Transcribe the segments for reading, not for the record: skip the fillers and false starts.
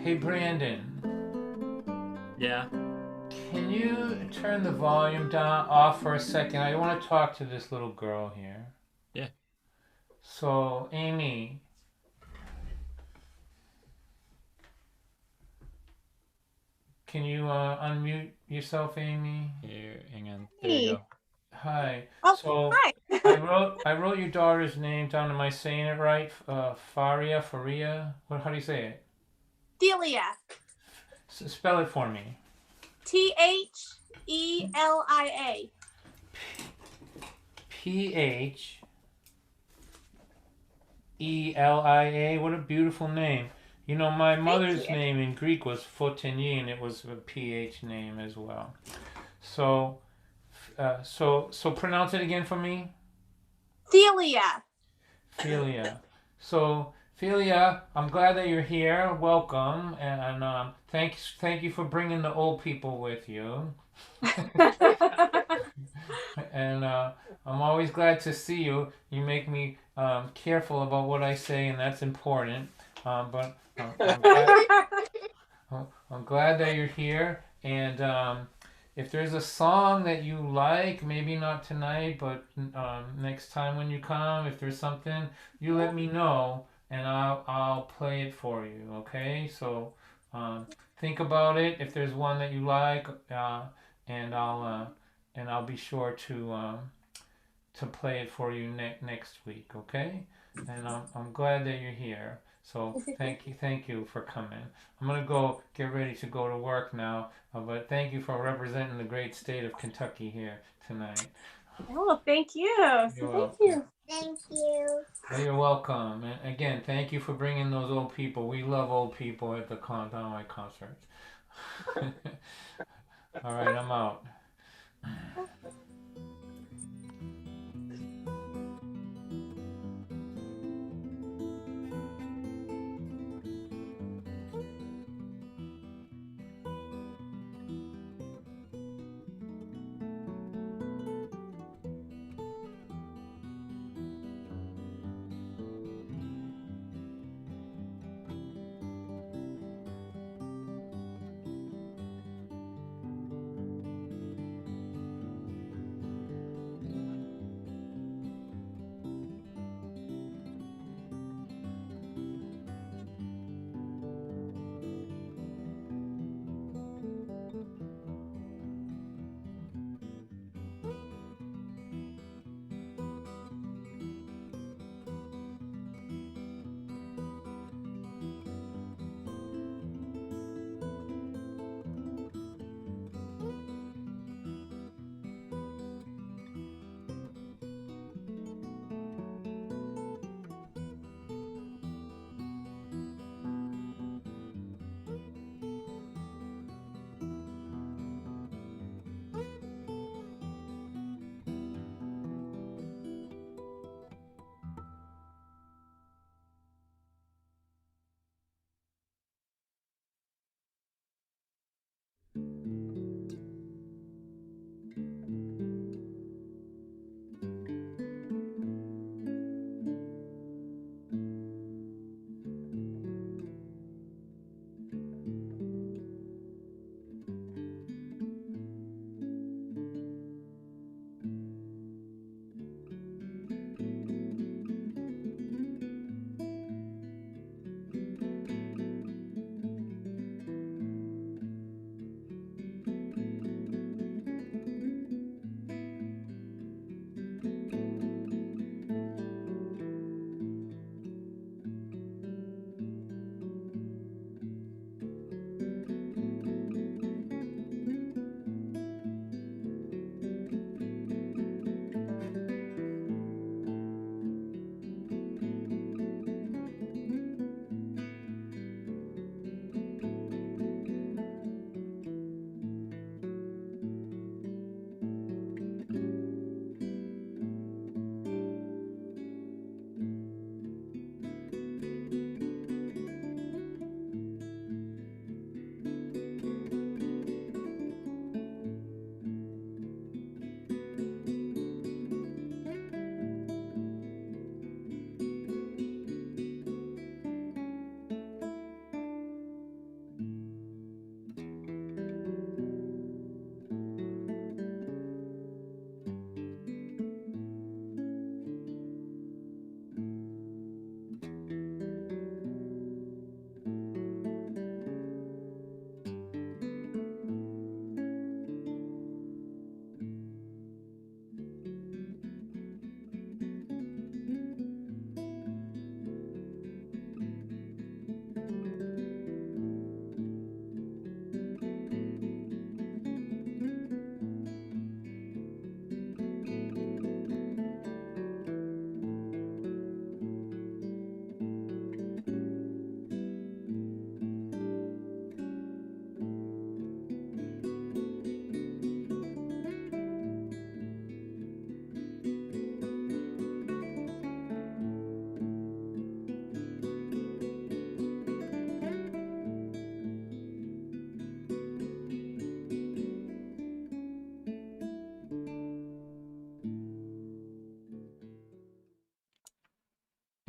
Hey Brandon, Yeah. can you turn the volume down off for a second? I want to talk to this little girl here. Yeah. So, Amy, can you unmute yourself, Amy? Here, hang on. There you Hey. go. Hi. Oh, So, hi. I wrote your daughter's name down. Am I saying it right? Faria. What? How do you say it? Delia. Spell it for me. Thelia. Phelia. What a beautiful name. You know, my Thank mother's you. name in Greek was Fotigny, and it was a PH name as well. So, so pronounce it again for me. Delia. Philia. So, Philia, I'm glad that you're here. Welcome, and thank you for bringing the old people with you. And I'm always glad to see you. You make me careful about what I say, and that's important. But I'm glad that you're here. And if there's a song that you like, maybe not tonight, but next time when you come, if there's something, you let me know, and I'll play it for you. Okay? So um, think about it. If there's one that you like, and I'll be sure to play it for you next week. Okay? And I'm glad that you're here. So thank you for coming. I'm gonna go get ready to go to work now. But thank you for representing the great state of Kentucky here tonight. Oh, thank you. You're Thank welcome. you. Thank you. Well, you're welcome. And again, thank you for bringing those old people. We love old people at the Dynamite concerts. All right, I'm out.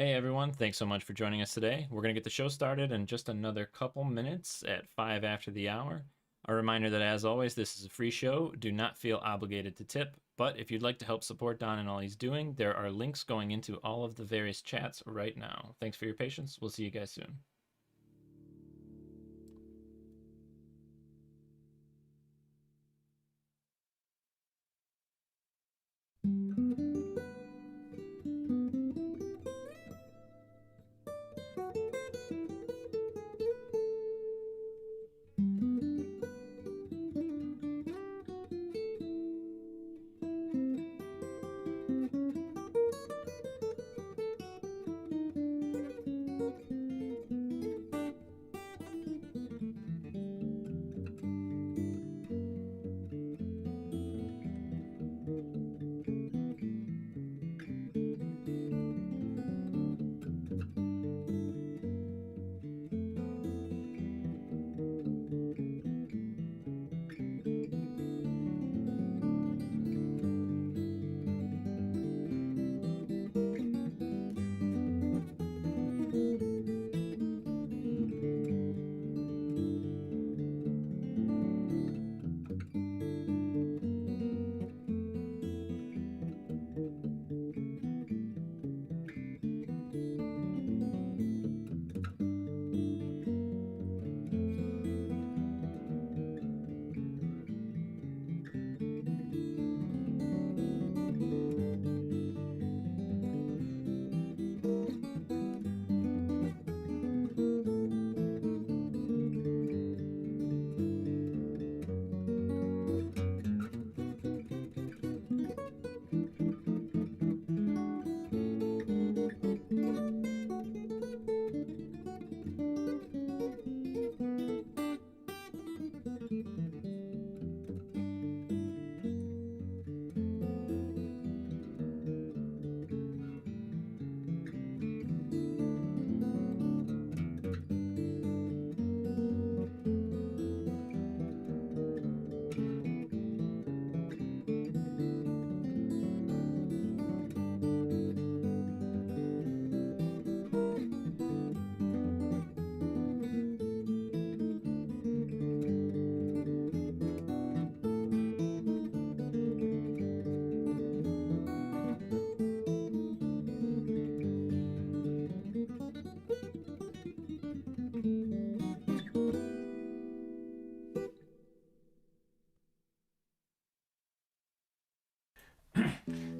Hey everyone, thanks so much for joining us today. We're going to get the show started in just another couple minutes at 5 after the hour. A reminder that, as always, this is a free show. Do not feel obligated to tip, but if you'd like to help support Don and all he's doing, there are links going into all of the various chats right now. Thanks for your patience. We'll see you guys soon.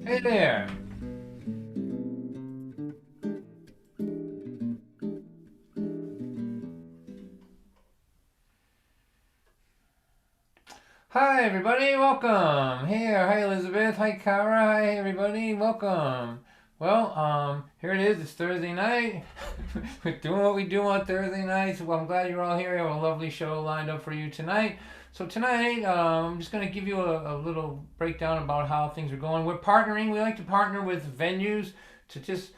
Hey there. Hi everybody, welcome. Here, hi Elizabeth, hi Kara, hi everybody, welcome. Well, here it is. It's Thursday night. We're doing what we do on Thursday nights. Well, I'm glad you're all here. We have a lovely show lined up for you tonight. So tonight, I'm just going to give you a little breakdown about how things are going. We're partnering. We like to partner with venues to just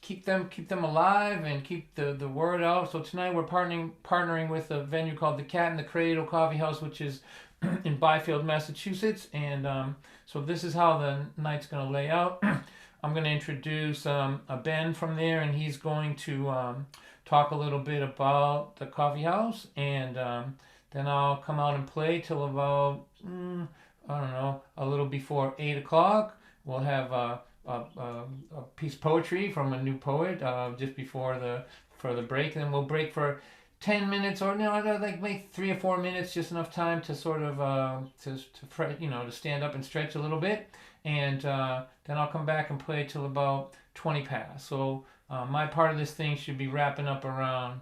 keep them alive and keep the word out. So tonight we're partnering with a venue called the Cat in the Cradle Coffee House, which is in Byfield, Massachusetts. And so this is how the night's going to lay out. I'm going to introduce a Ben from there, and he's going to talk a little bit about the coffee house, and then I'll come out and play till about I don't know, a little before 8 o'clock. We'll have a piece of poetry from a new poet just before the break, and then we'll break for 10 minutes, or like make 3 or 4 minutes, just enough time to sort of to stand up and stretch a little bit, and then I'll come back and play till about 20 past. So my part of this thing should be wrapping up around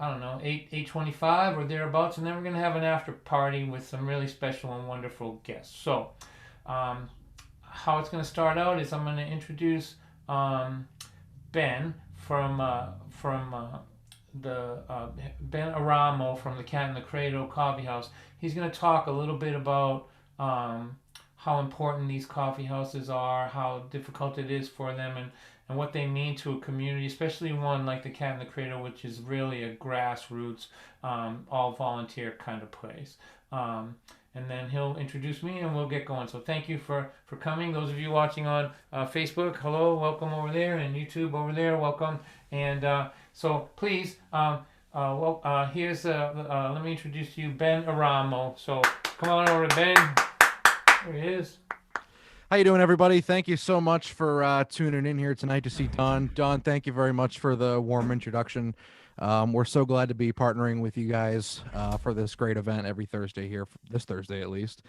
I don't know, 8:25 or thereabouts, and then we're gonna have an after party with some really special and wonderful guests. So how it's gonna start out is I'm gonna introduce Ben from the Ben Aramo from the Cat in the Cradle Coffee House. He's going to talk a little bit about how important these coffee houses are, how difficult it is for them, and what they mean to a community, especially one like the Cat in the Cradle, which is really a grassroots, all volunteer kind of place. and then he'll introduce me and we'll get going. So thank you for coming. Those of you watching on Facebook, hello, welcome over there, and YouTube over there, welcome. And so please, here's let me introduce you, Ben Aramo. So come on over to Ben. There he is. How you doing, everybody? Thank you so much for tuning in here tonight to see Don. Don, thank you very much for the warm introduction. We're so glad to be partnering with you guys for this great event every Thursday here, this Thursday at least.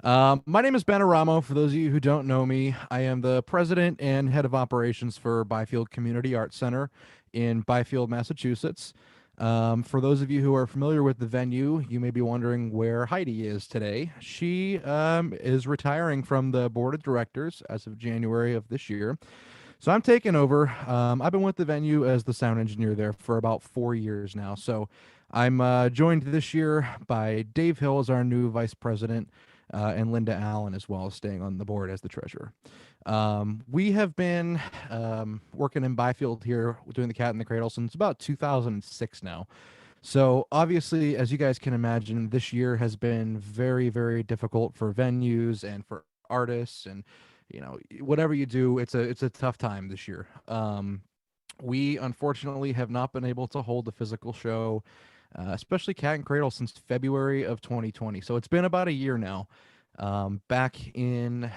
My name is Ben Aramo. For those of you who don't know me, I am the president and head of operations for Byfield Community Arts Center in Byfield, Massachusetts. For those of you who are familiar with the venue, you may be wondering where Heidi is today. She is retiring from the board of directors as of January of this year. So I'm taking over. I've been with the venue as the sound engineer there for about 4 years now. So I'm joined this year by Dave Hill as our new vice president, and Linda Allen as well, staying on the board as the treasurer. We have been working in Byfield here doing the Cat in the Cradle since about 2006 now. So obviously, as you guys can imagine, this year has been very, very difficult for venues and for artists, and whatever you do, it's a tough time this year. We unfortunately have not been able to hold a physical show, especially Cat and Cradle, since February of 2020. So it's been about a year now. Back in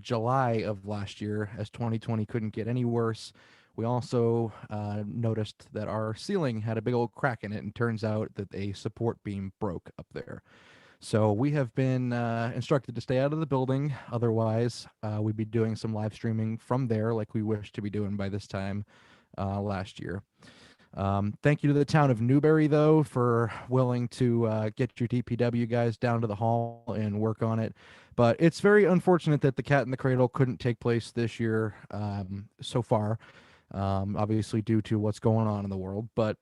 July of last year, as 2020 couldn't get any worse, we also noticed that our ceiling had a big old crack in it, and turns out that a support beam broke up there. So we have been instructed to stay out of the building. Otherwise, we'd be doing some live streaming from there like we wished to be doing by this time last year. Thank you to the town of Newbury, though, for willing to get your DPW guys down to the hall and work on it. But it's very unfortunate that the Cat in the Cradle couldn't take place this year so far, obviously due to what's going on in the world. But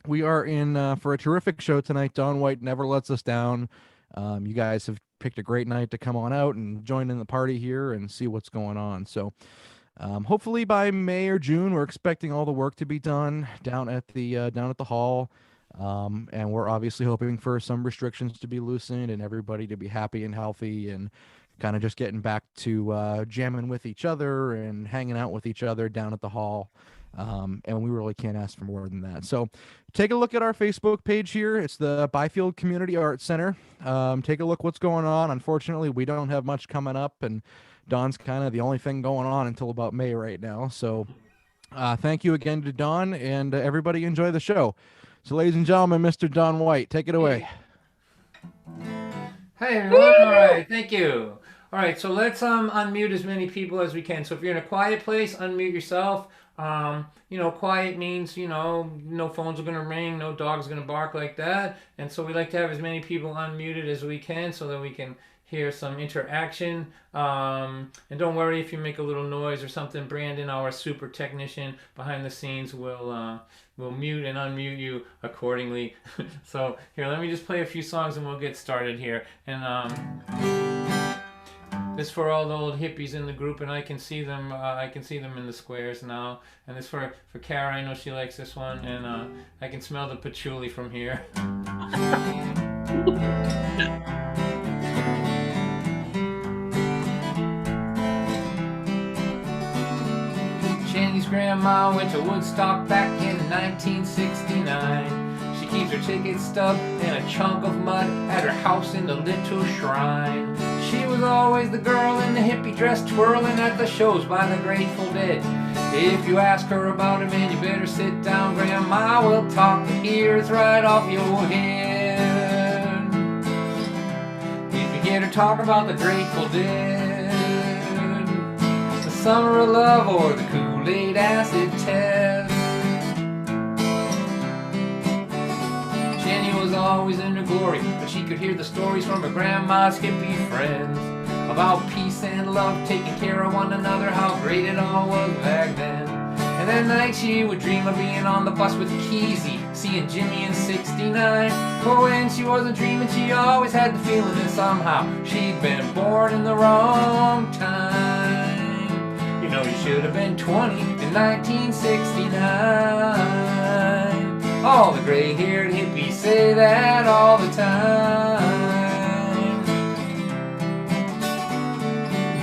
we are in for a terrific show tonight. Don White never lets us down. You guys have picked a great night to come on out and join in the party here and see what's going on. So hopefully by May or June, we're expecting all the work to be done down at the hall, and we're obviously hoping for some restrictions to be loosened and everybody to be happy and healthy and kind of just getting back to jamming with each other and hanging out with each other down at the hall. And we really can't ask for more than that. So take a look at our Facebook page here. It's the Byfield Community Arts Center. Take a look what's going on. Unfortunately, we don't have much coming up, and Don's kind of the only thing going on until about May right now. So thank you again to Don, and everybody enjoy the show. So ladies and gentlemen, Mr. Don White, take it away. Hey everyone, all right, thank you. All right, so let's unmute as many people as we can. So if you're in a quiet place, unmute yourself. Quiet means, no phones are going to ring, no dog's going to bark like that. And so we like to have as many people unmuted as we can so that we can hear some interaction. And don't worry if you make a little noise or something. Brandon, our super technician behind the scenes, will mute and unmute you accordingly. So here, let me just play a few songs and we'll get started here. And this for all the old hippies in the group, and I can see them. I can see them in the squares now. And this for Kara. I know she likes this one, and I can smell the patchouli from here. Shandy's grandma went to Woodstock back in 1969. She keeps her ticket stub in a chunk of mud at her house in the little shrine. She was always the girl in the hippie dress twirling at the shows by the Grateful Dead. If you ask her about it, man, you better sit down. Grandma will talk the ears right off your head. If you get her talking about the Grateful Dead, the Summer of Love, or the Kool-Aid acid test. Jenny was always in her glory, but she could hear the stories from her grandma's hippie friends about peace and love, taking care of one another, how great it all was back then. And that night she would dream of being on the bus with Keezy, seeing Jimmy in 69. But when she wasn't dreaming, she always had the feeling that somehow she'd been born in the wrong time. You know, you should have been 20 in 1969. All the gray-haired hippies say that all the time.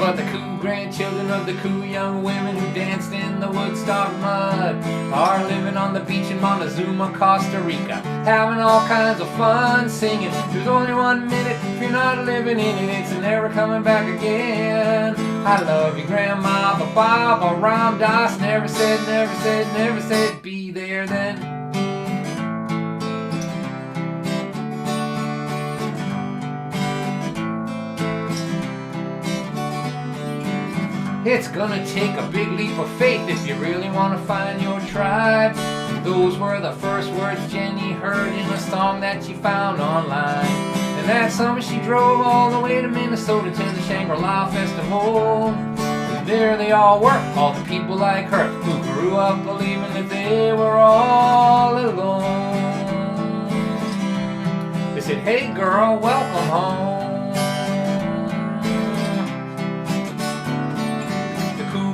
But the cool grandchildren of the cool young women who danced in the Woodstock mud are living on the beach in Montezuma, Costa Rica, having all kinds of fun singing. There's only 1 minute if you're not living in it, it's never coming back again. I love you, Grandma, but Baba Ram Dass never said, be there then. It's gonna take a big leap of faith if you really want to find your tribe. Those were the first words Jenny heard in a song that she found online. And that summer she drove all the way to Minnesota to the Shangri-La Festival. And there they all were, all the people like her, who grew up believing that they were all alone. They said, hey girl, welcome home.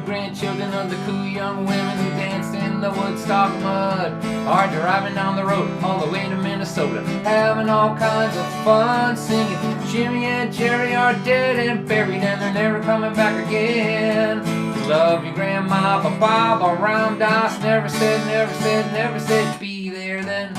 Grandchildren of the cool young women who danced in the Woodstock mud are driving down the road all the way to Minnesota, having all kinds of fun singing. Jimmy and Jerry are dead and buried, and they're never coming back again. Love you, Grandma, but Baba Ram Dass never said, be there then.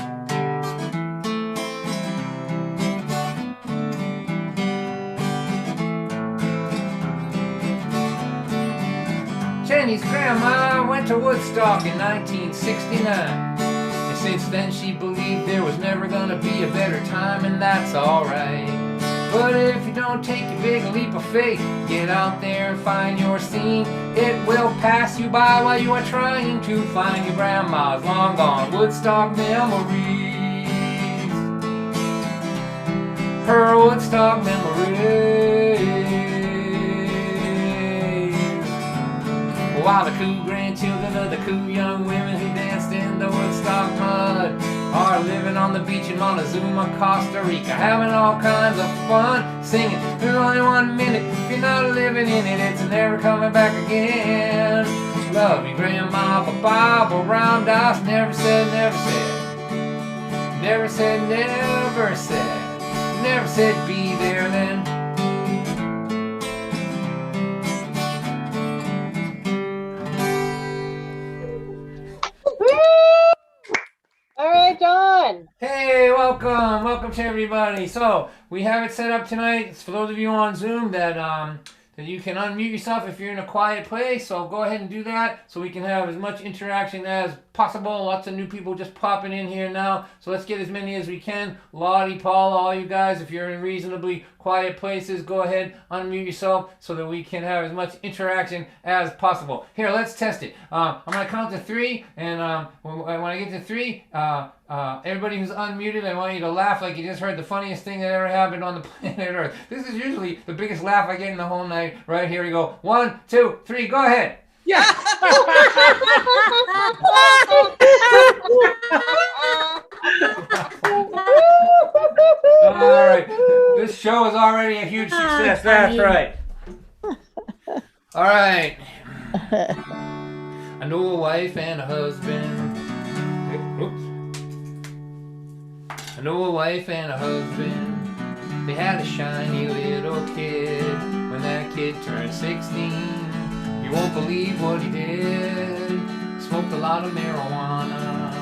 Jenny's grandma went to Woodstock in 1969. And since then she believed there was never gonna be a better time, and that's alright. But if you don't take a big leap of faith, get out there and find your scene, it will pass you by while you are trying to find your grandma's long gone Woodstock memories. Her Woodstock memories. While the cool grandchildren of the cool young women who danced in the Woodstock mud are living on the beach in Montezuma, Costa Rica, having all kinds of fun singing. There's only 1 minute if you're not living in it, it's never coming back again. Love you, Grandma, but Baba Ram Dass never said, be there then. All right, Dawn. Hey, welcome to everybody. So we have it set up tonight. It's for those of you on Zoom that you can unmute yourself if you're in a quiet place. So go ahead and do that so we can have as much interaction as possible. Lots of new people just popping in here now. So let's get as many as we can. Lottie, Paula, all you guys, if you're in reasonably quiet places, go ahead, unmute yourself so that we can have as much interaction as possible. Here, let's test it. I'm going to count to 3, and when I get to 3, everybody who's unmuted, I want you to laugh like you just heard the funniest thing that ever happened on the planet Earth. This is usually the biggest laugh I get in the whole night. Right here we go. 1, 2, 3, go ahead. Yeah. All right. This show is already a huge success. That's right. All right. I know a wife and a husband. Oops. I know a wife and a husband. They had a shiny little kid. When that kid turned 16, you won't believe what he did. He smoked a lot of marijuana.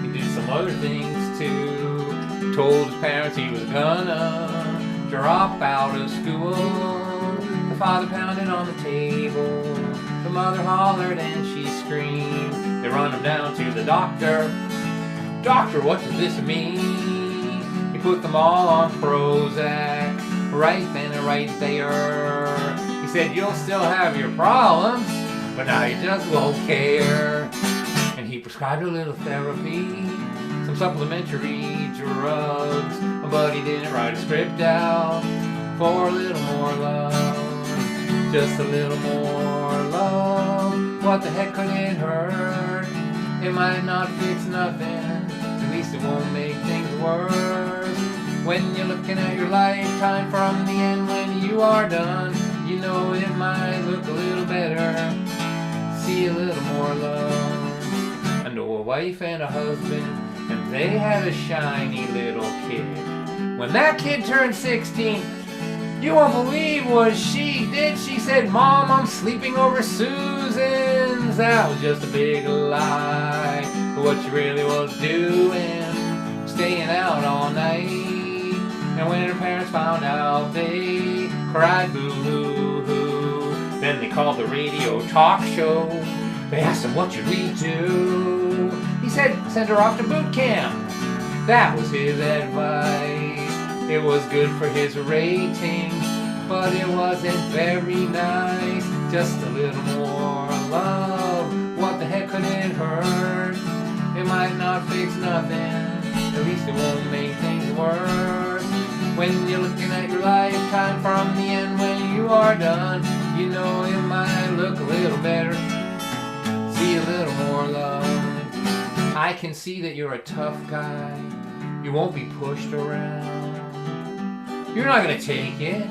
He did some other things too. Told his parents he was gonna drop out of school. The father pounded on the table. The mother hollered and she screamed. They run him down to the doctor. Doctor, what does this mean? He put them all on Prozac. Right then and right there. He said, you'll still have your problems, but now you just won't care. And he prescribed a little therapy, some supplementary drugs, but he didn't write a script out for a little more love. Just a little more love. What the heck could it hurt? It might not fix nothing, at least it won't make things worse. When you're looking at your lifetime from the end when you are done, you know it might look a little better. See a little more love. I know a wife and a husband, and they had a shiny little kid. When that kid turned 16, You won't believe what she did. She said, Mom, I'm sleeping over Susan's. That was just a big lie. But what she really was doing, staying out all night. And when her parents found out, they cried boo-hoo-hoo. Then they called the radio talk show. They asked him, what should we do? He said, send her off to boot camp. That was his advice. It was good for his ratings, but it wasn't very nice. Just a little more love. What the heck could it hurt? It might not fix nothing. At least it won't make things worse. When you're looking at your lifetime from the end when you are done, you know it might look a little better. See a little more love. I can see that you're a tough guy. You won't be pushed around. You're not gonna take it.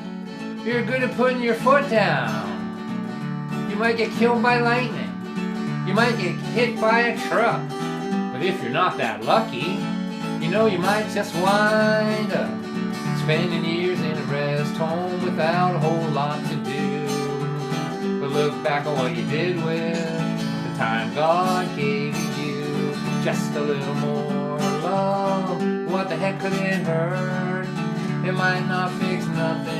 You're good at putting your foot down. You might get killed by lightning. You might get hit by a truck. But if you're not that lucky, you know you might just wind up spending years in a rest home without a whole lot to do. But look back on what you did with the time God gave you. Just a little more love. What the heck could it hurt? It might not fix nothing.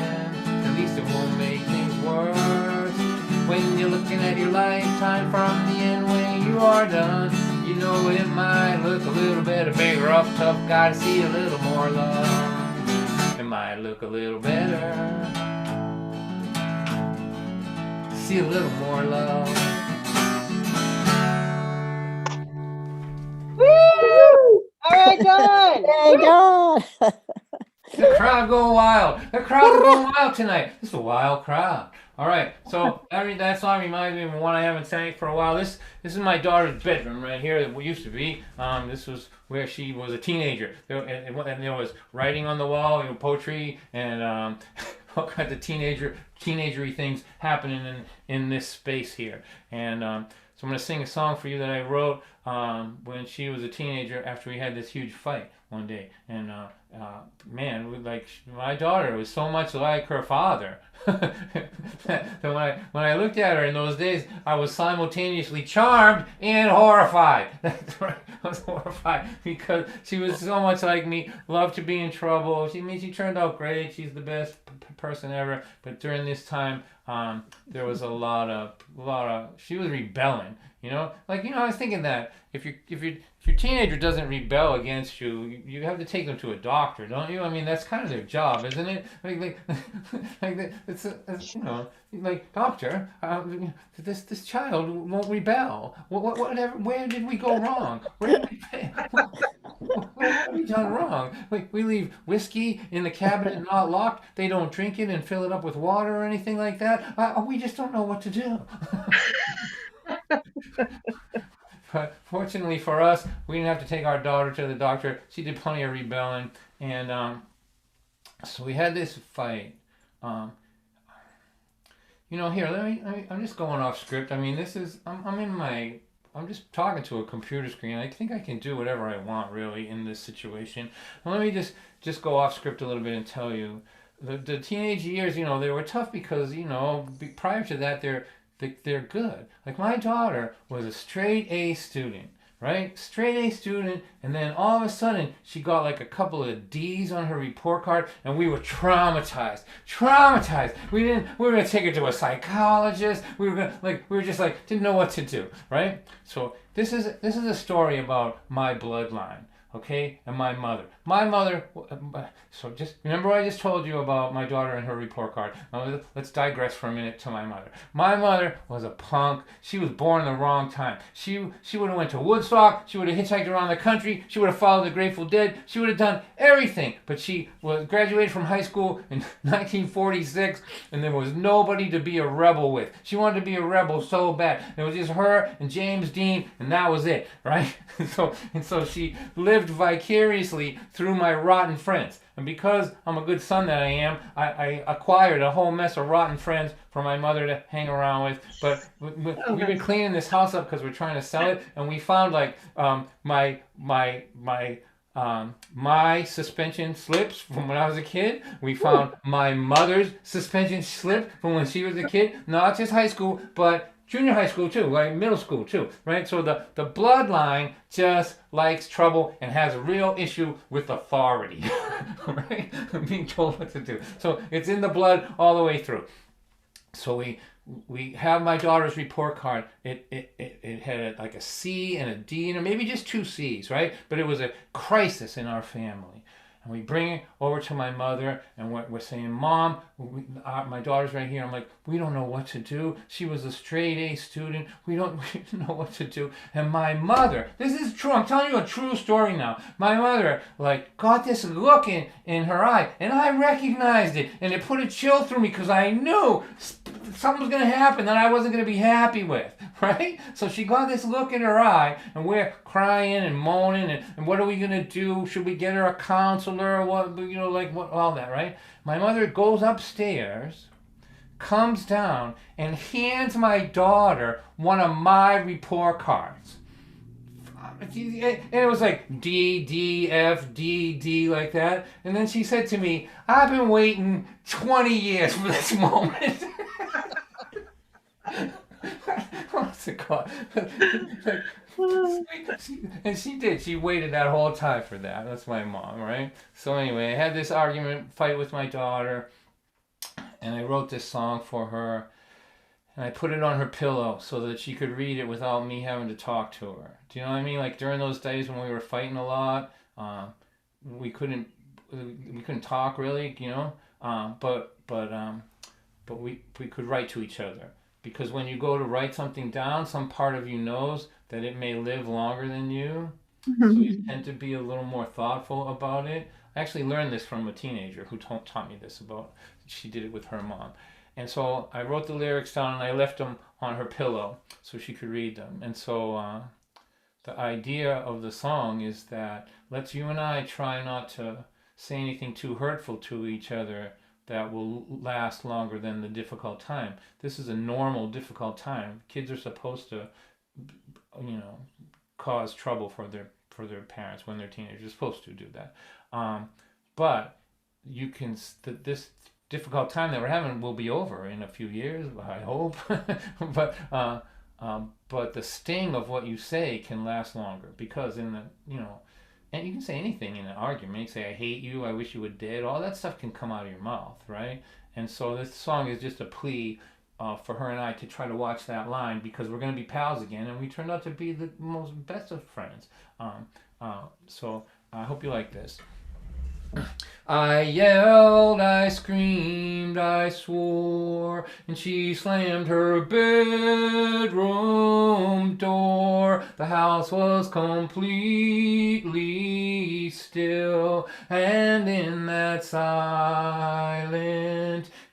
At least it won't make things worse. When you're looking at your lifetime from the end when you are done, you know it might look a little better. Big, rough, tough guy to see a little more love. It might look a little better. See a little more love. Woo! All right, Dawn. Hey, Dawn. The crowd going wild. The crowd is going wild tonight. This is a wild crowd. All right, so that song reminds me of one I haven't sang for a while. This is my daughter's bedroom right here. That used to be. This was where she was a teenager, and there was writing on the wall, poetry, and all kinds of teenagery things happening in this space here. And so I'm gonna sing a song for you that I wrote when she was a teenager after we had this huge fight one day. And man, my daughter was so much like her father that when I looked at her in those days, I was simultaneously charmed and horrified. That's right, I was horrified because she was so much like me. Loved to be in trouble. She turned out great. She's the best person ever. But during this time, there was a lot of she was rebelling. I was thinking that if your teenager doesn't rebel against you, you have to take them to a doctor, don't you? I mean, that's kind of their job, isn't it? Like doctor, this child won't rebel. Whatever? Where did we go wrong? Where have we done wrong? We leave whiskey in the cabinet not locked. They don't drink it and fill it up with water or anything like that. We just don't know what to do. But fortunately for us, we didn't have to take our daughter to the doctor. She did plenty of rebelling, and so we had this fight. Here, I'm just going off script. I mean, I'm just talking to a computer screen. I think I can do whatever I want, really, in this situation. Well, let me just go off script a little bit and tell you. The teenage years, they were tough because, prior to that, they're good. Like my daughter was a straight A student, right? Straight A student, and then all of a sudden she got like a couple of D's on her report card, and we were traumatized. We were gonna take her to a psychologist. We were just didn't know what to do, right? So this is a story about my bloodline. Okay, and my mother. So just remember what I just told you about my daughter and her report card. Now let's digress for a minute to my mother. My mother was a punk. She was born in the wrong time. She would have went to Woodstock. She would have hitchhiked around the country. She would have followed the Grateful Dead. She would have done everything. But she graduated from high school in 1946, and there was nobody to be a rebel with. She wanted to be a rebel so bad. It was just her and James Dean, and that was it, right? So she lived vicariously through my rotten friends. And because I'm a good son that I am, I acquired a whole mess of rotten friends for my mother to hang around with. But we've been cleaning this house up because we're trying to sell it, and we found my my suspension slips from when I was a kid. We found my mother's suspension slip from when she was a kid. Not just high school, but junior high school too, like middle school too, right? So the bloodline just likes trouble and has a real issue with authority, right? Being told what to do. So it's in the blood all the way through. So we have my daughter's report card. It had like a C and a D, and maybe just 2 C's, right? But it was a crisis in our family. And we bring it over to my mother, and we're saying, Mom, my daughter's right here. I'm like, we don't know what to do. She was a straight A student. We don't know what to do. And my mother, this is true. I'm telling you a true story now. My mother, like, got this look in her eye, and I recognized it. And it put a chill through me because I knew something was going to happen that I wasn't going to be happy with, right? So she got this look in her eye, and we're crying and moaning, and what are we going to do? Should we get her a counselor or what, like what, all that, right? My mother goes upstairs, comes down, and hands my daughter one of my report cards. And it was like D, D, F, D, D, like that. And then she said to me, I've been waiting 20 years for this moment. What's it called? And she did. She waited that whole time for that. That's my mom, right? So anyway, I had this fight with my daughter, and I wrote this song for her, and I put it on her pillow so that she could read it without me having to talk to her. Do you know what I mean? Like during those days when we were fighting a lot, we couldn't talk really, but we could write to each other. Because when you go to write something down, some part of you knows that it may live longer than you. So you tend to be a little more thoughtful about it. I actually learned this from a teenager who taught me this about, she did it with her mom. And so I wrote the lyrics down and I left them on her pillow so she could read them. And so the idea of the song is that let's you and I try not to say anything too hurtful to each other that will last longer than the difficult time. This is a normal difficult time. Kids are supposed to, cause trouble for their parents when they're teenagers. They're supposed to do that. But you can this difficult time that we're having will be over in a few years, I hope. But the sting of what you say can last longer because and you can say anything in an argument. You can say, I hate you, I wish you were dead. All that stuff can come out of your mouth, right? And so this song is just a plea for her and I to try to watch that line because we're going to be pals again, and we turned out to be the most best of friends. So I hope you like this. I yelled, I screamed, I swore, and she slammed her bedroom door. The house was completely still, and in that silent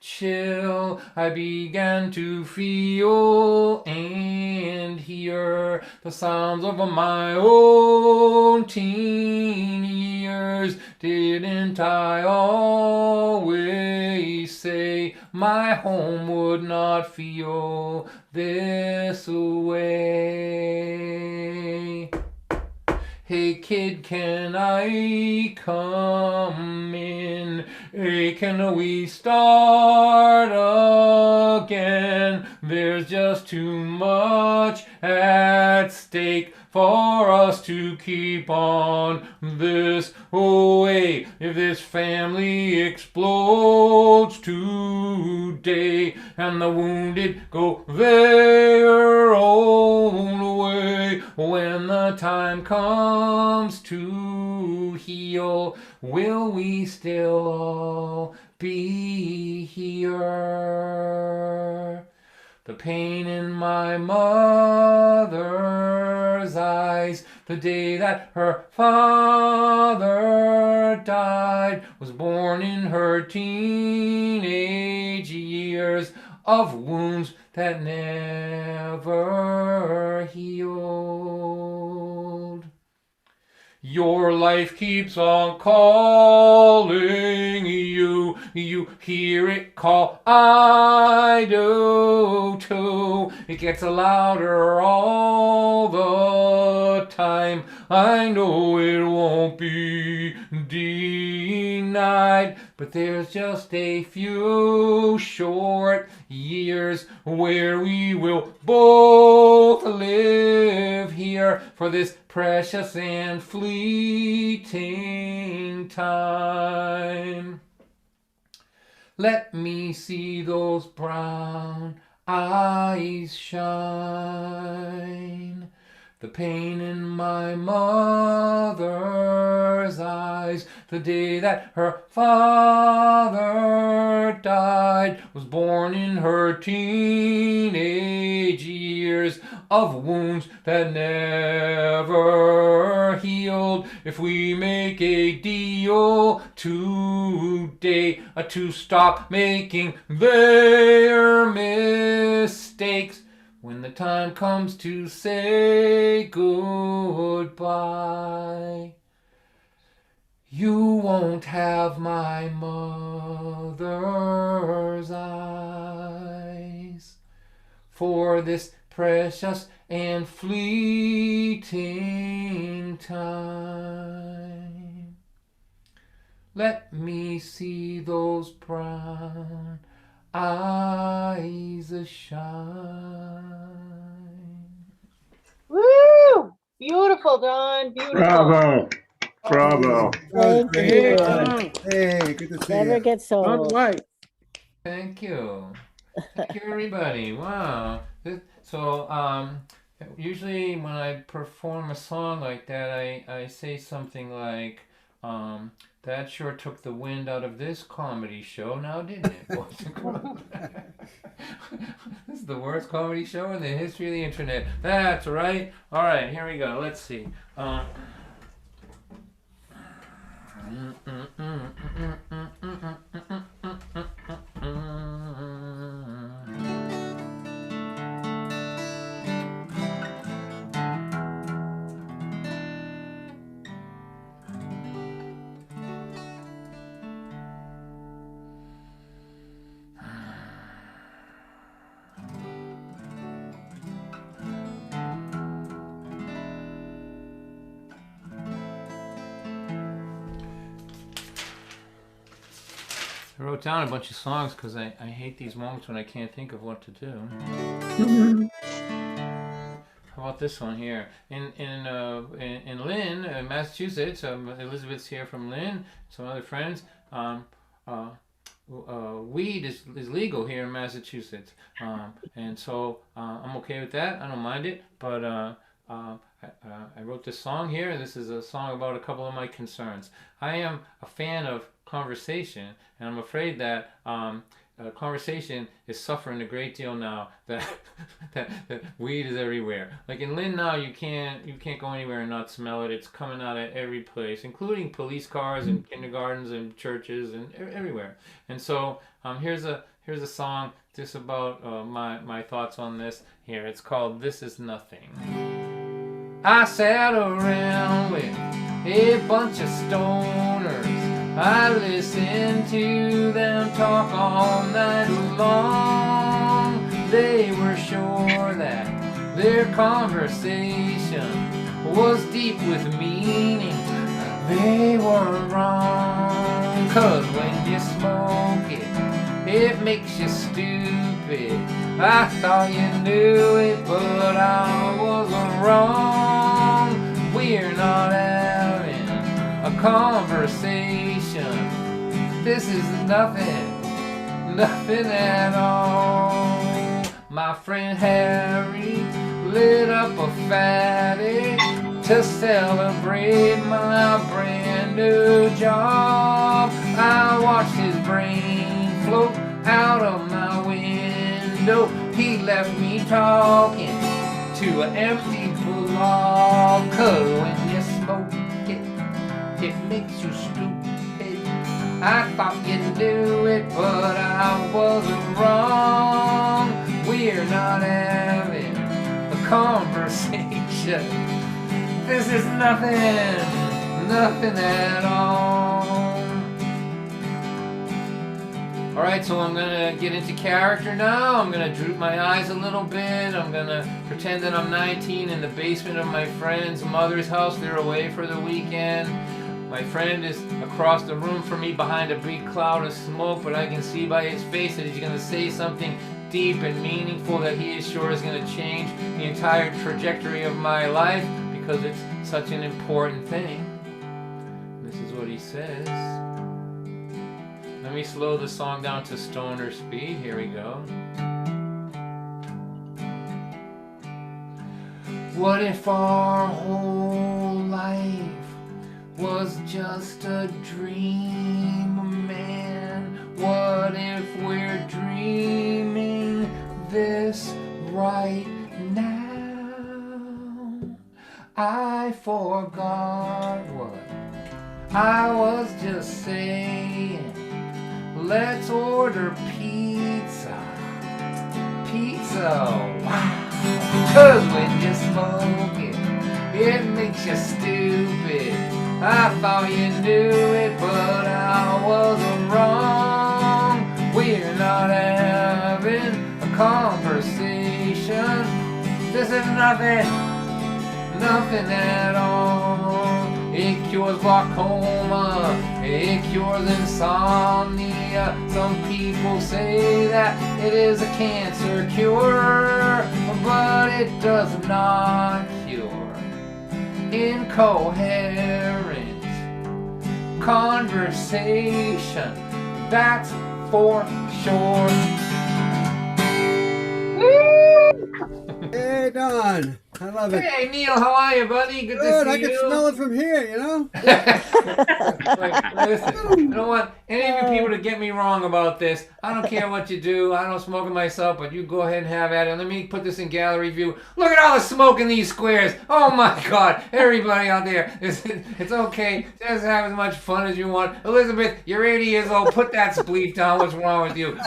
chill, I began to feel and hear the sounds of my own teen years. Didn't I always say my home would not feel this way? Hey kid, can I come in? Hey, can we start again? There's just too much at stake for us to keep on this way. If this family explodes today and the wounded go their own way, when the time comes to heal, will we still all be here? The pain in my mother's eyes the day that her father died was born in her teenage years of wounds that never healed. Your life keeps on calling you. You hear it call, I do too. It gets louder all the time. I know it won't be denied, but there's just a few short years where we will both live here for this precious and fleeting time. Let me see those brown eyes shine. The pain in my mother's eyes, the day that her father died, was born in her teenage years of wounds that never healed. If we make a deal today to stop making their mistakes, when the time comes to say goodbye, you won't have my mother's eyes for this precious and fleeting time. Let me see those brown eyes shine. Woo! Beautiful, Don. Beautiful. Bravo. Bravo. Thank Great. you. Hey, good to see Never you. gets old. Thank you. Thank you, everybody. Wow. So, usually when I perform a song like that, I say something like, that sure took the wind out of this comedy show now, didn't it? This is the worst comedy show in the history of the internet. That's right. All right, here we go. Let's see. I wrote down a bunch of songs because I hate these moments when I can't think of what to do. How about this one here? In Lynn, Massachusetts, Elizabeth's here from Lynn, some other friends. Weed is legal here in Massachusetts, and so I'm okay with that. I don't mind it, but I wrote this song here. This is a song about a couple of my concerns. I am a fan of conversation, and I'm afraid that conversation is suffering a great deal now that, that weed is everywhere. Like in Lynn now, you can't go anywhere and not smell it. It's coming out of every place, including police cars and kindergartens and churches and everywhere. And so here's a song just about my thoughts on this. Here, it's called "This Is Nothing." I sat around with a bunch of stoners. I listened to them talk all night long. They were sure that their conversation was deep with meaning. They were wrong, 'cause when you smoke it, it makes you stupid. I thought you knew it, but I was wrong. We're not having a conversation. This is nothing at all. My friend Harry lit up a fatty to celebrate my brand new job. I watched his brain float out of my window. He left me talking to an empty block. 'Cause when you smoke it, it makes you stupid. I thought you knew it, but I was wrong. We're not having a conversation. This is nothing at all. All right, so I'm gonna get into character now. I'm gonna droop my eyes a little bit. I'm gonna pretend that I'm 19 in the basement of my friend's mother's house. They're away for the weekend. My friend is across the room from me behind a big cloud of smoke, but I can see by his face that he's gonna say something deep and meaningful that he is sure is gonna change the entire trajectory of my life because it's such an important thing. This is what he says. Let me slow the song down to stoner speed. Here we go. What if our whole life was just a dream, man? What if we're dreaming this right now? I forgot what I was just saying. Let's order pizza. Pizza, wow. Cause when you smoke it, it makes you stupid. I thought you knew it, but I was wrong. We're not having a conversation. This is nothing at all. It cures glaucoma, it cures insomnia. Some people say that it is a cancer cure, but it does not cure incoherent conversation. That's for sure. Hey, Don. I love it. Hey Neil, how are you, buddy? Good to Good. see I you. can smell it from here, you know? Listen, I don't want any of you people to get me wrong about this. I don't care what you do. I don't smoke it myself, but you go ahead and have at it. Let me put this in gallery view. Look at all the smoke in these squares. Oh my God. Everybody out there, it's okay. Just have as much fun as you want. Elizabeth, you're 80 years old. Put that spleef down. What's wrong with you?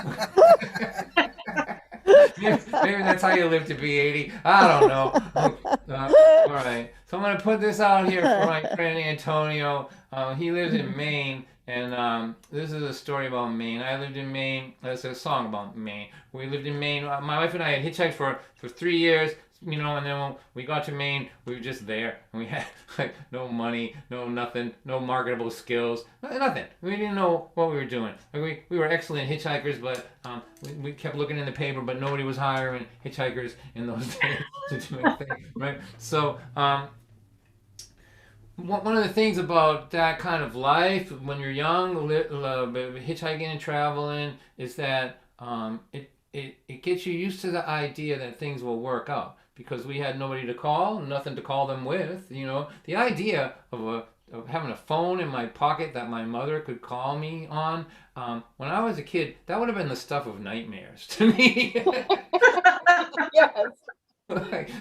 Maybe that's how you live to be 80. I don't know. All right. So I'm going to put this out here for my friend Antonio. He lives in Maine, and this is a story about Maine. I lived in Maine. It's a song about Maine. We lived in Maine. My wife and I had hitchhiked for 3 years. You know, and then when we got to Maine, we were just there. And we had like no money, no nothing, no marketable skills, nothing. We didn't know what we were doing. Like we were excellent hitchhikers, but we kept looking in the paper, but nobody was hiring hitchhikers in those days to do anything, right? So one of the things about that kind of life when you're young, hitchhiking and traveling, is that it gets you used to the idea that things will work out. Because we had nobody to call, nothing to call them with, you know. The idea of having a phone in my pocket that my mother could call me on, when I was a kid, that would have been the stuff of nightmares to me. Yes. Right?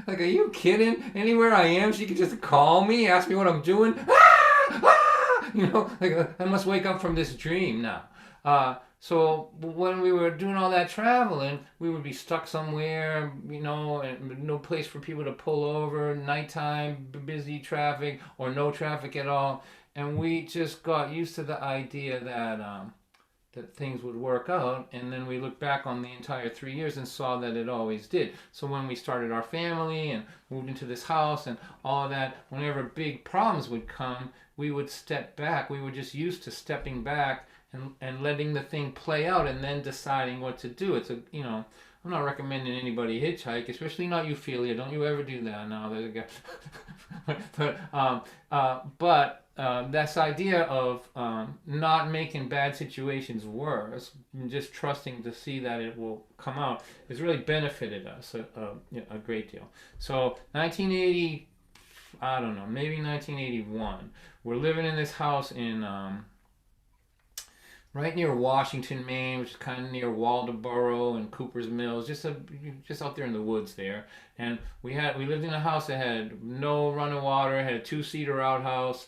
Like, are you kidding? Anywhere I am, she could just call me, ask me what I'm doing. You know, like I must wake up from this dream now. So when we were doing all that traveling, we would be stuck somewhere, you know, and no place for people to pull over, nighttime, busy traffic, or no traffic at all. And we just got used to the idea that things would work out. And then we looked back on the entire 3 years and saw that it always did. So when we started our family and moved into this house and all of that, whenever big problems would come, we would step back. We were just used to stepping back and letting the thing play out and then deciding what to do. It's I'm not recommending anybody hitchhike, especially not Euphilia. Don't you ever do that now. But this idea of not making bad situations worse, and just trusting to see that it will come out, has really benefited us a great deal. So 1980, I don't know, maybe 1981, we're living in this house in right near Washington, Maine, which is kind of near Waldoboro and Cooper's Mills, just out there in the woods there. And we lived in a house that had no running water, had a 2-seater outhouse.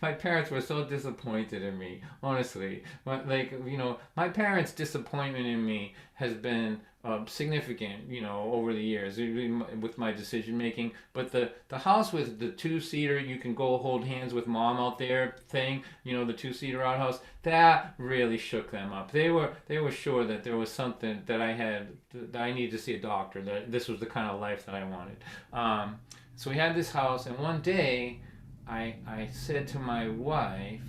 My parents were so disappointed in me, honestly. My parents' disappointment in me has been significant, over the years with my decision making. But the house with the 2-seater, you can go hold hands with mom out there thing, the 2-seater outhouse, that really shook them up. They were sure that there was something that I needed to see a doctor, that this was the kind of life that I wanted. So we had this house, and one day I said to my wife,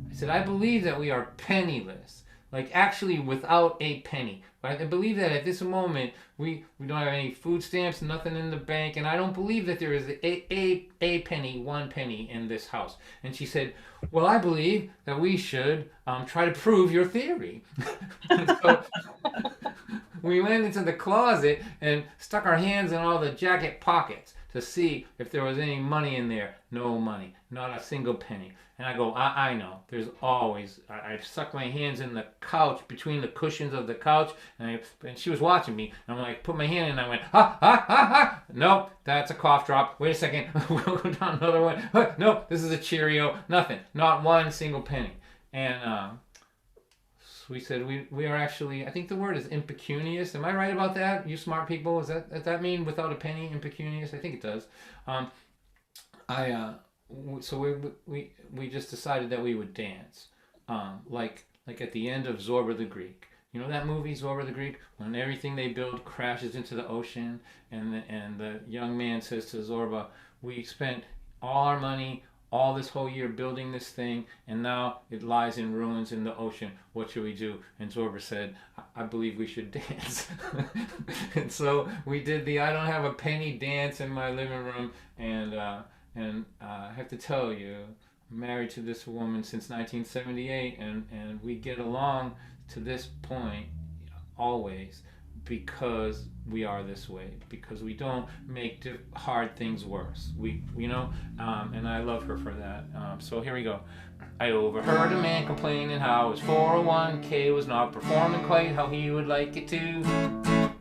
I said, I believe that we are penniless. Like, actually without a penny. I believe that at this moment we don't have any food stamps, nothing in the bank, and I don't believe that there is a penny, 1 penny in this house. And she said, well, I believe that we should try to prove your theory. So we went into the closet and stuck our hands in all the jacket pockets to see if there was any money in there. No money, not a single penny. And I go, I know, there's always, I stuck my hands in the couch, between the cushions of the couch, and she was watching me, and I'm like, put my hand in, and I went, ha, ha, ha, ha, nope, that's a cough drop, wait a second, we'll go down another one, nope, this is a Cheerio, nothing, not 1 single penny. And so we said, we are actually, I think the word is impecunious, am I right about that, you smart people, does that mean without a penny, impecunious? I think it does. So we just decided that we would dance, like at the end of Zorba the Greek. You know that movie, Zorba the Greek, when everything they build crashes into the ocean, and the young man says to Zorba, we spent all our money, all this whole year building this thing, and now it lies in ruins in the ocean. What should we do? And Zorba said, I believe we should dance. And so we did the I don't have a penny dance in my living room, and I have to tell you, I'm married to this woman since 1978, and we get along to this point always because we are this way, because we don't make hard things worse. And I love her for that. So here we go. I overheard a man complaining how his 401k was not performing quite how he would like it to.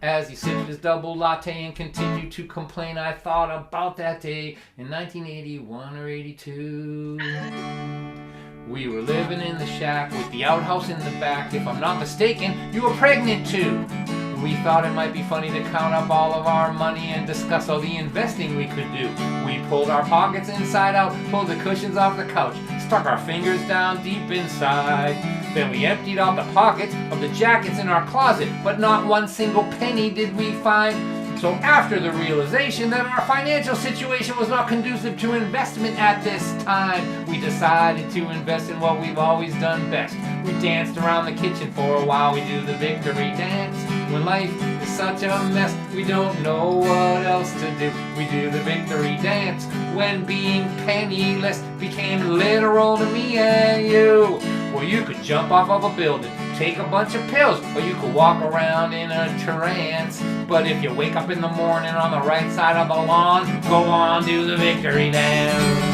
As he sipped his double latte and continued to complain, I thought about that day in 1981 or 82. We were living in the shack with the outhouse in the back. If I'm not mistaken, you were pregnant too. We thought it might be funny to count up all of our money and discuss all the investing we could do. We pulled our pockets inside out, pulled the cushions off the couch, stuck our fingers down deep inside. Then we emptied out the pockets of the jackets in our closet, but not 1 single penny did we find. So after the realization that our financial situation was not conducive to investment at this time, we decided to invest in what we've always done best. We danced around the kitchen for a while, we do the victory dance. When life is such a mess, we don't know what else to do. We do the victory dance. When being penniless became literal to me and you. Well, you could jump off of a building, take a bunch of pills, or you could walk around in a trance. But if you wake up in the morning on the right side of the lawn, go on, do the victory dance.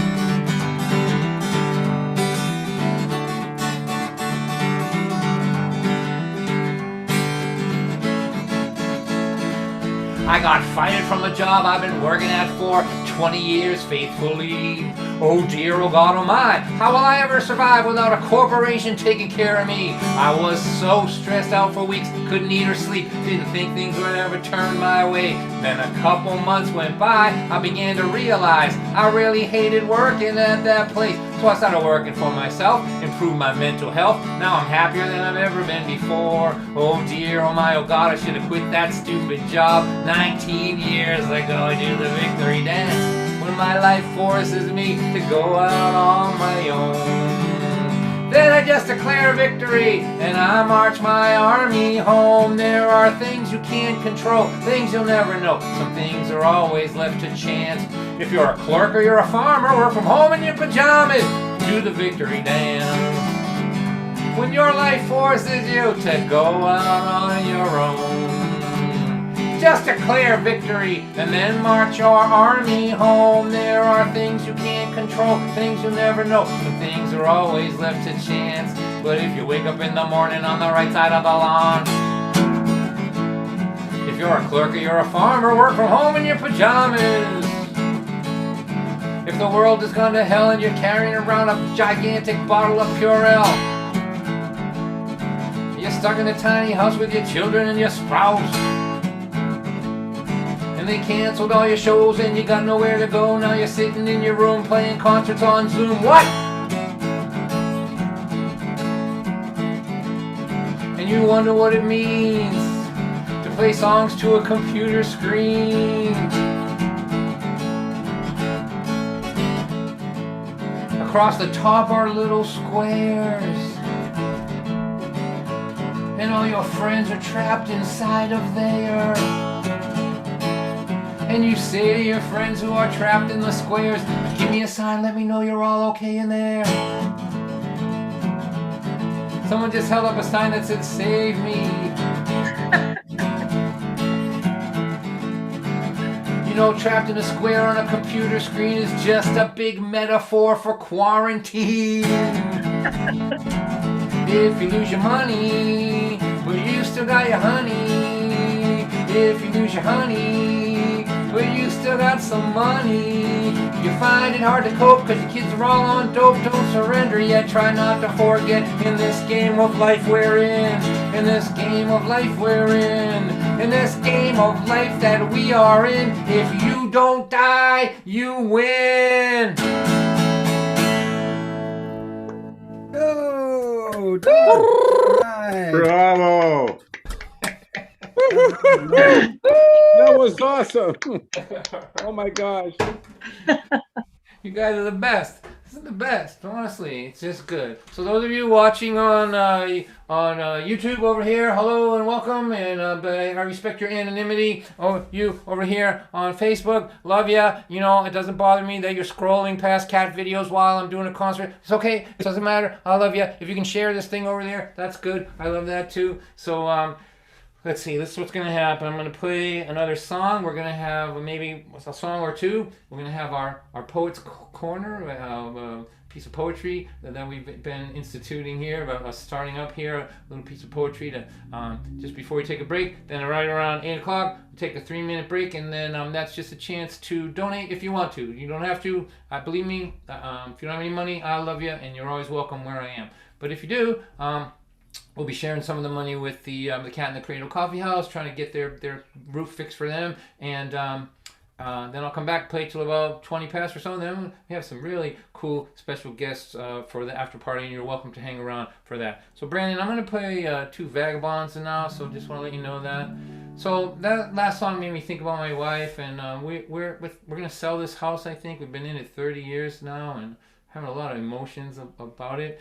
I got fired from a job I've been working at for 20 years faithfully. Oh dear, oh God, oh my, how will I ever survive without a corporation taking care of me? I was so stressed out for weeks, couldn't eat or sleep, didn't think things would ever turn my way. Then a couple months went by, I began to realize I really hated working at that place. So I started working for myself, improved my mental health. Now I'm happier than I've ever been before. Oh dear, oh my, oh God, I should have quit that stupid job 19 years ago. I do the victory dance when my life forces me to go out on my own. Then I just declare victory and I march my army home. There are things you can't control, things you'll never know. Some things are always left to chance. If you're a clerk or you're a farmer, work from home in your pajamas, do the victory dance. When your life forces you to go out on your own, just declare victory and then march your army home. There are things you can't control, things you'll never know. Some things are always left to chance. But if you wake up in the morning on the right side of the lawn, If you're a clerk or you're a farmer, work from home in your pajamas. If the world has gone to hell and you're carrying around a gigantic bottle of Purell. You're stuck in a tiny house with your children and your spouse. And they canceled all your shows and you got nowhere to go. Now you're sitting in your room playing concerts on Zoom. What? And you wonder what it means to play songs to a computer screen. Across the top are little squares. And all your friends are trapped inside of there. And you say to your friends who are trapped in the squares, give me a sign, let me know you're all okay in there. Someone just held up a sign that said, save me. You know, trapped in a square on a computer screen is just a big metaphor for quarantine. If you lose your money, but you still got your honey. If you lose your honey, but you still got some money. You find it hard to cope because your kids are all on dope. Don't surrender yet, try not to forget. In this game of life we're in. In this game of life we're in. In this game of life that we are in. If you don't die, you win. Oh, nice. Bravo. That was awesome. Oh my gosh. You guys are the best. This is the best. Honestly, it's just good. So those of you watching on YouTube over here, hello and welcome. And I respect your anonymity. Oh, you over here on Facebook, love ya. You know, it doesn't bother me that you're scrolling past cat videos while I'm doing a concert. It's okay. It doesn't matter. I love ya. If you can share this thing over there, that's good. I love that too. So let's see, this is what's going to happen. I'm going to play another song. We're going to have maybe a song or two. We're going to have our Poets Corner, a piece of poetry that we've been instituting here, about us starting up here, a little piece of poetry to just before we take a break. Then right around 8 o'clock, we take a 3-minute break, and then that's just a chance to donate if you want to. You don't have to. Believe me, if you don't have any money, I love you, and you're always welcome where I am. But if you do, we'll be sharing some of the money with the Cat in the Cradle Coffee House, trying to get their roof fixed for them. And then I'll come back, play till about 20 past or so. And then we have some really cool special guests for the after party, and you're welcome to hang around for that. So Brandon, I'm going to play 2 Vagabonds now, so just want to let you know that. So that last song made me think about my wife, and we're going to sell this house, I think. We've been in it 30 years now, and having a lot of emotions about it.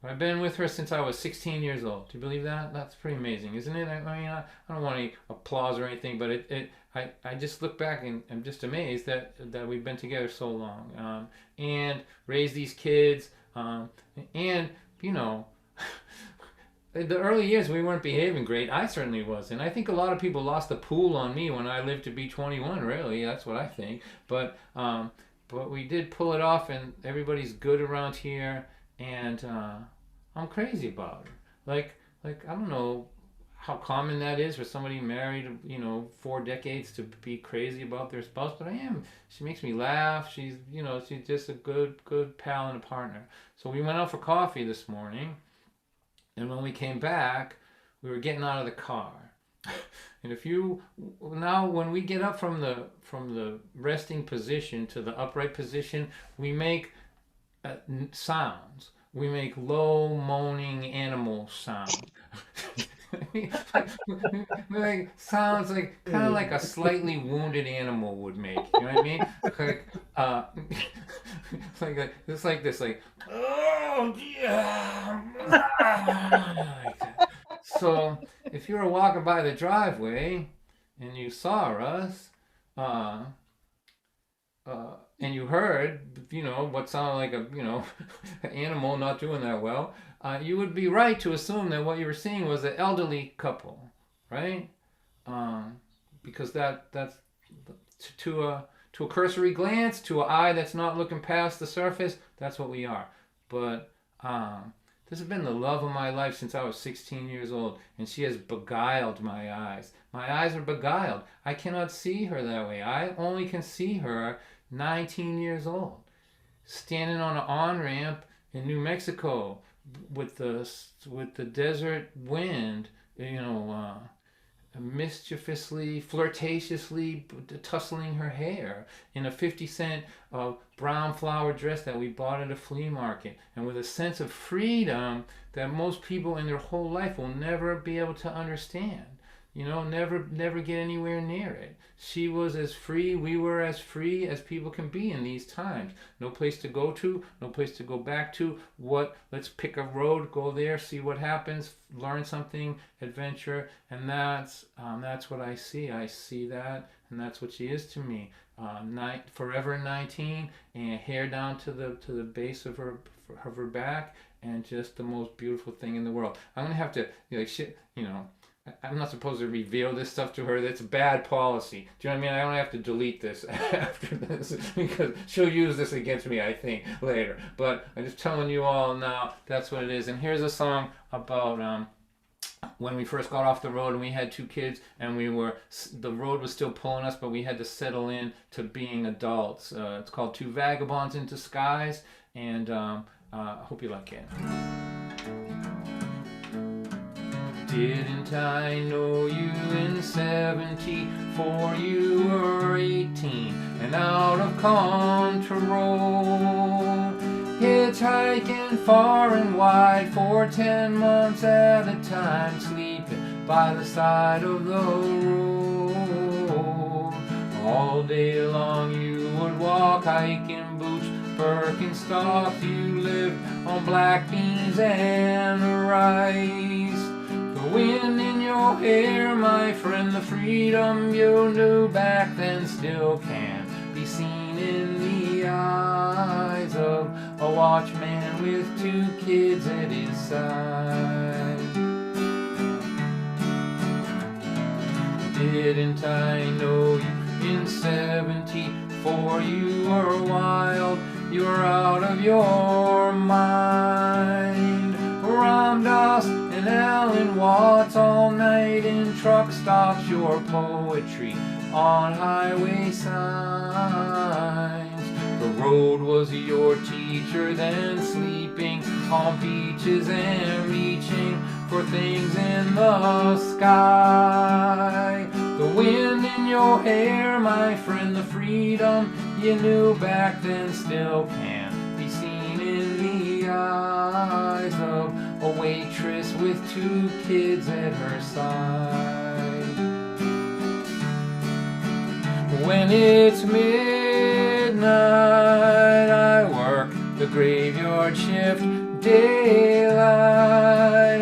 I've been with her since I was 16 years old. Do you believe that? That's pretty amazing, isn't it? I mean, I don't want any applause or anything, but I just look back and I'm just amazed that we've been together so long, and raised these kids, and you know, the early years we weren't behaving great. I certainly wasn't. I think a lot of people lost the pool on me when I lived to be 21. Really, that's what I think. But we did pull it off, and everybody's good around here. And I'm crazy about her. Like I don't know how common that is for somebody married, 4 decades to be crazy about their spouse, but I am. She makes me laugh. She's just a good pal and a partner. So we went out for coffee this morning, and when we came back, we were getting out of the car. And when we get up from the resting position to the upright position, we make sounds. We make low moaning animal sounds. Like sounds like kind of like a slightly wounded animal would make. You know what I mean? It's like this, like, oh yeah. Like that. So if you were walking by the driveway and you saw us, and you heard, what sounded like an animal not doing that well, you would be right to assume that what you were seeing was an elderly couple, right? Because that's to a cursory glance, to an eye that's not looking past the surface, that's what we are. But This has been the love of my life since I was 16 years old, and she has beguiled my eyes. My eyes are beguiled. I cannot see her that way. I only can see her 19 years old, standing on an on-ramp in New Mexico with the desert wind, mischievously, flirtatiously tussling her hair in a 50-cent brown flower dress that we bought at a flea market, and with a sense of freedom that most people in their whole life will never be able to understand. Never get anywhere near it. She was as free, we were as free as people can be in these times. No place to go to, no place to go back to. Let's pick a road, go there, see what happens, learn something, adventure, and that's what I see. I see that, and that's what she is to me. Forever 19, and hair down to the base of her back, and just the most beautiful thing in the world. I'm gonna have to I'm not supposed to reveal this stuff to her. That's bad policy. Do you know what I mean? I don't have to delete this after this because she'll use this against me, I think, later. But I'm just telling you all now, that's what it is. And here's a song about when we first got off the road and we had 2 kids and the road was still pulling us, but we had to settle in to being adults. It's called Two Vagabonds in Disguise, and I hope you like it. Didn't I know you in 74? You were 18 and out of control, hitchhiking far and wide for 10 months at a time, sleeping by the side of the road. All day long you would walk, hiking boots, Birkenstocks. You lived on black beans and rice. The wind in your hair, my friend, the freedom you knew back then still can be seen in the eyes of a watchman with 2 kids at his side. Didn't I know you in 74? You were wild, you were out of your mind. Ram Dass and Alan Watts all night in truck stops, your poetry on highway signs. The road was your teacher, then sleeping on beaches and reaching for things in the sky. The wind in your hair, my friend, the freedom you knew back then still can be seen in the eyes of a waitress with 2 kids at her side. When it's midnight, I work the graveyard shift. Daylight,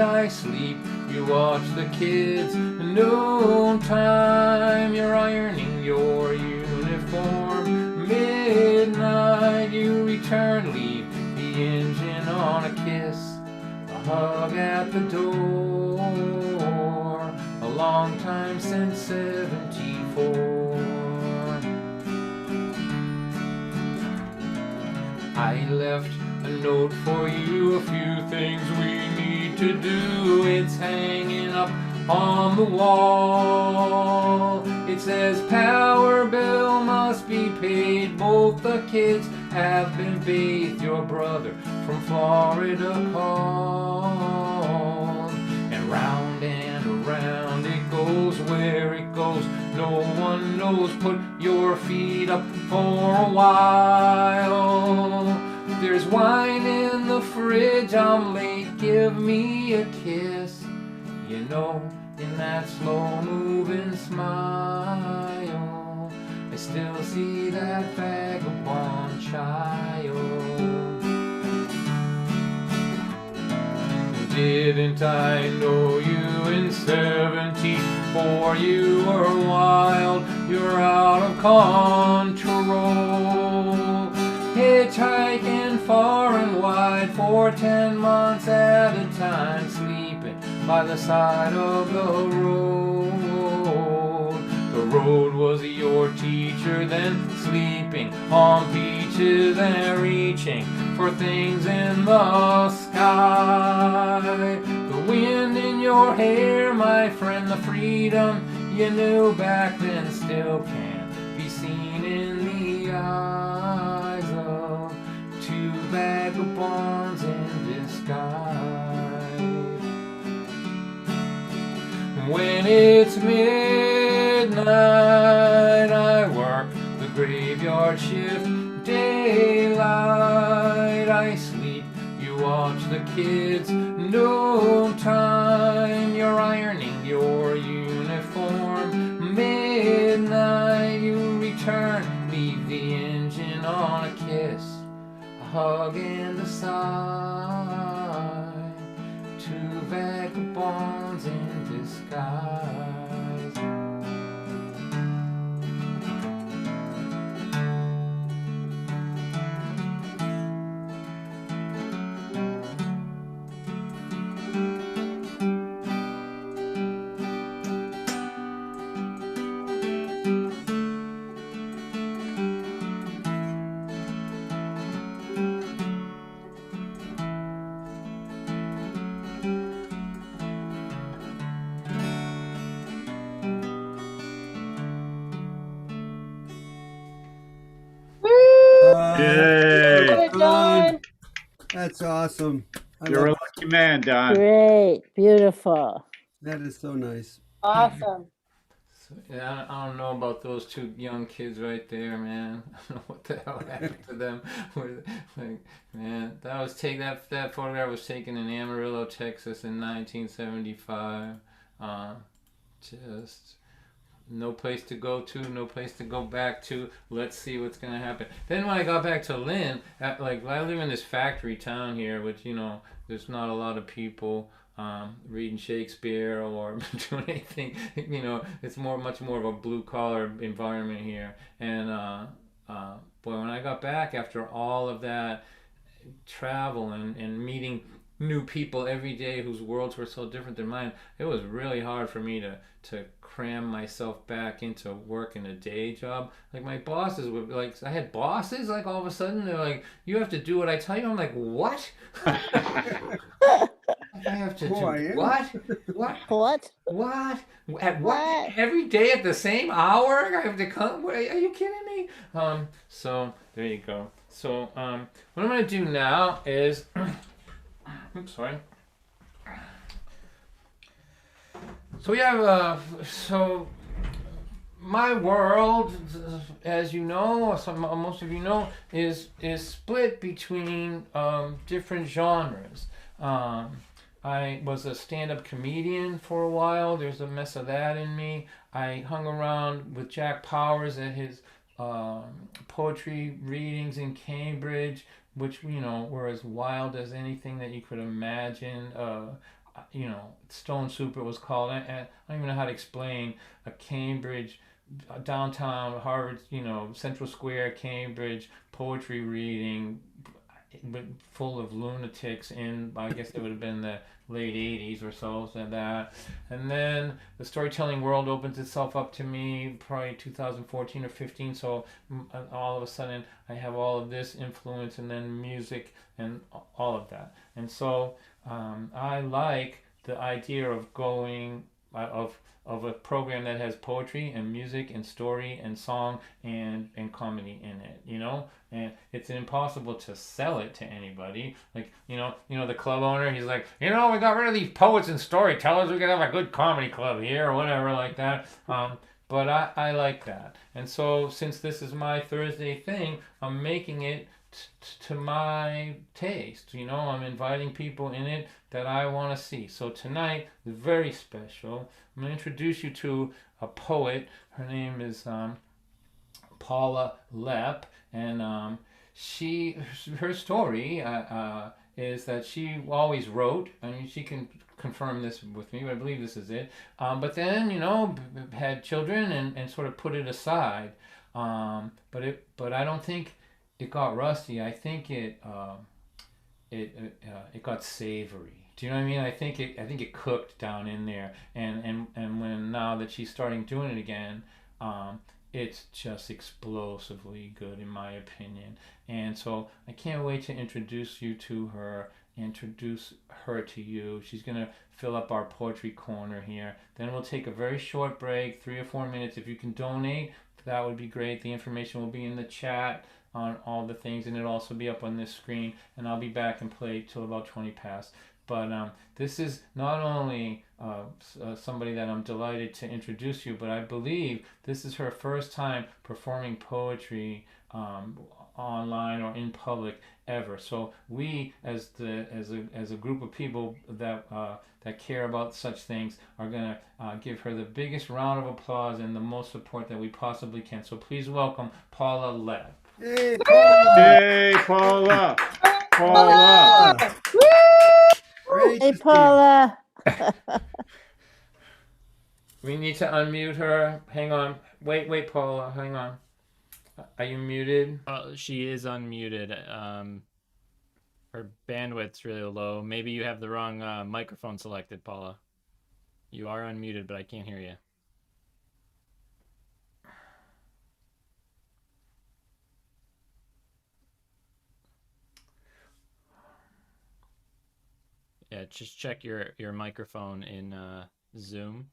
I sleep, you watch the kids. Noontime, you're ironing your uniform. Midnight, you return, leave the engine on a kiss, a hug at the door. A long time since 74. I left a note for you, a few things we need to do. It's hanging up on the wall. It says power bill must be paid, both the kids have been bathed. Your brother from Florida called. And round it goes, where it goes no one knows. Put your feet up for a while. There's wine in the fridge, I'm late, give me a kiss. You know, in that slow-moving smile, I still see that vagabond child. Didn't I know you in 74? You were wild, you're out of control, hitchhiking far and wide for 10 months at a time, sleeping by the side of the road. The road was your teacher, then sleeping on beaches and reaching for things in the sky. The wind in your hair, my friend, the freedom you knew back then still can't be seen in the eyes of two vagabonds in disguise. When it's midnight, I work the graveyard shift. Daylight, I sleep. You watch the kids. No time. You're ironing your uniform. Midnight, you return. Leave the engine on a kiss, a hug and a sigh. Two vagabonds in disguise. Yay. Get it done. That's awesome. You're a lucky man, Don. Great, beautiful. That is so nice. Awesome. So, yeah, I don't know about those two young kids right there, man. I don't know what the hell happened to them. Like, man, that photograph was taken in Amarillo, Texas, in 1975. Just no place to go to, no place to go back to. Let's see what's gonna happen. Then when I got back to Lynn, I live in this factory town here, which there's not a lot of people reading Shakespeare or doing anything. It's much more of a blue collar environment here. And boy, when I got back after all of that travel and meeting new people every day whose worlds were so different than mine, it was really hard for me to cram myself back into working a day job. Like my bosses would I had bosses all of a sudden they're like, you have to do what I tell you. I'm like, what? I have to do what? What? At what? Every day at the same hour? I have to come? Are you kidding me? So there you go. So what I'm gonna do now is oops, sorry. So we have my world, as you know, most of you know, is split between different genres. I was a stand-up comedian for a while. There's a mess of that in me. I hung around with Jack Powers at his poetry readings in Cambridge, which were as wild as anything that you could imagine. Stone Soup it was called. I don't even know how to explain a Cambridge, downtown Harvard, Central Square, Cambridge poetry reading, full of lunatics in, I guess it would have been the late 80s or so, and then the storytelling world opens itself up to me probably 2014 or 15, so all of a sudden I have all of this influence and then music and all of that, and so I like the idea of going of a program that has poetry and music and story and song and comedy in it, and it's impossible to sell it to anybody. The club owner, he's like, we got rid of these poets and storytellers, we could have a good comedy club here or whatever like that. But I like that. And so since this is my Thursday thing, I'm making it to my taste. I'm inviting people in it that I want to see. So tonight is very special. I'm going to introduce you to a poet. Her name is Paula Lepp, and her story is that she always wrote. I mean, she can confirm this with me, but I believe this is it. But then, had children and sort of put it aside. But I don't think it got rusty. I think it got savory. Do you know what I mean? I think it cooked down in there. And when now that she's starting doing it again, it's just explosively good in my opinion. And so I can't wait to introduce you to her, introduce her to you. She's going to fill up our poetry corner here. Then we'll take a very short break, 3 or 4 minutes. If you can donate, that would be great. The information will be in the chat on all the things, and it'll also be up on this screen, and I'll be back and play till about 20 past. But this is not only somebody that I'm delighted to introduce you, but I believe this is her first time performing poetry online or in public ever. So we, as a group of people that care about such things, are gonna give her the biggest round of applause and the most support that we possibly can. So please welcome Paula Lev. Hey, Paula. Hey, Paula. Paula. Great Hey, to see you. Paula. We need to unmute her. Hang on. Wait, Paula. Hang on. Are you muted? She is unmuted. Her bandwidth's really low. Maybe you have the wrong microphone selected, Paula. You are unmuted, but I can't hear you. Yeah, just check your microphone in Zoom.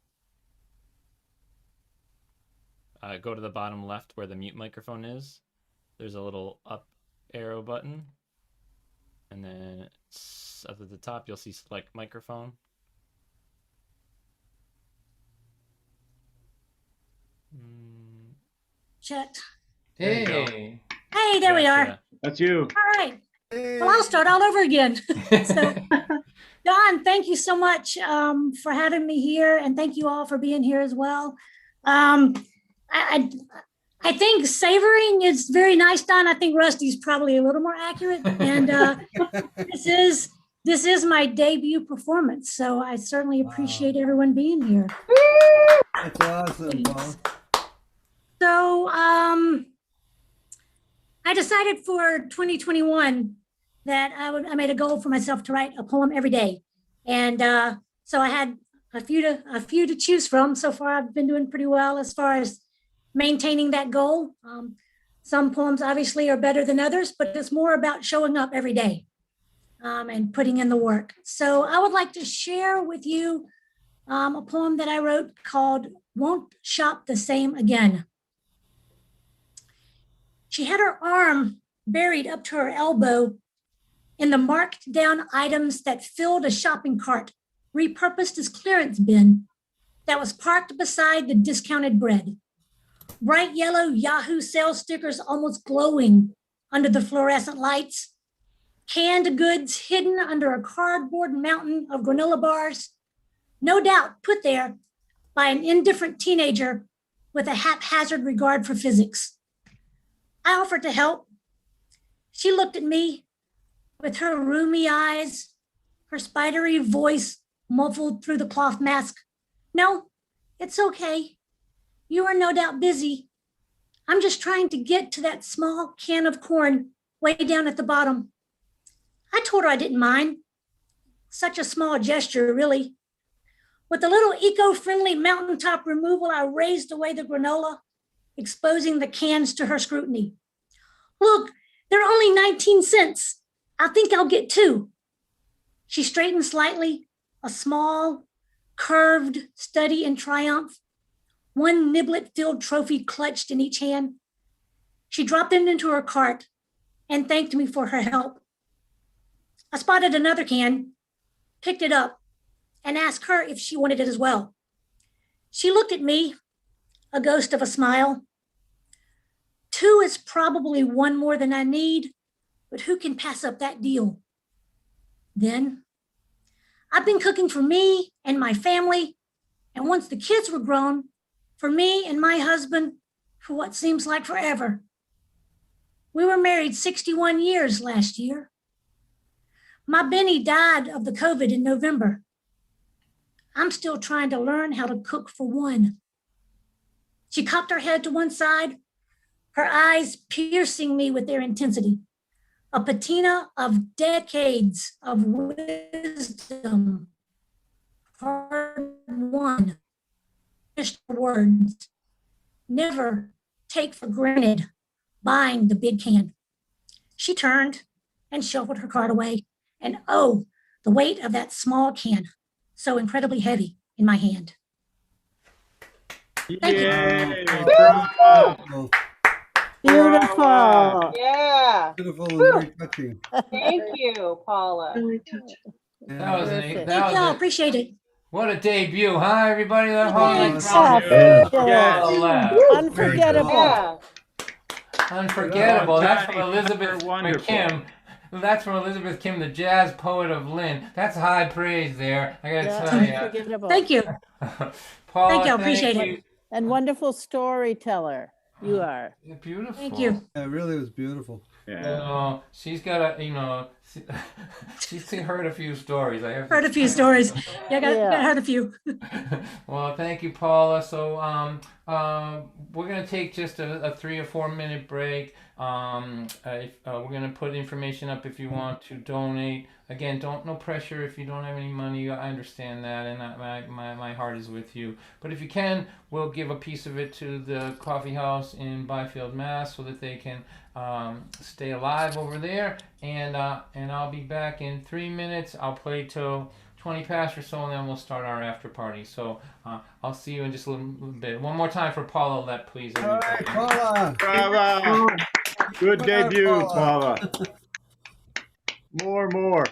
Go to the bottom left where the mute microphone is. There's a little up arrow button. And then up at the top, you'll see select microphone. Checked. There you go. Hey. Hey, there we are. Gotcha. That's you. All right. Hey. Well, I'll start all over again. So, Don, thank you so much for having me here, and thank you all for being here as well. I think savoring is very nice, Don. I think Rusty's probably a little more accurate, and this is my debut performance, so I certainly appreciate everyone being here. That's awesome, Paula. So I decided for 2021 that I made a goal for myself to write a poem every day, and so I had a few to choose from. So far, I've been doing pretty well as far as maintaining that goal. Some poems obviously are better than others, but it's more about showing up every day and putting in the work. So I would like to share with you a poem that I wrote called "Won't Shop the Same Again." She had her arm buried up to her elbow in the marked down items that filled a shopping cart, repurposed as clearance bin, that was parked beside the discounted bread. Bright yellow Yahoo sales stickers almost glowing under the fluorescent lights. Canned goods hidden under a cardboard mountain of granola bars, no doubt put there by an indifferent teenager with a haphazard regard for physics. I offered to help. She looked at me with her rheumy eyes, her spidery voice muffled through the cloth mask. "No, it's okay. You are no doubt busy. I'm just trying to get to that small can of corn way down at the bottom." I told her I didn't mind. Such a small gesture, really. With a little eco-friendly mountaintop removal, I raised away the granola, exposing the cans to her scrutiny. "Look, they're only 19 cents. I think I'll get 2. She straightened slightly, a small, curved study in triumph, one niblet-filled trophy clutched in each hand. She dropped them into her cart and thanked me for her help. I spotted another can, picked it up, and asked her if she wanted it as well. She looked at me, a ghost of a smile. 2 is probably 1 more than I need, but who can pass up that deal? Then, I've been cooking for me and my family, and once the kids were grown, for me and my husband for what seems like forever. We were married 61 years last year. My Benny died of the COVID in November. I'm still trying to learn how to cook for 1. She cocked her head to one side, her eyes piercing me with their intensity, a patina of decades of wisdom, hard won, finished words. never take for granted buying the big can. She turned and shuffled her cart away. And oh, the weight of that small can, so incredibly heavy in my hand. Thank you. Yay! Beautiful. Beautiful. Yeah. Beautiful and very touching. Thank you, Paula. That was Perfect. Thank y'all. an Appreciate it. what a debut, huh, everybody? That Thanks. Fabulous. Unforgettable. Yeah. Unforgettable. That's from Johnny, Elizabeth you're wonderful. McKim. That's from Elizabeth Kim, the jazz poet of Lynn. That's high praise there. I gotta Yeah, tell you. unforgettable. Thank you. Paula, Thank you. Appreciate it. And wonderful storyteller you are. You're beautiful. Thank you. It really was beautiful. Yeah. She's got she's heard a few stories. I have Heard a few stories. Yeah, Yeah. heard a few. Well, thank you, Paula. So, we're gonna take just a 3 or 4 minute break. We're gonna put information up if you want to donate. Again, no pressure if you don't have any money. I understand that, and my heart is with you. But if you can, we'll give a piece of it to the coffee house in Byfield, Mass, so that they can stay alive over there. And I'll be back in 3 minutes. I'll play till 20 past or so, and then we'll start our after party. So I'll see you in just a little bit. One more time for Paula Let, please. All right, Paula. Bravo! Good Come on, debut, Paula. Paula. More.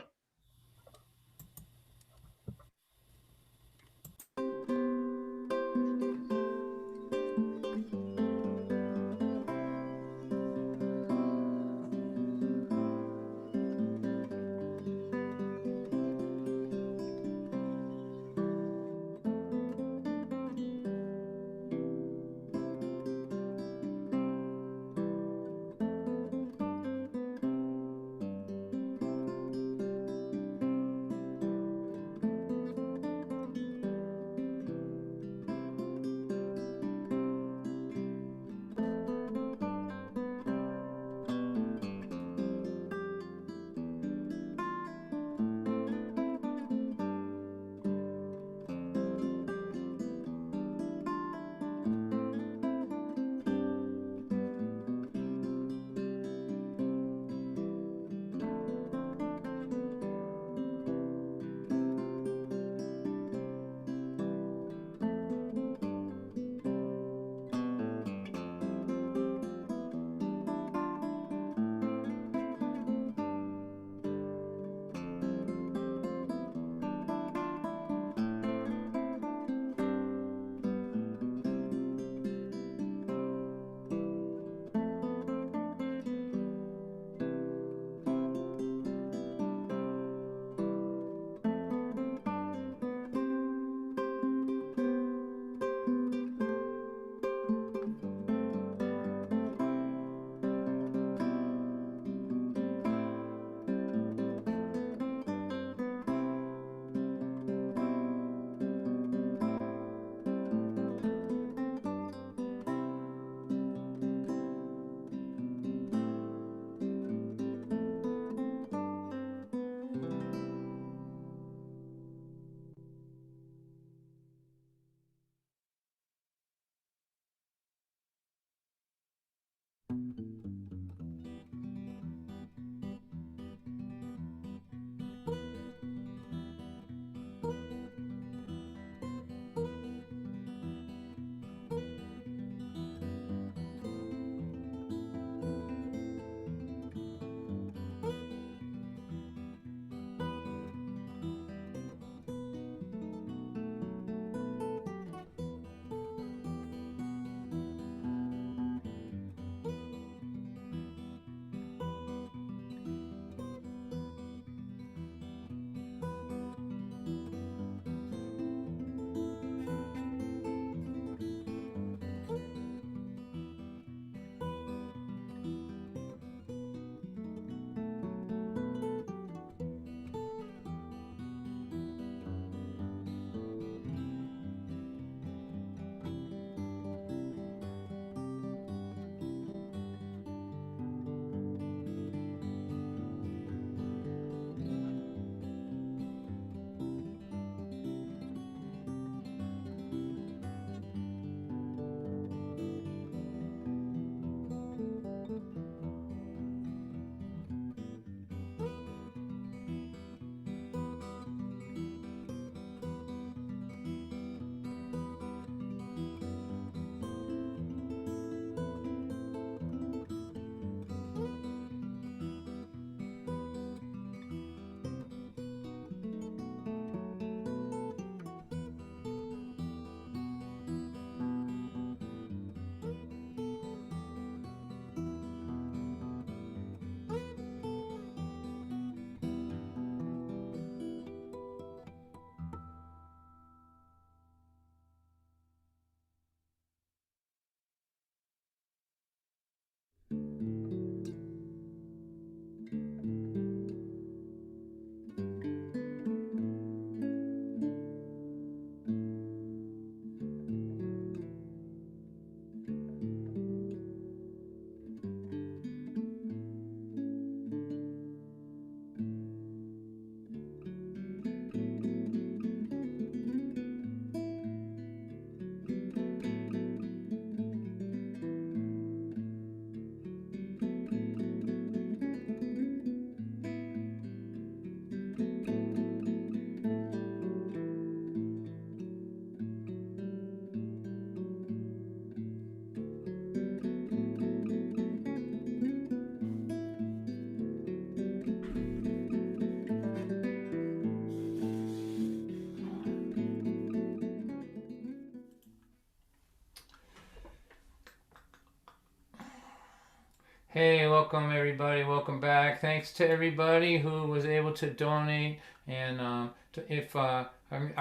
Hey, welcome everybody. Welcome back. Thanks to everybody who was able to donate. And I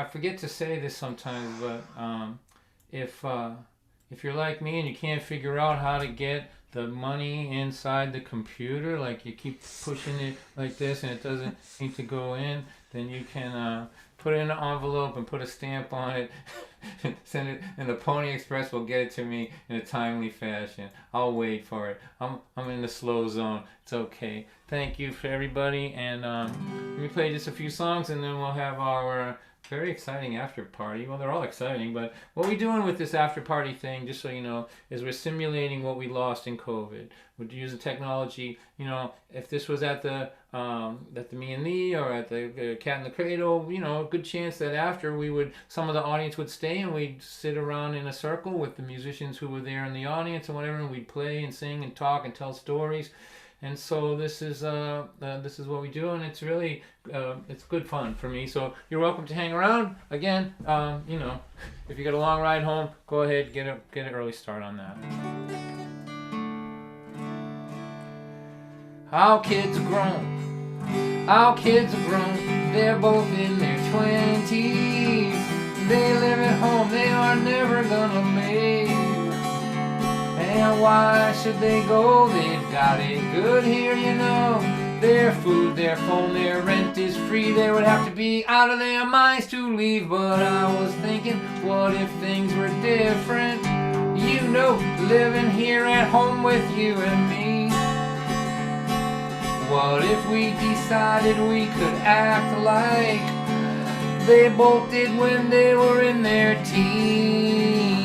forget to say this sometimes, but if you're like me and you can't figure out how to get the money inside the computer, like you keep pushing it like this and it doesn't seem to go in, then you can put it in an envelope and put a stamp on it, send it, and the Pony Express will get it to me in a timely fashion. I'll wait for it. I'm in the slow zone. It's okay. Thank you for everybody, and let me play just a few songs, and then we'll have our very exciting after party. Well, they're all exciting, but what we're doing with this after party thing, just so you know, is we're simulating what we lost in COVID. We're using technology. You know, if this was at the Me and Lee or at the Cat in the Cradle, you know, a good chance that after some of the audience would stay and we'd sit around in a circle with the musicians who were there in the audience and whatever, and we'd play and sing and talk and tell stories. And so this is what we do, and it's really it's good fun for me. So you're welcome to hang around. Again, you know, if you got a long ride home, go ahead, get an early start on that. Our kids are grown. Our kids are grown. They're both in their 20s. They live at home. They are never gonna leave. And why should they go? They've got it good here, you know. Their food, their phone, their rent is free. They would have to be out of their minds to leave. But I was thinking, what if things were different? You know, living here at home with you and me. What if we decided we could act like they both did when they were in their teens?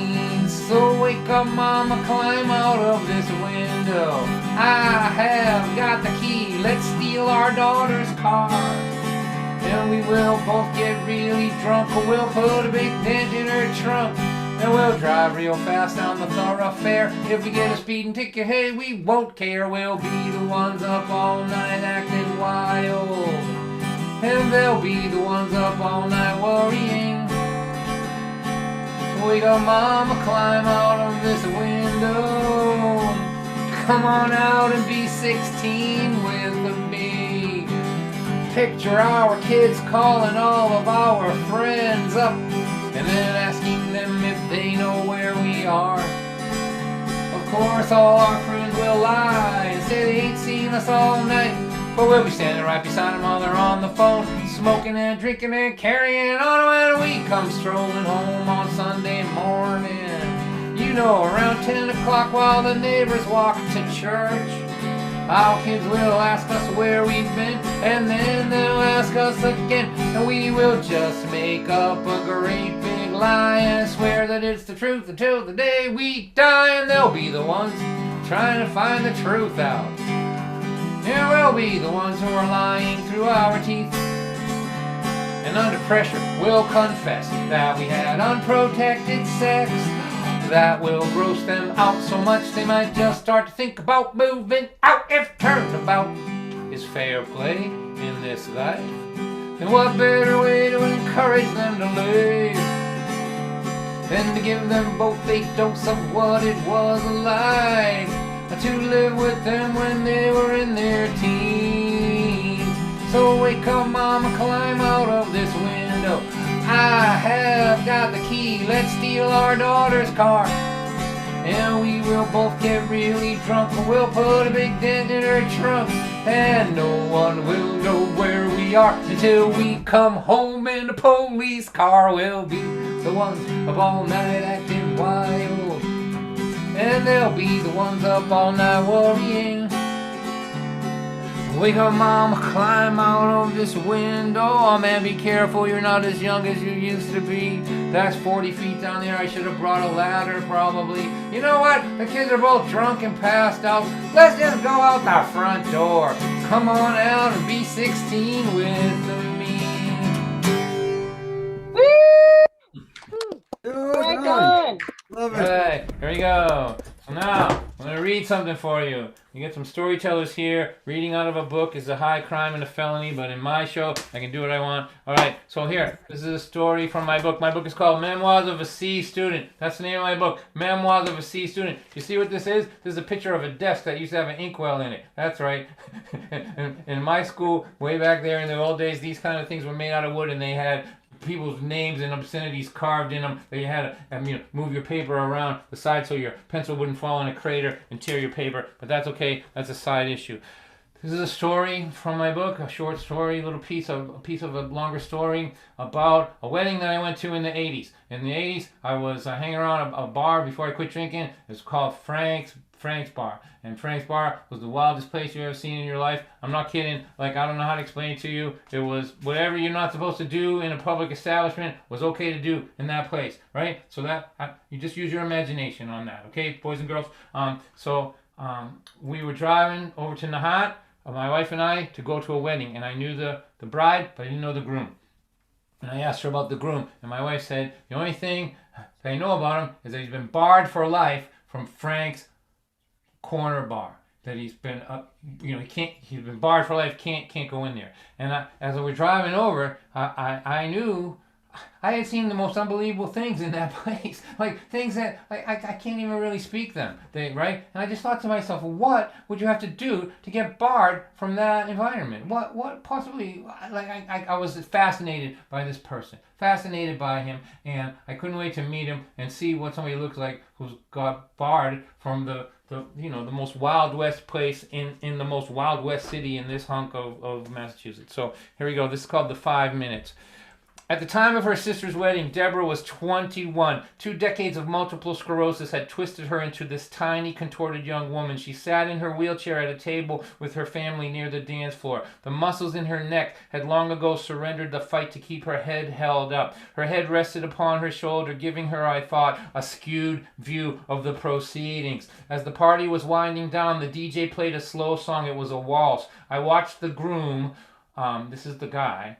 So wake up, mama, climb out of this window. I have got the key. Let's steal our daughter's car. And we will both get really drunk, or we'll put a big dent in her trunk. And we'll drive real fast down the thoroughfare. If we get a speeding ticket, hey, we won't care. We'll be the ones up all night acting wild. And they'll be the ones up all night worrying. We got mama, climb out of this window. Come on out and be 16 with me. Picture our kids calling all of our friends up and then asking them if they know where we are. Of course all our friends will lie and say they ain't seen us all night. But we'll be standing right beside them while they're on the phone, smoking and drinking and carrying on when we come strolling home on Sunday morning. You know, around 10 o'clock while the neighbors walk to church. Our kids will ask us where we've been, and then they'll ask us again. And we will just make up a great big lie and swear that it's the truth until the day we die. And they'll be the ones trying to find the truth out. And we'll be the ones who are lying through our teeth. And under pressure, we'll confess that we had unprotected sex. That will gross them out so much they might just start to think about moving out. If turnabout is fair play in this life, then what better way to encourage them to live than to give them both a dose of what it was like to live with them when they were in their teens. So wake up, mama, climb out of this window. I have got the key. Let's steal our daughter's car. And we will both get really drunk, and we'll put a big dent in her trunk. And no one will know where we are until we come home in a police car. We'll be the ones up all night acting wild. And they'll be the ones up all night worrying. Wake up, mama, climb out of this window. Oh man, be careful, you're not as young as you used to be. That's 40 feet down there. I should have brought a ladder probably. You know what? The kids are both drunk and passed out. Let's just go out the front door. Come on out and be 16 with me. Right on. Love it. Alright, here we go. So now, when gonna read something for you. You get some storytellers here. Reading out of a book is a high crime and a felony, but in my show, I can do what I want. All right, so here, this is a story from my book. My book is called Memoirs of a C Student. That's the name of my book, Memoirs of a C Student. You see what this is? This is a picture of a desk that used to have an inkwell in it. That's right. In my school, way back there in the old days, these kind of things were made out of wood, and they had people's names and obscenities carved in them. That you had to move your paper around the side so your pencil wouldn't fall in a crater and tear your paper. But that's okay. That's a side issue. This is a story from my book, a short story, a piece of a longer story about a wedding that I went to in the 80s. In the 80s, I was hanging around a bar before I quit drinking. It was called Frank's Bar. And Frank's Bar was the wildest place you've ever seen in your life. I'm not kidding. I don't know how to explain it to you. It was whatever you're not supposed to do in a public establishment was okay to do in that place, right? So that you just use your imagination on that, okay, boys and girls? We were driving over to Nahat, my wife and I, to go to a wedding, and I knew the bride, but I didn't know the groom. And I asked her about the groom, and my wife said, the only thing that I know about him is that he's been barred for life from Frank's Corner Bar. That he's been he's been barred for life, can't go in there. And as we were driving over, I knew I had seen the most unbelievable things in that place, things that I can't even really speak them, right? And I just thought to myself, what would you have to do to get barred from that environment? What possibly, I was fascinated by this person, fascinated by him, and I couldn't wait to meet him and see what somebody looks like who's got barred from the most Wild West place in the most Wild West city in this hunk of Massachusetts. So here we go. This is called The 5 Minutes. At the time of her sister's wedding, Deborah was 21. 2 decades of multiple sclerosis had twisted her into this tiny, contorted young woman. She sat in her wheelchair at a table with her family near the dance floor. The muscles in her neck had long ago surrendered the fight to keep her head held up. Her head rested upon her shoulder, giving her, I thought, a skewed view of the proceedings. As the party was winding down, the DJ played a slow song. It was a waltz. I watched the groom, this is the guy,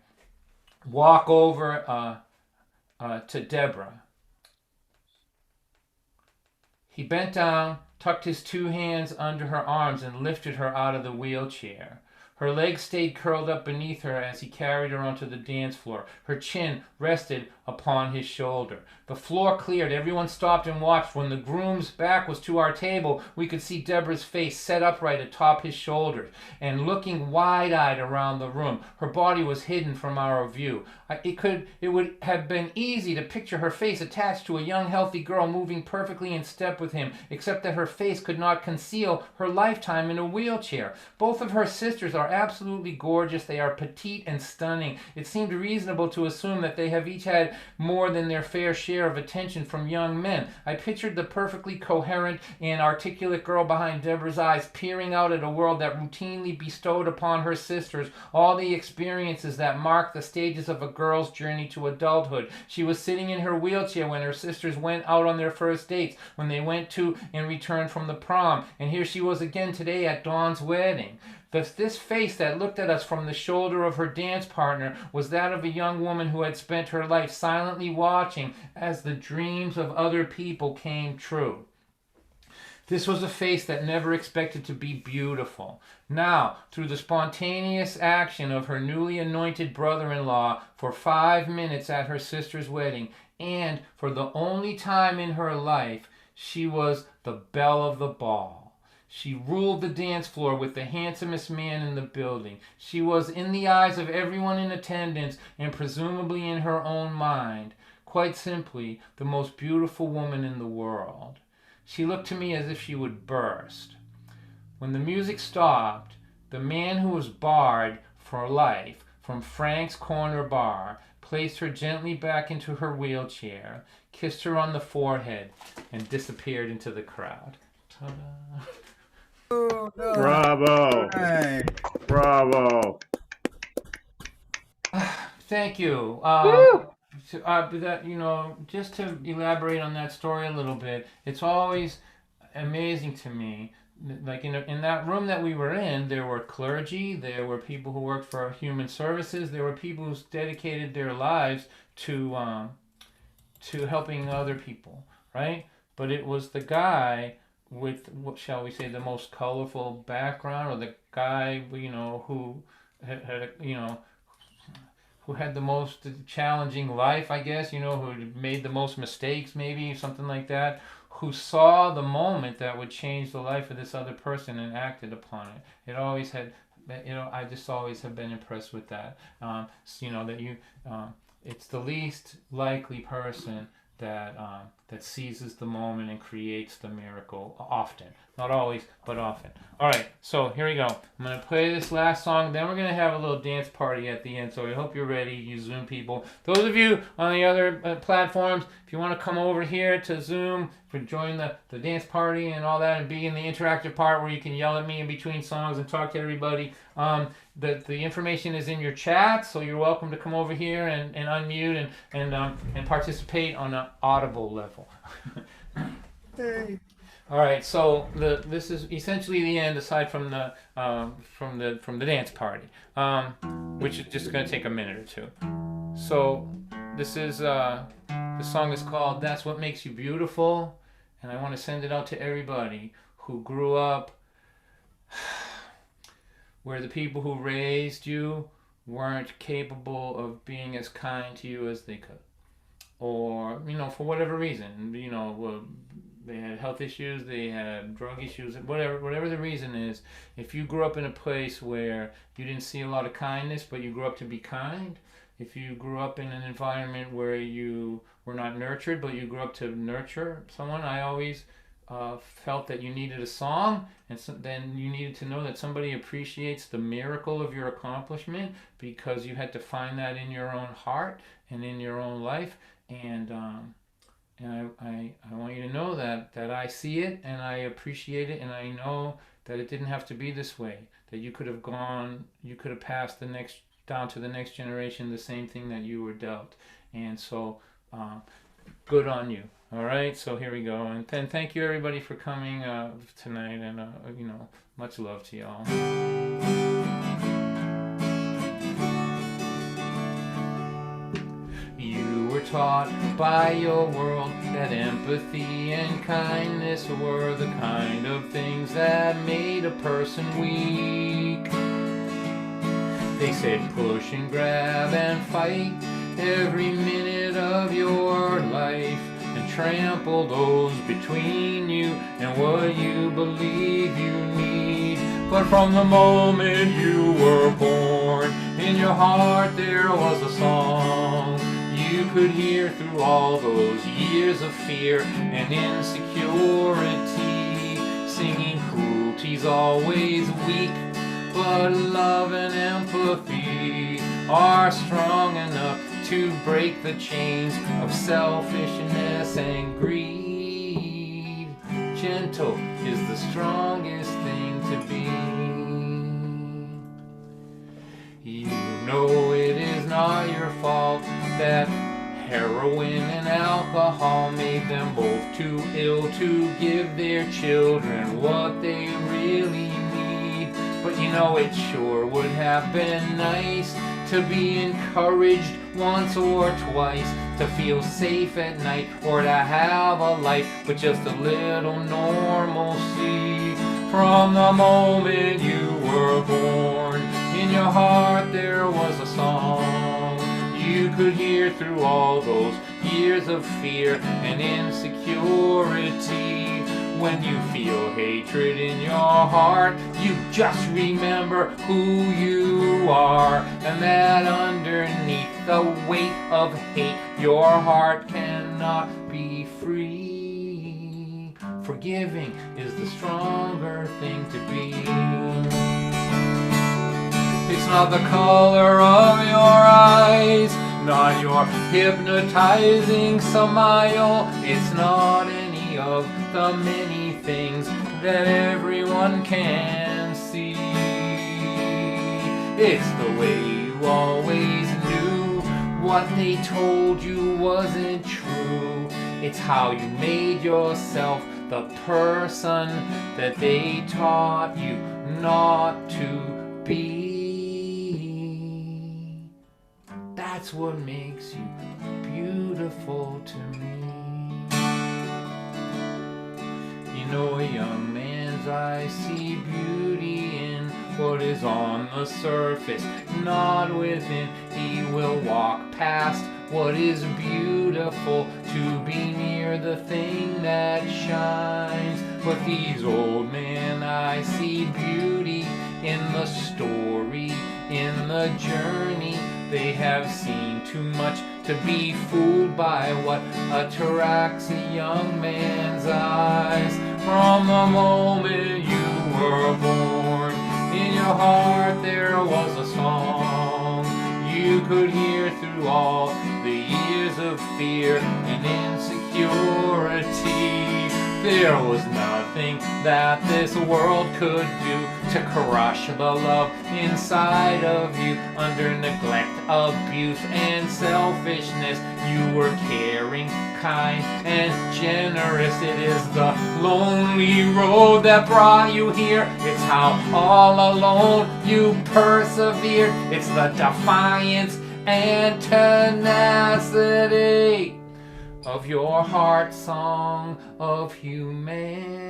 walk over to Deborah. He bent down, tucked his 2 hands under her arms, and lifted her out of the wheelchair. Her legs stayed curled up beneath her as he carried her onto the dance floor. Her chin rested upon his shoulder. The floor cleared. Everyone stopped and watched. When the groom's back was to our table, we could see Deborah's face set upright atop his shoulders and looking wide-eyed around the room. Her body was hidden from our view. It would have been easy to picture her face attached to a young, healthy girl moving perfectly in step with him, except that her face could not conceal her lifetime in a wheelchair. Both of her sisters are absolutely gorgeous. They are petite and stunning. It seemed reasonable to assume that they have each had more than their fair share of attention from young men. I pictured the perfectly coherent and articulate girl behind Deborah's eyes peering out at a world that routinely bestowed upon her sisters all the experiences that mark the stages of a girl's journey to adulthood. She was sitting in her wheelchair when her sisters went out on their first dates, when they went to and returned from the prom, and here she was again today at Dawn's wedding. This face that looked at us from the shoulder of her dance partner was that of a young woman who had spent her life silently watching as the dreams of other people came true. This was a face that never expected to be beautiful. Now, through the spontaneous action of her newly anointed brother-in-law for 5 minutes at her sister's wedding, and for the only time in her life, she was the belle of the ball. She ruled the dance floor with the handsomest man in the building. She was, in the eyes of everyone in attendance, and presumably in her own mind, quite simply, the most beautiful woman in the world. She looked to me as if she would burst. When the music stopped, the man who was barred for life from Frank's Corner Bar placed her gently back into her wheelchair, kissed her on the forehead, and disappeared into the crowd. Ta-da! Oh, no. Bravo. Hey. Bravo. Thank you. Just to elaborate on that story a little bit, it's always amazing to me. Like in that room that we were in, there were clergy, there were people who worked for human services, there were people who dedicated their lives to helping other people, right? But it was the guy with, what shall we say, the most colorful background, or the guy, you know, who had you know, who had the most challenging life, I guess, you know, who made the most mistakes, maybe something like that, who saw the moment that would change the life of this other person and acted upon it. It always had, you know, I just always have been impressed with that. You know, that you, it's the least likely person that that seizes the moment and creates the miracle often. Not always, but often. All right, so here we go. I'm going to play this last song, then we're going to have a little dance party at the end, so I hope you're ready, you Zoom people. Those of you on the other platforms, if you want to come over here to Zoom, for join the dance party and all that, and be in the interactive part where you can yell at me in between songs and talk to everybody, the information is in your chat, so you're welcome to come over here and unmute and participate on an audible level. Hey. All right, so this is essentially the end, aside from the dance party, which is just going to take a minute or two. So this is the song is called "That's What Makes You Beautiful," and I want to send it out to everybody who grew up where the people who raised you weren't capable of being as kind to you as they could, or, you know, for whatever reason, you know, they had health issues, they had drug issues, whatever the reason is. If you grew up in a place where you didn't see a lot of kindness, but you grew up to be kind, if you grew up in an environment where you were not nurtured, but you grew up to nurture someone, I always felt that you needed a song, and so then you needed to know that somebody appreciates the miracle of your accomplishment, because you had to find that in your own heart and in your own life. And I want you to know that I see it and I appreciate it, and I know that it didn't have to be this way, that you could have passed down to the next generation the same thing that you were dealt. And so good on you. All right, so here we go. And then thank you everybody for coming tonight, and you know, much love to y'all. You were taught by your world that empathy and kindness were the kind of things that made a person weak. They said push and grab and fight every minute of your life, and trample those between you and what you believe you need. But from the moment you were born, in your heart there was a song you could hear through all those years of fear and insecurity, singing cruelty's always weak, but love and empathy are strong enough to break the chains of selfishness and greed. Gentle is the strongest thing to be. You know it is not your fault that heroin and alcohol made them both too ill to give their children what they really need. But you know, it sure would have been nice to be encouraged once or twice, to feel safe at night, or to have a life with just a little normalcy. From the moment you were born, in your heart there was a song you could hear through all those years of fear and insecurity. When you feel hatred in your heart, you just remember who you are, and that underneath the weight of hate, your heart cannot be free. Forgiving is the stronger thing to be. It's not the color of your eyes, not your hypnotizing smile. It's not any of the many things that everyone can see. It's the way you always knew what they told you wasn't true. It's how you made yourself the person that they taught you not to be. That's what makes you beautiful to me. You In a young man's eyes see beauty in what is on the surface, not within. He will walk past what is beautiful to be near the thing that shines. But these old men, I see beauty in the story, in the journey. They have seen too much to be fooled by what attracts a young man's eyes. From the moment you were born, in your heart there was a song you could hear through all the years of fear and insecurity. There was nothing that this world could do to crush the love inside of you. Under neglect, abuse, and selfishness, you were caring, kind, and generous. It is the lonely road that brought you here. It's how all alone you persevered. It's the defiance and tenacity of your heart song of humanity.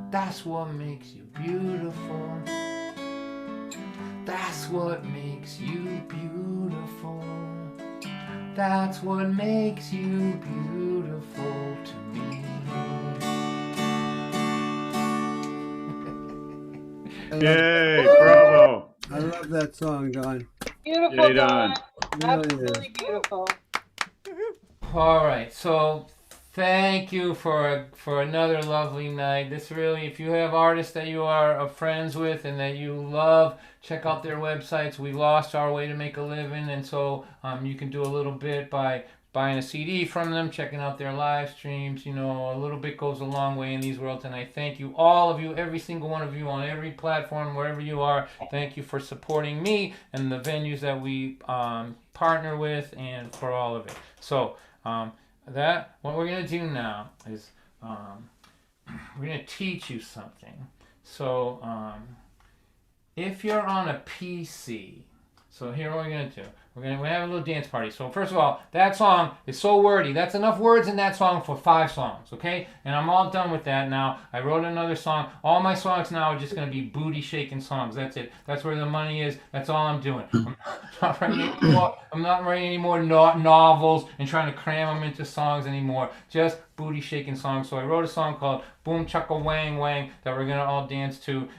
That's what makes you beautiful. That's what makes you beautiful. That's what makes you beautiful to me. Yay, bravo. I love that song, Don. Beautiful, Yay, Don. Don. Really Absolutely beautiful. All right, so thank you for another lovely night. This really, if you have artists that you are friends with and that you love, check out their websites. We lost our way to make a living, and so you can do a little bit by buying a CD from them, checking out their live streams. You know, a little bit goes a long way in these worlds, and I thank you, all of you, every single one of you on every platform, wherever you are. Thank you for supporting me and the venues that we partner with, and for all of it. So what we're going to do now is we're going to teach you something. So if you're on a PC, so here what we're going to do. We're going to have a little dance party. So first of all, that song is so wordy. That's enough words in that song for 5 songs, okay? And I'm all done with that now. I wrote another song. All my songs now are just going to be booty shaking songs. That's it. That's where the money is. That's all I'm doing. I'm not writing any more novels and trying to cram them into songs anymore. Just booty shaking songs. So I wrote a song called Boom Chaka Wang Wang that we're gonna all dance to.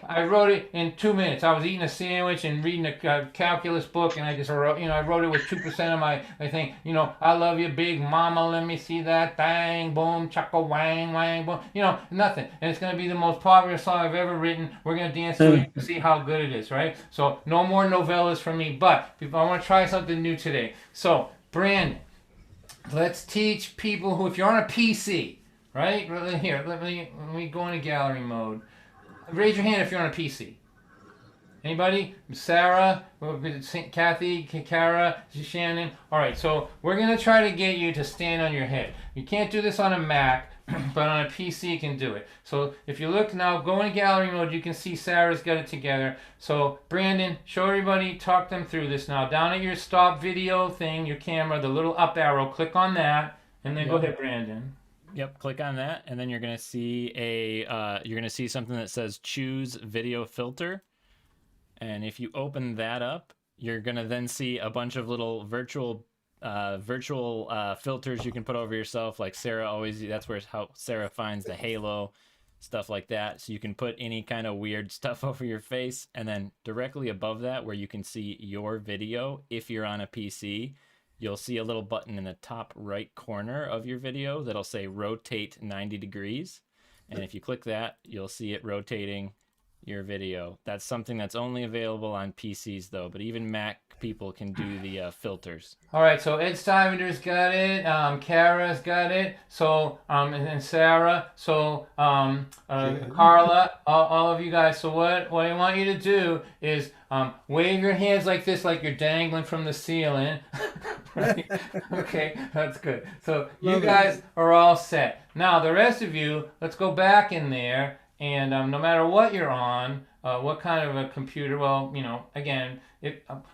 I wrote it in 2 minutes. I was eating a sandwich and reading a calculus book, and I just wrote, I wrote it with 2% of my thing. I love you, big mama, let me see that thing. Boom Chaka Wang Wang Boom. Nothing. And it's gonna be the most popular song I've ever written. We're gonna dance to it to see how good it is, right? So no more novellas from me, but I want to try something new today. So Brandon, let's teach people who, if you're on a PC, right? Here, let me go into gallery mode. Raise your hand if you're on a PC. Anybody? Sarah, Kathy, Kara, Shannon. All right, so we're going to try to get you to stand on your head. You can't do this on a Mac, but on a PC you can do it. So if you look now, go into gallery mode, you can see Sarah's got it together. So Brandon, show everybody, talk them through this now. Down at your stop video thing, your camera, the little up arrow, click on that, and then go ahead, Brandon. Yep, click on that, and then you're gonna see something that says choose video filter. And if you open that up, you're gonna then see a bunch of little virtual filters you can put over yourself. Like Sarah always, that's how Sarah finds the halo, stuff like that. So you can put any kind of weird stuff over your face, and then directly above that, where you can see your video, if you're on a PC, you'll see a little button in the top right corner of your video that'll say rotate 90 degrees. And if you click that, you'll see it rotating your video. That's something that's only available on PCs though, but even Mac people can do the filters. All right, so Ed Stivender's got it, Kara's got it, so and Sarah, so Carla, all of you guys. So what I want you to do is wave your hands like this, like you're dangling from the ceiling. Right? Okay, that's good. So you guys are all set. Now the rest of you, let's go back in there. And no matter what you're on, what kind of a computer, well, again,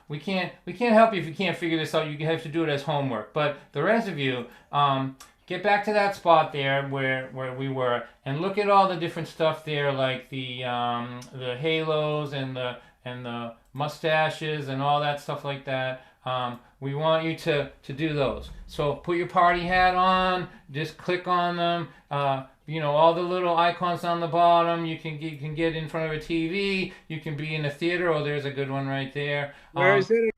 we can't help you if you can't figure this out. You have to do it as homework. But the rest of you, get back to that spot there where we were, and look at all the different stuff there, like the halos and the mustaches and all that stuff like that. We want you to do those. So put your party hat on, just click on them. All the little icons on the bottom. You can get in front of a TV. You can be in a theater. Oh, there's a good one right there. Where is it?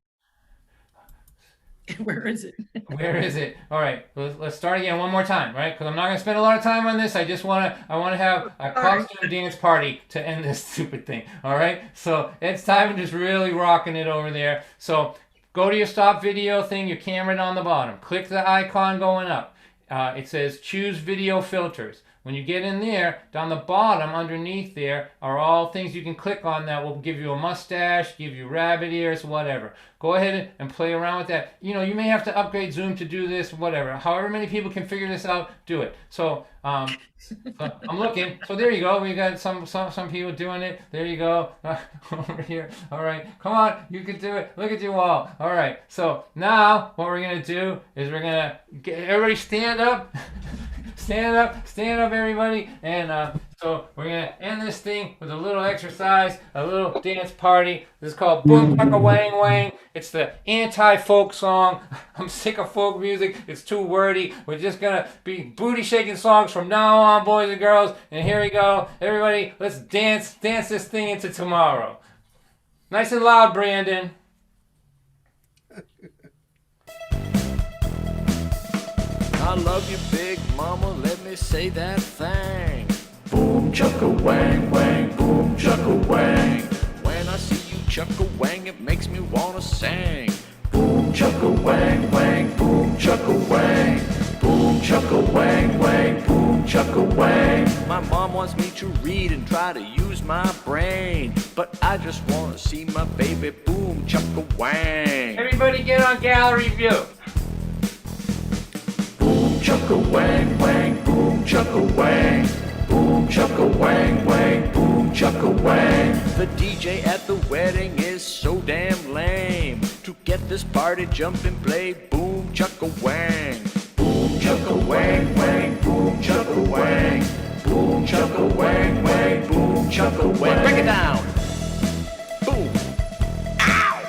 Where is it? Where is it? All right, let's start again one more time, right? Because I'm not gonna spend a lot of time on this. I want to have a costume dance party to end this stupid thing. All right, so it's time to just really rocking it over there. So go to your stop video thing, your camera down the bottom. Click the icon going up. It says choose video filters. When you get in there, down the bottom underneath there are all things you can click on that will give you a mustache, give you rabbit ears, whatever. Go ahead and play around with that. You may have to upgrade Zoom to do this, whatever. However many people can figure this out, do it. So I'm looking. So there you go. We got some people doing it. There you go. Over here. All right. Come on. You can do it. Look at you all. All right. So now what we're going to do is we're going to get everybody stand up. Stand up, everybody. And so we're going to end this thing with a little exercise, a little dance party. This is called Boom Chaka Wang Wang. It's the anti-folk song. I'm sick of folk music. It's too wordy. We're just going to be booty-shaking songs from now on, boys and girls. And here we go. Everybody, let's dance this thing into tomorrow. Nice and loud, Brandon. I love you, big mama, let me say that thing. Boom chaka wang wang, boom chaka wang. When I see you chaka wang, it makes me wanna sing. Boom chaka wang wang, boom chaka wang. Boom chaka wang wang, boom chaka wang. My mom wants me to read and try to use my brain, but I just wanna see my baby boom chaka wang. Everybody get on gallery view. Boom chaka wang wang, boom chaka wang. Boom chaka wang wang, boom chaka wang. The DJ at the wedding is so damn lame. To get this party jumping, play boom chaka wang. Boom chaka wang wang, boom chaka wang. Boom chaka wang wang, boom chaka wang. Break it down. Boom. Ow.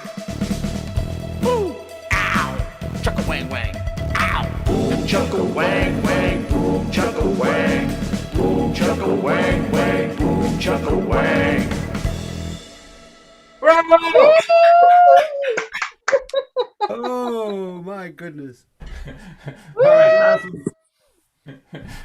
Boom. Ow. Chaka wang wang. Ow. Boom chaka wang wang, boom chaka wang. Boom chaka wang wang, boom chaka wang. Bravo! Oh my goodness. All right.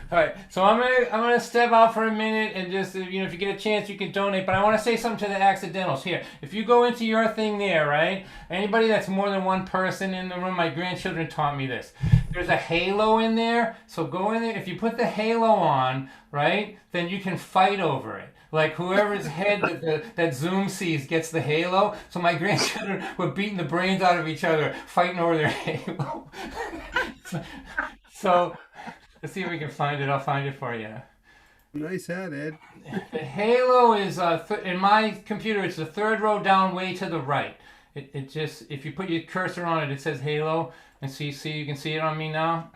All right, so I'm gonna step out for a minute and just if you get a chance you can donate. But I want to say something to the accidentals here. If you go into your thing there, right? Anybody that's more than one person in the room, my grandchildren taught me this. There's a halo in there, so go in there. If you put the halo on, right, then you can fight over it. Like whoever's head that Zoom sees gets the halo. So my grandchildren were beating the brains out of each other, fighting over their halo. So let's see if we can find it. I'll find it for you. Nice hat, Ed. The halo is in my computer. It's the third row down, way to the right. It just if you put your cursor on it, it says halo, and see you can see it on me now.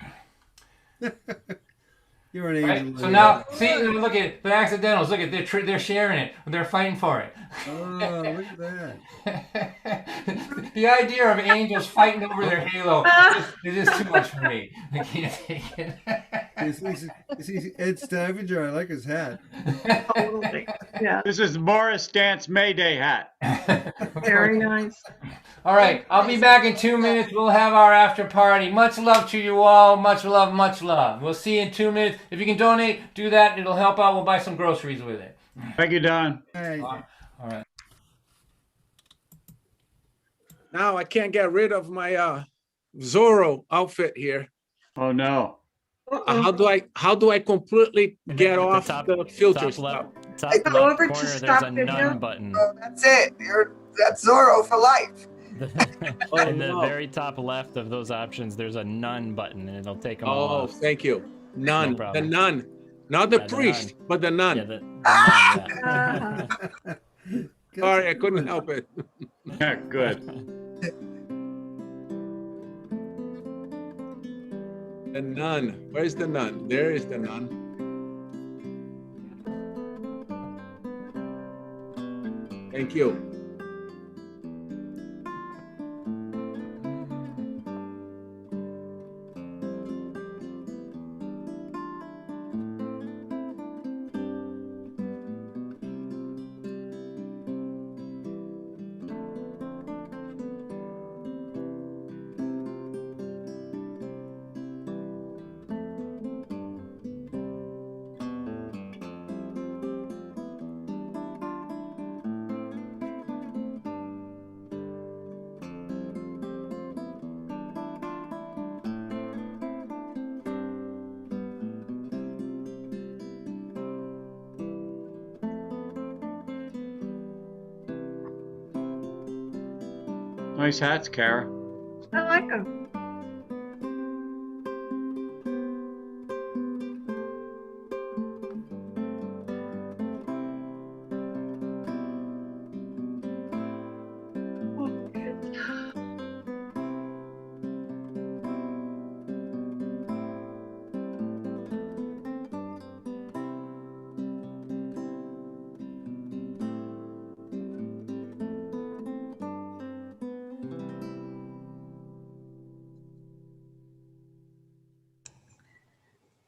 You're an angel. Right? So now, see, look at the accidentals. Look at they're sharing it. They're fighting for it. Oh, look at that. The idea of angels fighting over their halo is just too much for me. I can't take it. See, Ed Stavanger, I like his hat. Yeah, This is Morris Dance Mayday hat. very nice. All right, I'll be back in 2 minutes. We'll have our after party. Much love to you all. Much love, much love. We'll see you in 2 minutes. If you can donate, do that. It'll help out. We'll buy some groceries with it. Thank you, Don. Hey. All right. Now I can't get rid of my Zorro outfit here. Oh no. How do I completely get off the filter top stuff? top Go left over to corner, there's stop a video. none button. That's it. That's Zorro for life. In the no. very top left of those options, there's a none button, and it'll take them all Oh, off. thank you. None. No The problem. nun. Not the Yeah, the priest, nun. but the nun. Yeah, the none, yeah. Sorry, I couldn't help it. Yeah, good. The nun. Where's the nun? There is the nun. Thank you. Nice hats, Kara. I like them.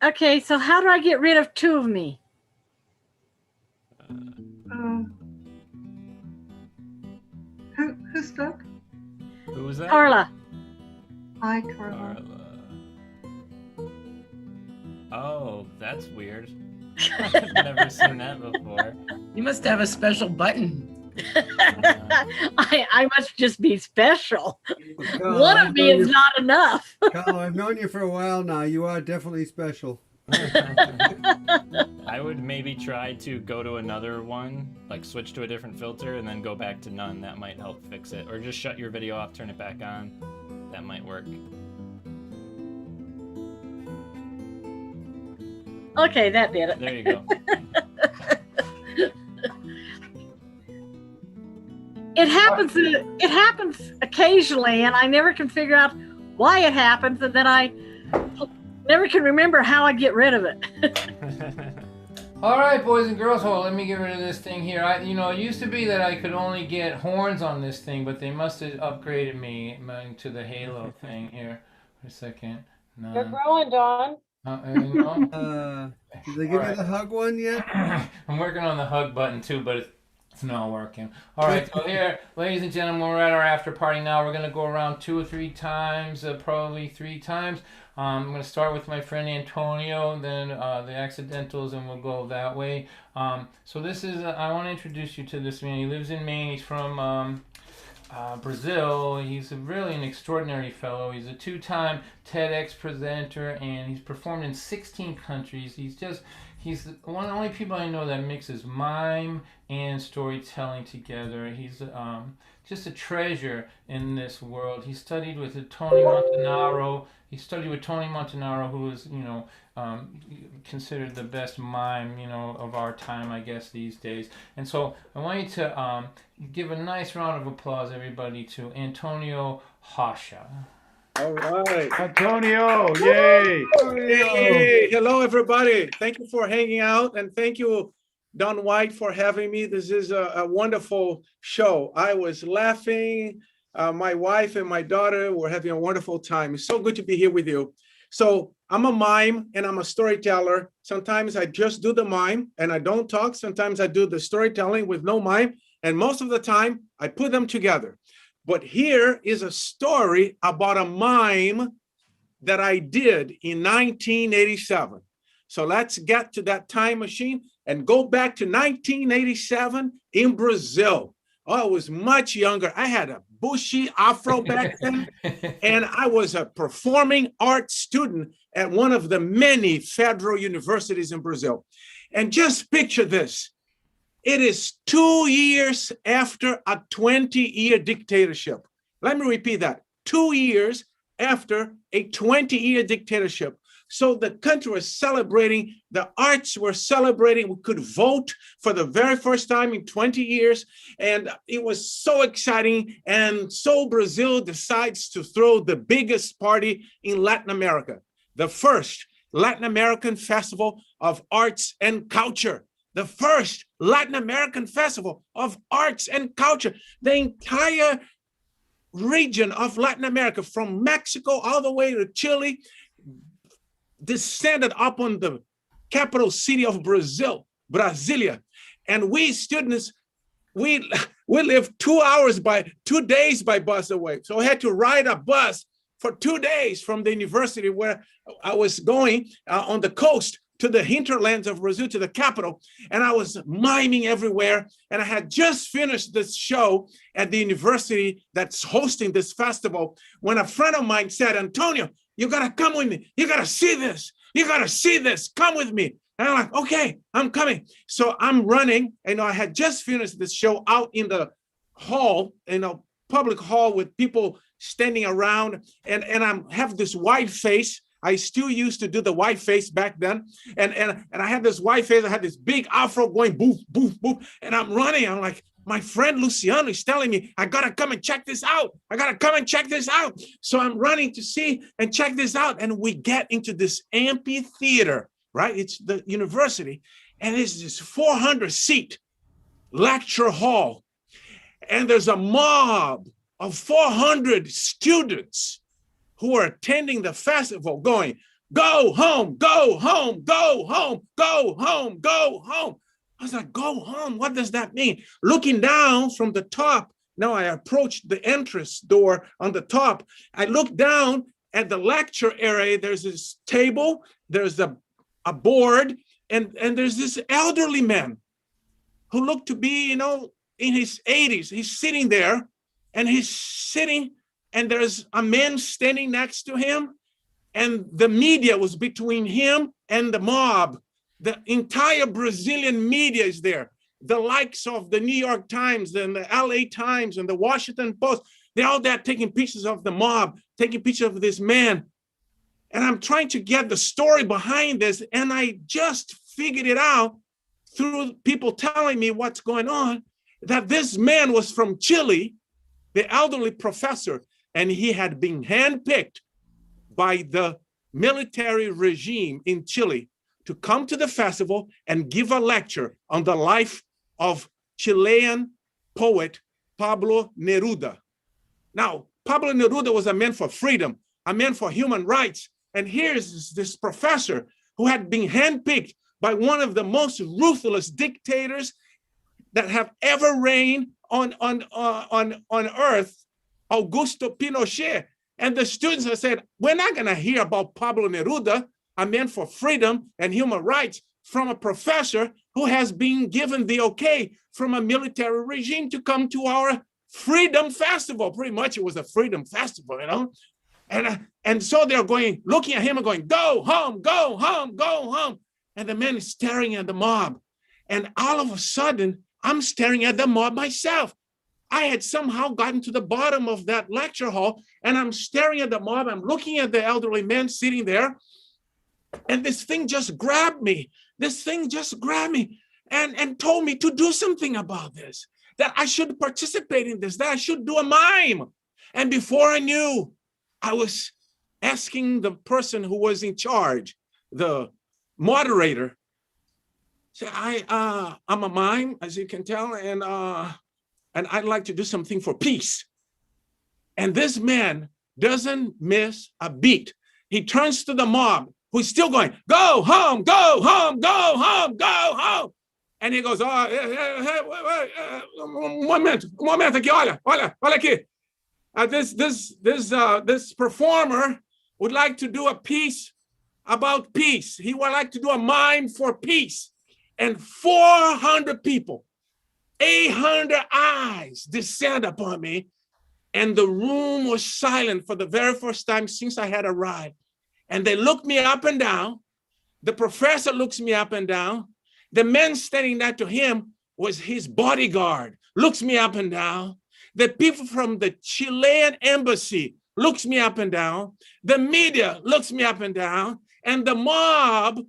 Okay, so how do I get rid of two of me? Who spoke? Who was that? Carla. Hi, Carla. Oh, that's weird. I've never seen that before. You must have a special button. I must just be special. Carla, One I've of me known is you- not enough. Carla, I've known you for a while now. You are definitely special. I would maybe try to go to another one, like switch to a different filter and then go back to none. That might help fix it. Or just shut your video off, turn it back on. That might work. Okay, that did it. There you go. It happens occasionally, and I never can figure out why it happens, and then I never can remember how I get rid of it. All right, boys and girls, hold on, let me get rid of this thing here. It used to be that I could only get horns on this thing, but they must have upgraded me to the halo thing here. For a second. No. You're growing, Don. Did they give you the hug one yet? I'm working on the hug button too, but it's not working. All right, so here, ladies and gentlemen, we're at our after party now. We're gonna go around 2 or 3 times, probably 3 times. I'm gonna start with my friend Antonio, then the accidentals, and we'll go that way. So this is, I want to introduce you to this man. He lives in Maine. He's from Brazil. He's really an extraordinary fellow. He's a 2-time TEDx presenter, and he's performed in 16 countries. He's one of the only people I know that mixes mime and storytelling together. He's just a treasure in this world. He studied with Tony Montanaro. Who is, considered the best mime, of our time, I guess, these days. And so I want you to give a nice round of applause, everybody, to Antonio Hasha. All right. Antonio, yay! Hey, hello, everybody. Thank you for hanging out, and thank you, Don White, for having me. This is a wonderful show. I was laughing. My wife and my daughter were having a wonderful time. It's so good to be here with you. So I'm a mime and I'm a storyteller. Sometimes I just do the mime and I don't talk. Sometimes I do the storytelling with no mime. And most of the time I put them together. But here is a story about a mime that I did in 1987. So let's get to that time machine and go back to 1987 in Brazil. Oh, I was much younger. I had a bushy afro back then, and I was a performing arts student at one of the many federal universities in Brazil. And just picture this. It is 2 years after a 20-year dictatorship. Let me repeat that. 2 years after a 20-year dictatorship. So the country was celebrating, the arts were celebrating, we could vote for the very first time in 20 years. And it was so exciting. And so Brazil decides to throw the biggest party in Latin America. the first Latin American Festival of Arts and Culture. The first Latin American Festival of Arts and Culture. The entire region of Latin America, from Mexico all the way to Chile, descended upon the capital city of Brazil, Brasilia. And we students, we live 2 days by bus away. So I had to ride a bus for 2 days from the university where I was going on the coast to the hinterlands of Brazil, to the capital. And I was miming everywhere. And I had just finished this show at the university that's hosting this festival when a friend of mine said, Antonio, you gotta come with me. You gotta see this. You gotta see this. Come with me. And I'm like, okay, I'm coming. So I'm running. And I had just finished this show out in the hall, in a public hall with people standing around. And I have this white face. I still used to do the white face back then. And I had this white face. I had this big afro going boof, boof, boof. And I'm running. I'm like, my friend Luciano is telling me, I got to come and check this out. I got to come and check this out. So I'm running to see and check this out. And we get into this amphitheater, right? It's the university. And it's this 400-seat lecture hall. And there's a mob of 400 students who are attending the festival going, go home, go home, go home, go home, go home. I was like, go home, what does that mean? Looking down from the top, now I approached the entrance door on the top. I look down at the lecture area. There's this table, there's a board, and there's this elderly man who looked to be, in his 80s. He's sitting there, and there's a man standing next to him, and the media was between him and the mob. The entire Brazilian media is there. The likes of the New York Times and the LA Times and the Washington Post, they're all there taking pictures of the mob, taking pictures of this man. And I'm trying to get the story behind this, and I just figured it out through people telling me what's going on, that this man was from Chile, the elderly professor, and he had been handpicked by the military regime in Chile to come to the festival and give a lecture on the life of Chilean poet Pablo Neruda. Now, Pablo Neruda was a man for freedom, a man for human rights. And here's this professor who had been handpicked by one of the most ruthless dictators that have ever reigned on earth, Augusto Pinochet. And the students have said, we're not going to hear about Pablo Neruda, a man for freedom and human rights, from a professor who has been given the okay from a military regime to come to our freedom festival. Pretty much it was a freedom festival, And so they're going, looking at him and going, go home, go home, go home. And the man is staring at the mob. And all of a sudden, I'm staring at the mob myself. I had somehow gotten to the bottom of that lecture hall, and I'm staring at the mob. I'm looking at the elderly man sitting there. And this thing just grabbed me. This thing just grabbed me and told me to do something about this, that I should participate in this, that I should do a mime. And before I knew, I was asking the person who was in charge, the moderator, say, I'm a mime, as you can tell, and I'd like to do something for peace. And this man doesn't miss a beat. He turns to the mob, who's still going, go home, go home, go home, go home. And he goes, momento aqui, olha aqui. This performer would like to do a piece about peace. He would like to do a mime for peace. And 400 people, 800 eyes descend upon me. And the room was silent for the very first time since I had arrived. And they looked me up and down. The professor looks me up and down. The man standing next to him was his bodyguard, looks me up and down. The people from the Chilean embassy looks me up and down. The media looks me up and down. And the mob,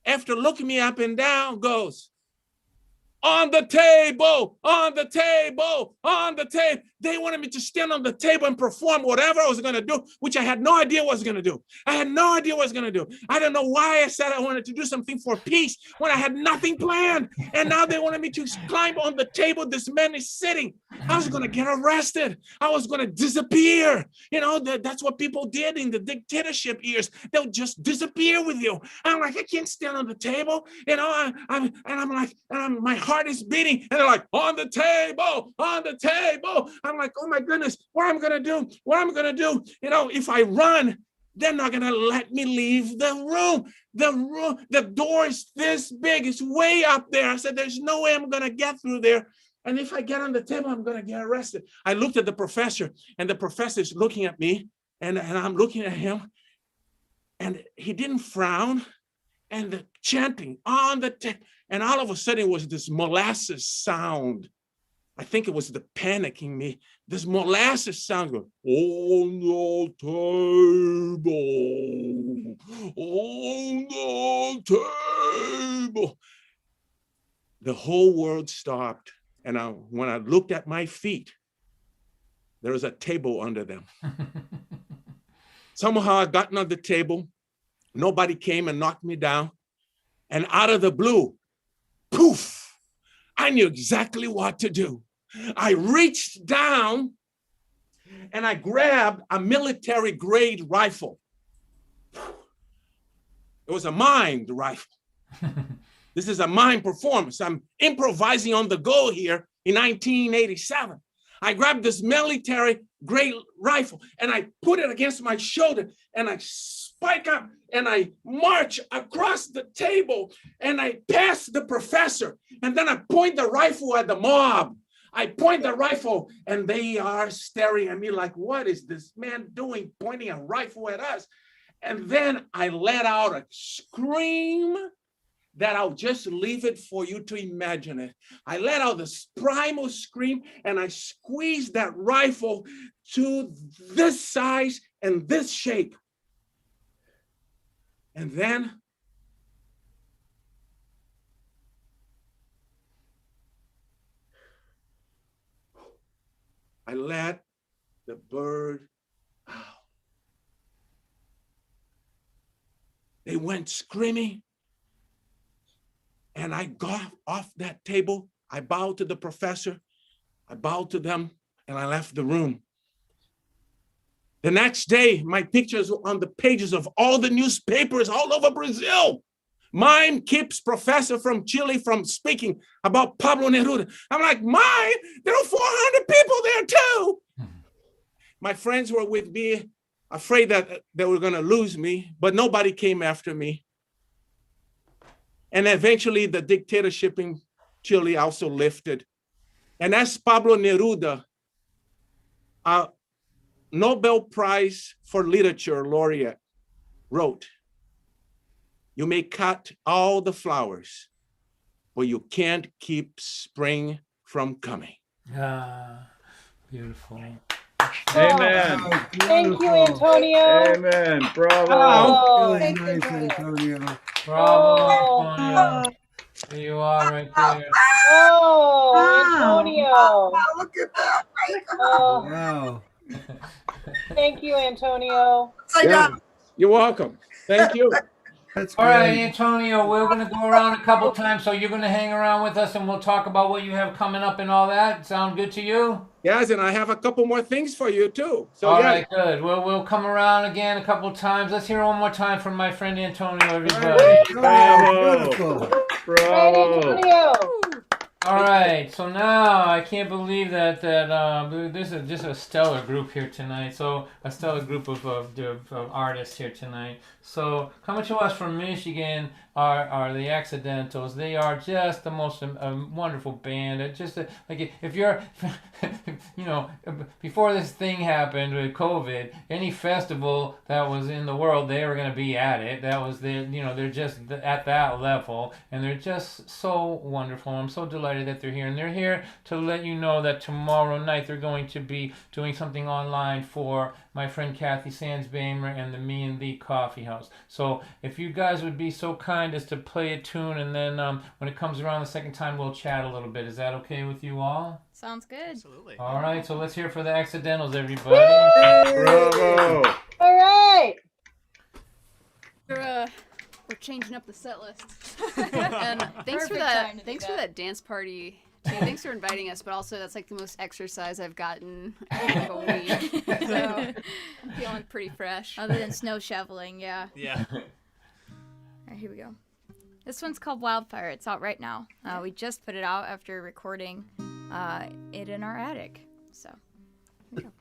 after looking me up and down, goes, on the table, on the table, on the table. They wanted me to stand on the table and perform whatever I was going to do, which I had no idea what I was going to do. I had no idea what I was going to do. I don't know why I said I wanted to do something for peace when I had nothing planned. And now they wanted me to climb on the table this man is sitting. I was going to get arrested. I was going to disappear. You know, that's what people did in the dictatorship years. They'll just disappear with you. I'm like, I can't stand on the table. You know, my heart is beating. And they're like, on the table, on the table. I'm like, oh my goodness, what am I going to do? What am I going to do? You know, if I run, they're not going to let me leave the room. The door is this big. It's way up there. I said, there's no way I'm going to get through there. And if I get on the table, I'm going to get arrested. I looked at the professor, and the professor is looking at me, and I'm looking at him, and he didn't frown, and the chanting on the table, and all of a sudden it was this molasses sound. I think it was the panicking me. This molasses sound going, on the table, on the table. The whole world stopped. And when I looked at my feet, there was a table under them. Somehow I got on the table. Nobody came and knocked me down. And out of the blue, poof, I knew exactly what to do. I reached down and I grabbed a military grade rifle. It was a mine rifle. This is a mime performance. I'm improvising on the go here in 1987. I grabbed this military grade rifle and I put it against my shoulder and I spike up and I march across the table and I pass the professor and then I point the rifle at the mob. I point the rifle and they are staring at me like, what is this man doing pointing a rifle at us? And then I let out a scream that I'll just leave it for you to imagine it. I let out this primal scream and I squeezed that rifle to this size and this shape. And then I let the bird out. They went screaming. And I got off that table. I bowed to the professor. I bowed to them and I left the room. The next day, my pictures were on the pages of all the newspapers all over Brazil. Mine keeps professor from Chile from speaking about Pablo Neruda. I'm like, mine? There are 400 people there too. My friends were with me, afraid that they were going to lose me, but nobody came after me. And eventually the dictatorship in Chile also lifted. And as Pablo Neruda, a Nobel Prize for Literature laureate, wrote, you may cut all the flowers, but you can't keep spring from coming. Ah, beautiful. Amen. Thank you, Antonio. Amen. Bravo. Oh, Really nice, Antonio. Bravo, Antonio. There you are right there. Oh, Antonio. Wow, look at that. Oh, Wow. thank you, Antonio. Yeah, you're welcome. Thank you. That's All right, great. Antonio, we're going to go around a couple times, so you're going to hang around with us and we'll talk about what you have coming up and all that. Sound good to you? Yes, and I have a couple more things for you too. So All yeah. right, good. We'll come around again a couple times. Let's hear one more time from my friend Antonio, everybody. Bravo. Beautiful. Right, Bravo. Antonio. All right, so now I can't believe that this is just a stellar group here tonight. So a stellar group of artists here tonight. So coming to us from Michigan are the Accidentals. They are just the most wonderful band. It just like if you're, you know, before this thing happened with COVID, any festival that was in the world, they were going to be at it. That was they're just at that level, and they're just so wonderful. I'm so delighted that they're here, and they're here to let you know that tomorrow night they're going to be doing something online for my friend Kathy Sandsbamer and the Me and Thee Coffee House. So if you guys would be so kind as to play a tune, and then when it comes around the second time, we'll chat a little bit. Is that okay with you all? Sounds good. Absolutely. All right, so let's hear for the accidentals, everybody. Bravo. All right. We're changing up the set list. And thanks for that dance party. Too. Thanks for inviting us, but also that's like the most exercise I've gotten in like a week. So I'm feeling pretty fresh. Other than snow shoveling, yeah. Yeah. All right, here we go. This one's called Wildfire. It's out right now. We just put it out after recording it in our attic. So, here we go.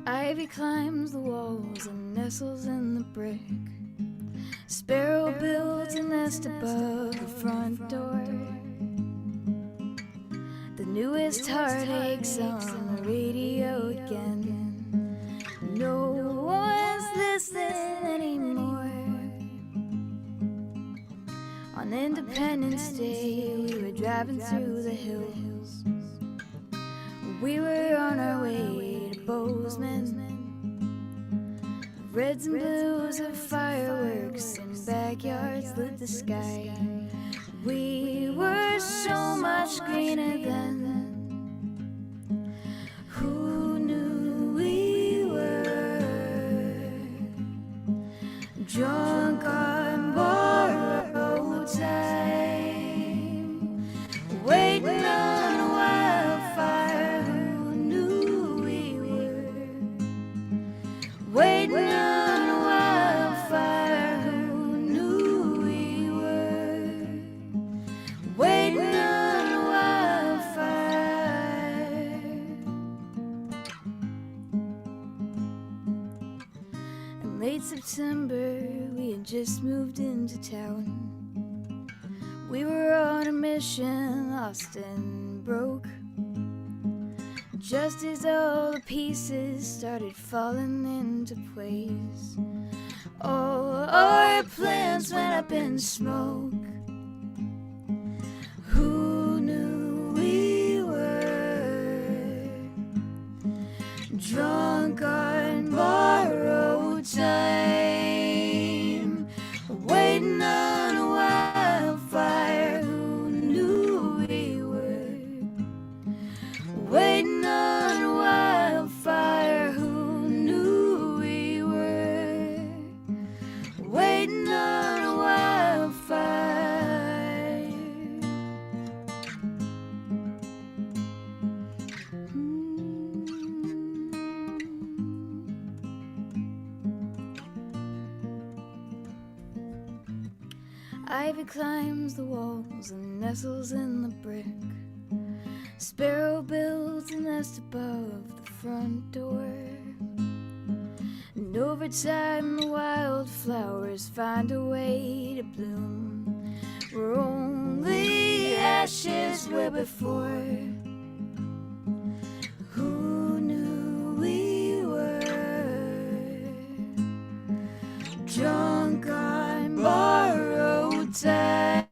Ivy climbs the walls and nestles in the brick. Sparrow builds a nest above the front door. The newest heartaches on the radio again. No one's listening anymore. On Independence Day, we were driving through the hills. We were on our way to Bozeman. Reds and blues of fireworks and backyards lit the sky. We were so much greener then. Who knew we were drunk on borrowed time, waiting on a wildfire? Who knew we were waiting on a wildfire? Who knew we were waiting on a wildfire? In late September, we had just moved into town. We were on a mission, lost and broke. Just as all the pieces started falling into place, all our plans went up in smoke. Who knew we were drunk on borrowed time, waiting on a wildfire? Who knew we were waiting on a wildfire? Who knew we were waiting on a wildfire? Ivy climbs the walls and nestles in the brick. Sparrow builds a nest above the front door. And over time the wildflowers find a way to bloom where only ashes were before. Who knew we were drunk on borrowed time,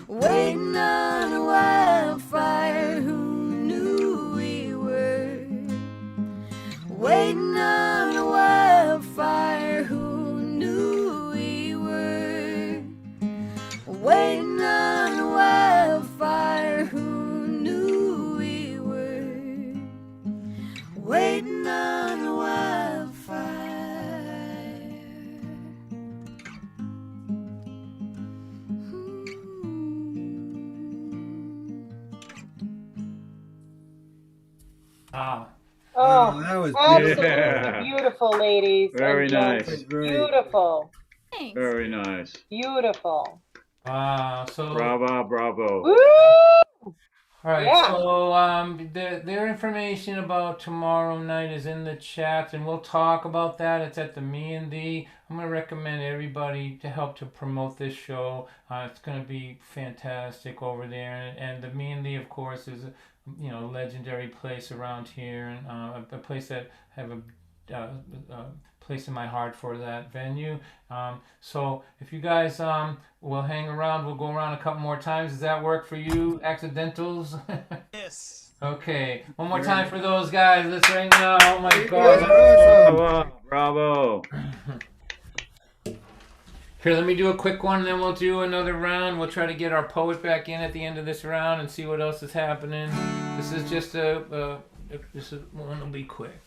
waiting on a wildfire? Who knew we were waiting on a wildfire? Who knew we were waiting on a wildfire? Who knew we were waiting on a wildfire? Ah. Oh, that was absolutely Yeah. beautiful, ladies. Very and nice. gents. Beautiful. Thanks. Very nice. Beautiful. So Bravo, bravo. Woo! all right, Yeah. so their information about tomorrow night is in the chat, and we'll talk about that. It's at the Me and Thee. I'm gonna recommend everybody to help to promote this show. It's gonna be fantastic over there, and the Me and Thee, of course, is legendary place around here, and a place that have place in my heart for that venue. So if you guys will hang around, we'll go around a couple more times. Does that work for you, accidentals? Yes. Okay, one more time for those guys. Let's ring now. Oh my God. Bravo. Here, let me do a quick one, and then we'll do another round. We'll try to get our poet back in at the end of this round and see what else is happening. This is just this one will be quick.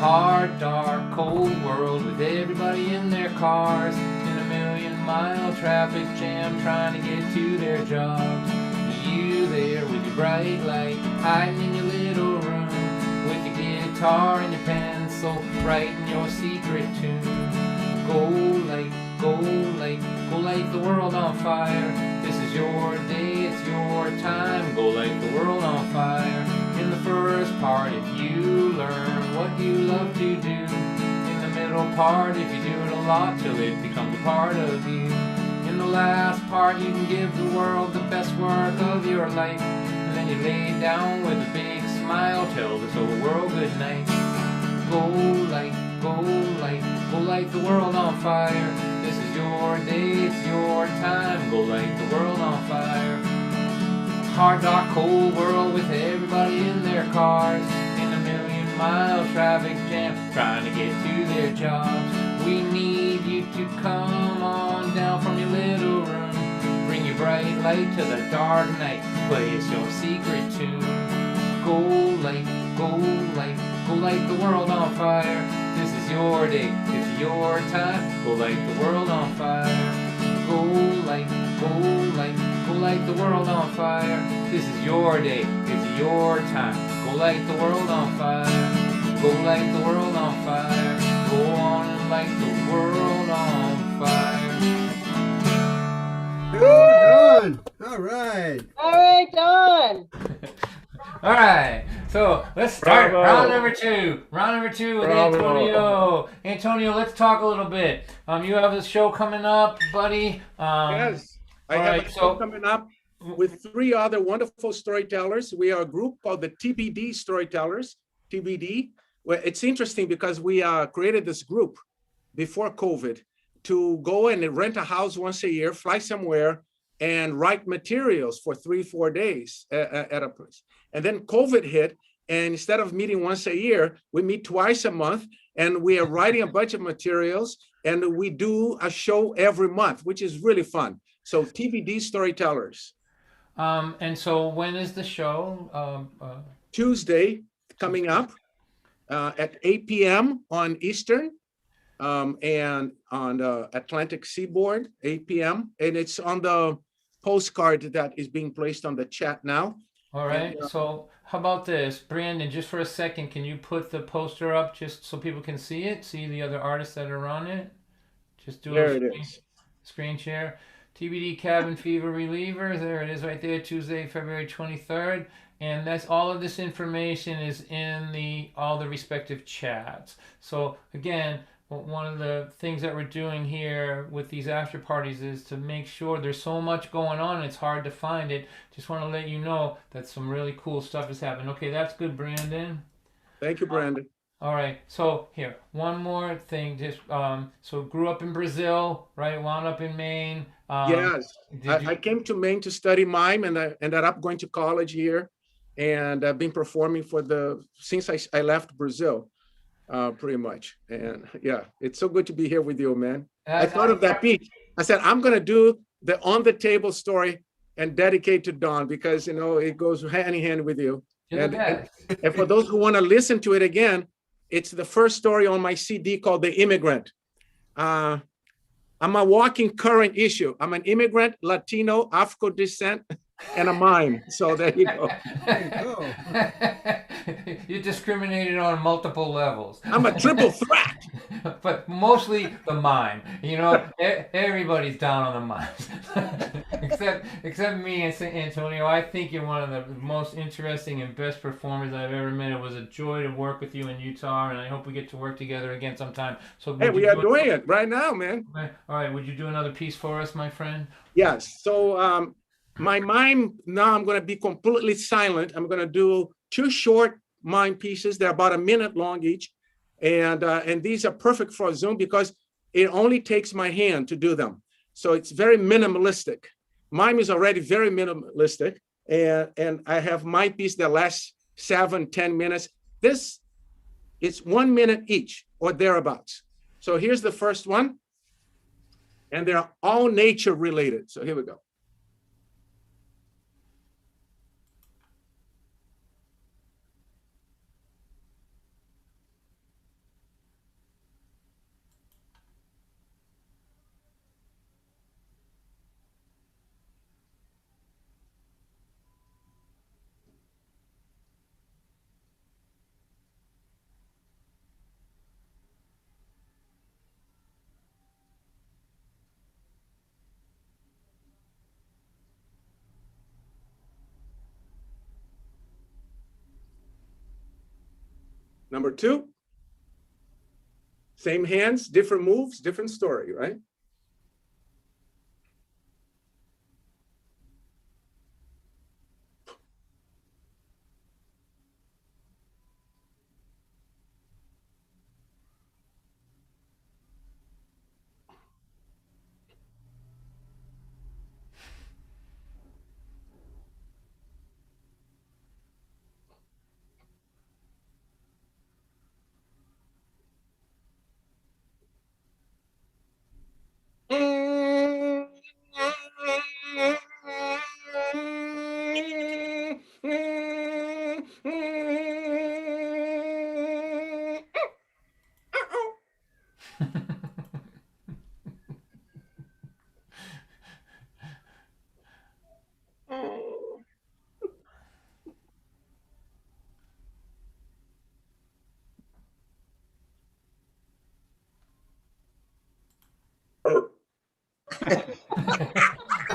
Hard, dark, cold world with everybody in their cars in a million-mile traffic jam trying to get to their jobs. You there with your bright light, hiding in your little room with your guitar and your pencil, writing your secret tune. Go light, go light, go light the world on fire. This is your day, it's your time. Go light the world on fire. In the first part, if you learn what you love to do. In the middle part, if you do it a lot till it becomes a part of you. In the last part, you can give the world the best work of your life. And then you lay down with a big smile, tell this whole world good night. Go light, go light, go light the world on fire. This is your day, it's your time. Go light the world on fire. Hard, dark, cold world with everybody in their cars in a million-mile traffic jam trying to get to their jobs. We need you to come on down from your little room. Bring your bright light to the dark night. Play us your secret tune. Go light, go light, go light the world on fire. This is your day, it's your time. Go light the world on fire. Go light, go light, go light the world on fire. This is your day, it's your time. Go light the world on fire. Go light the world on fire. Go on and light the world on fire. Done. All right. All right, done. All right, so let's start Bravo. round number two. Round number two with Bravo. Antonio. Antonio, let's talk a little bit. You have a show coming up, buddy. Yes, I all have right, a show so- coming up with 3 other wonderful storytellers. We are a group called the TBD Storytellers, TBD. Well, it's interesting because we created this group before COVID to go and rent a house once a year, fly somewhere, and write materials for 3-4 days at a place. And then COVID hit, and instead of meeting once a year, we meet twice a month, and we are writing a bunch of materials, and we do a show every month, which is really fun. So TBD Storytellers. And so when is the show? Tuesday coming up at 8 p.m. on Eastern and on the Atlantic Seaboard, 8 p.m. And it's on the postcard that is being placed on the chat now. All right, so how about this? Brandon, just for a second, can you put the poster up just so people can see it? See the other artists that are on it? Just do There a it is. screen share. TBD Cabin Fever Reliever. There it is right there, Tuesday, February 23rd. And that's all of this information is in all the respective chats. So again, one of the things that we're doing here with these after parties is to make sure there's so much going on, it's hard to find it. Just want to let you know that some really cool stuff is happening. Okay, that's good, Brandon. Thank you, Brandon. All right, so here, one more thing. Just so grew up in Brazil, right? Wound up in Maine. Yes, I came to Maine to study mime, and I ended up going to college here, and I've been performing since I left Brazil, pretty much. And yeah, it's so good to be here with you, man. I thought of that piece. I said I'm gonna do the on the table story and dedicate to Don because it goes hand in hand with you. And for those who want to listen to it again, it's the first story on my CD called The Immigrant. I'm a walking current issue. I'm an immigrant, Latino, Afro descent, and a mime. So there you go. You're discriminated on multiple levels. I'm a triple threat. But mostly the mime. You know, everybody's down on the mime. except me and Antonio. I think you're one of the most interesting and best performers I've ever met. It was a joy to work with you in Utah, and I hope we get to work together again sometime. So Hey, we are doing it right now, man. Okay. All right, would you do another piece for us, my friend? Yes. So my mime, now I'm going to be completely silent. I'm going to do 2 short mime pieces. They're about a minute long each. And these are perfect for Zoom because it only takes my hand to do them. So it's very minimalistic. Mime is already very minimalistic. And I have my piece that lasts 7-10 minutes. This, it's 1 minute each or thereabouts. So here's the first one. And they're all nature related. So here we go. Number 2, same hands, different moves, different story, right?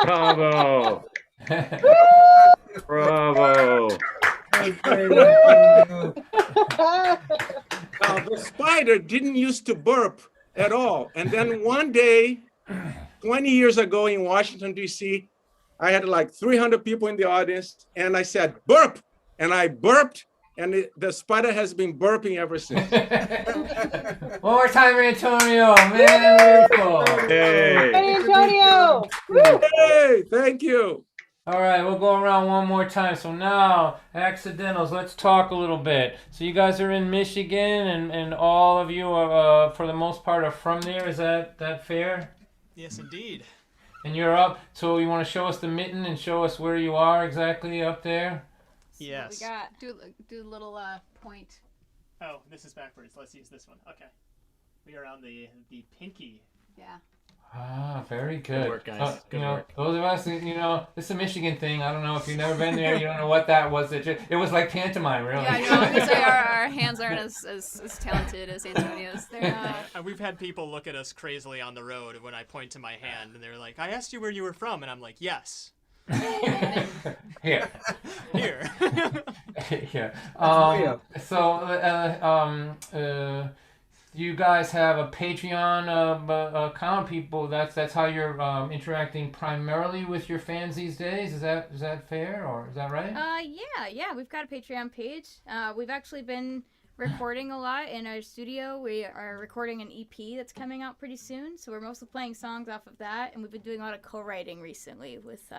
Bravo. Bravo. The spider didn't used to burp at all. And then one day, 20 years ago in Washington, D.C., I had like 300 people in the audience, and I said, burp. And I burped, and the spider has been burping ever since. One more time, Antonio. Man, beautiful. Hey. Hey, Antonio. Hey, thank you. All right, we'll go around one more time. So now, accidentals, let's talk a little bit. So you guys are in Michigan, and all of you are, for the most part, are from there. Is that fair? Yes, indeed. And you're up. So you want to show us the mitten and show us where you are exactly up there? Yes. We got do a little point. Oh, this is backwards. Let's use this one. Okay. We are on the pinky. Yeah. Ah, very good. Good work, guys. Good work. Those of us, it's a Michigan thing. I don't know if you've never been there. You don't know what that was. It was like pantomime, really. Yeah, I know. I was gonna say our hands aren't as talented as Antonio's. We've had people look at us crazily on the road when I point to my hand, and they're like, "I asked you where you were from," and I'm like, "Yes." Here. Here. Yeah. You guys have a Patreon account, people. That's how you're interacting primarily with your fans these days. Is that fair, or is that right? Yeah. We've got a Patreon page. We've actually been recording a lot in our studio. We are recording an EP that's coming out pretty soon, so we're mostly playing songs off of that, and we've been doing a lot of co-writing recently with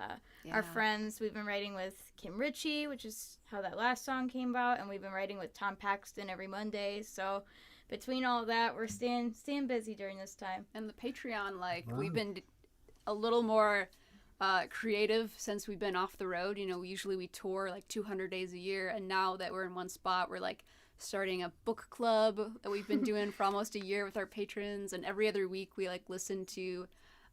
our friends. We've been writing with Kim Ritchie, which is how that last song came about, and we've been writing with Tom Paxton every Monday, so between all of that, we're staying busy during this time. And the Patreon, we've been a little more creative since we've been off the road. Usually we tour 200 days a year, and now that we're in one spot, we're starting a book club that we've been doing for almost a year with our patrons, and every other week we listen to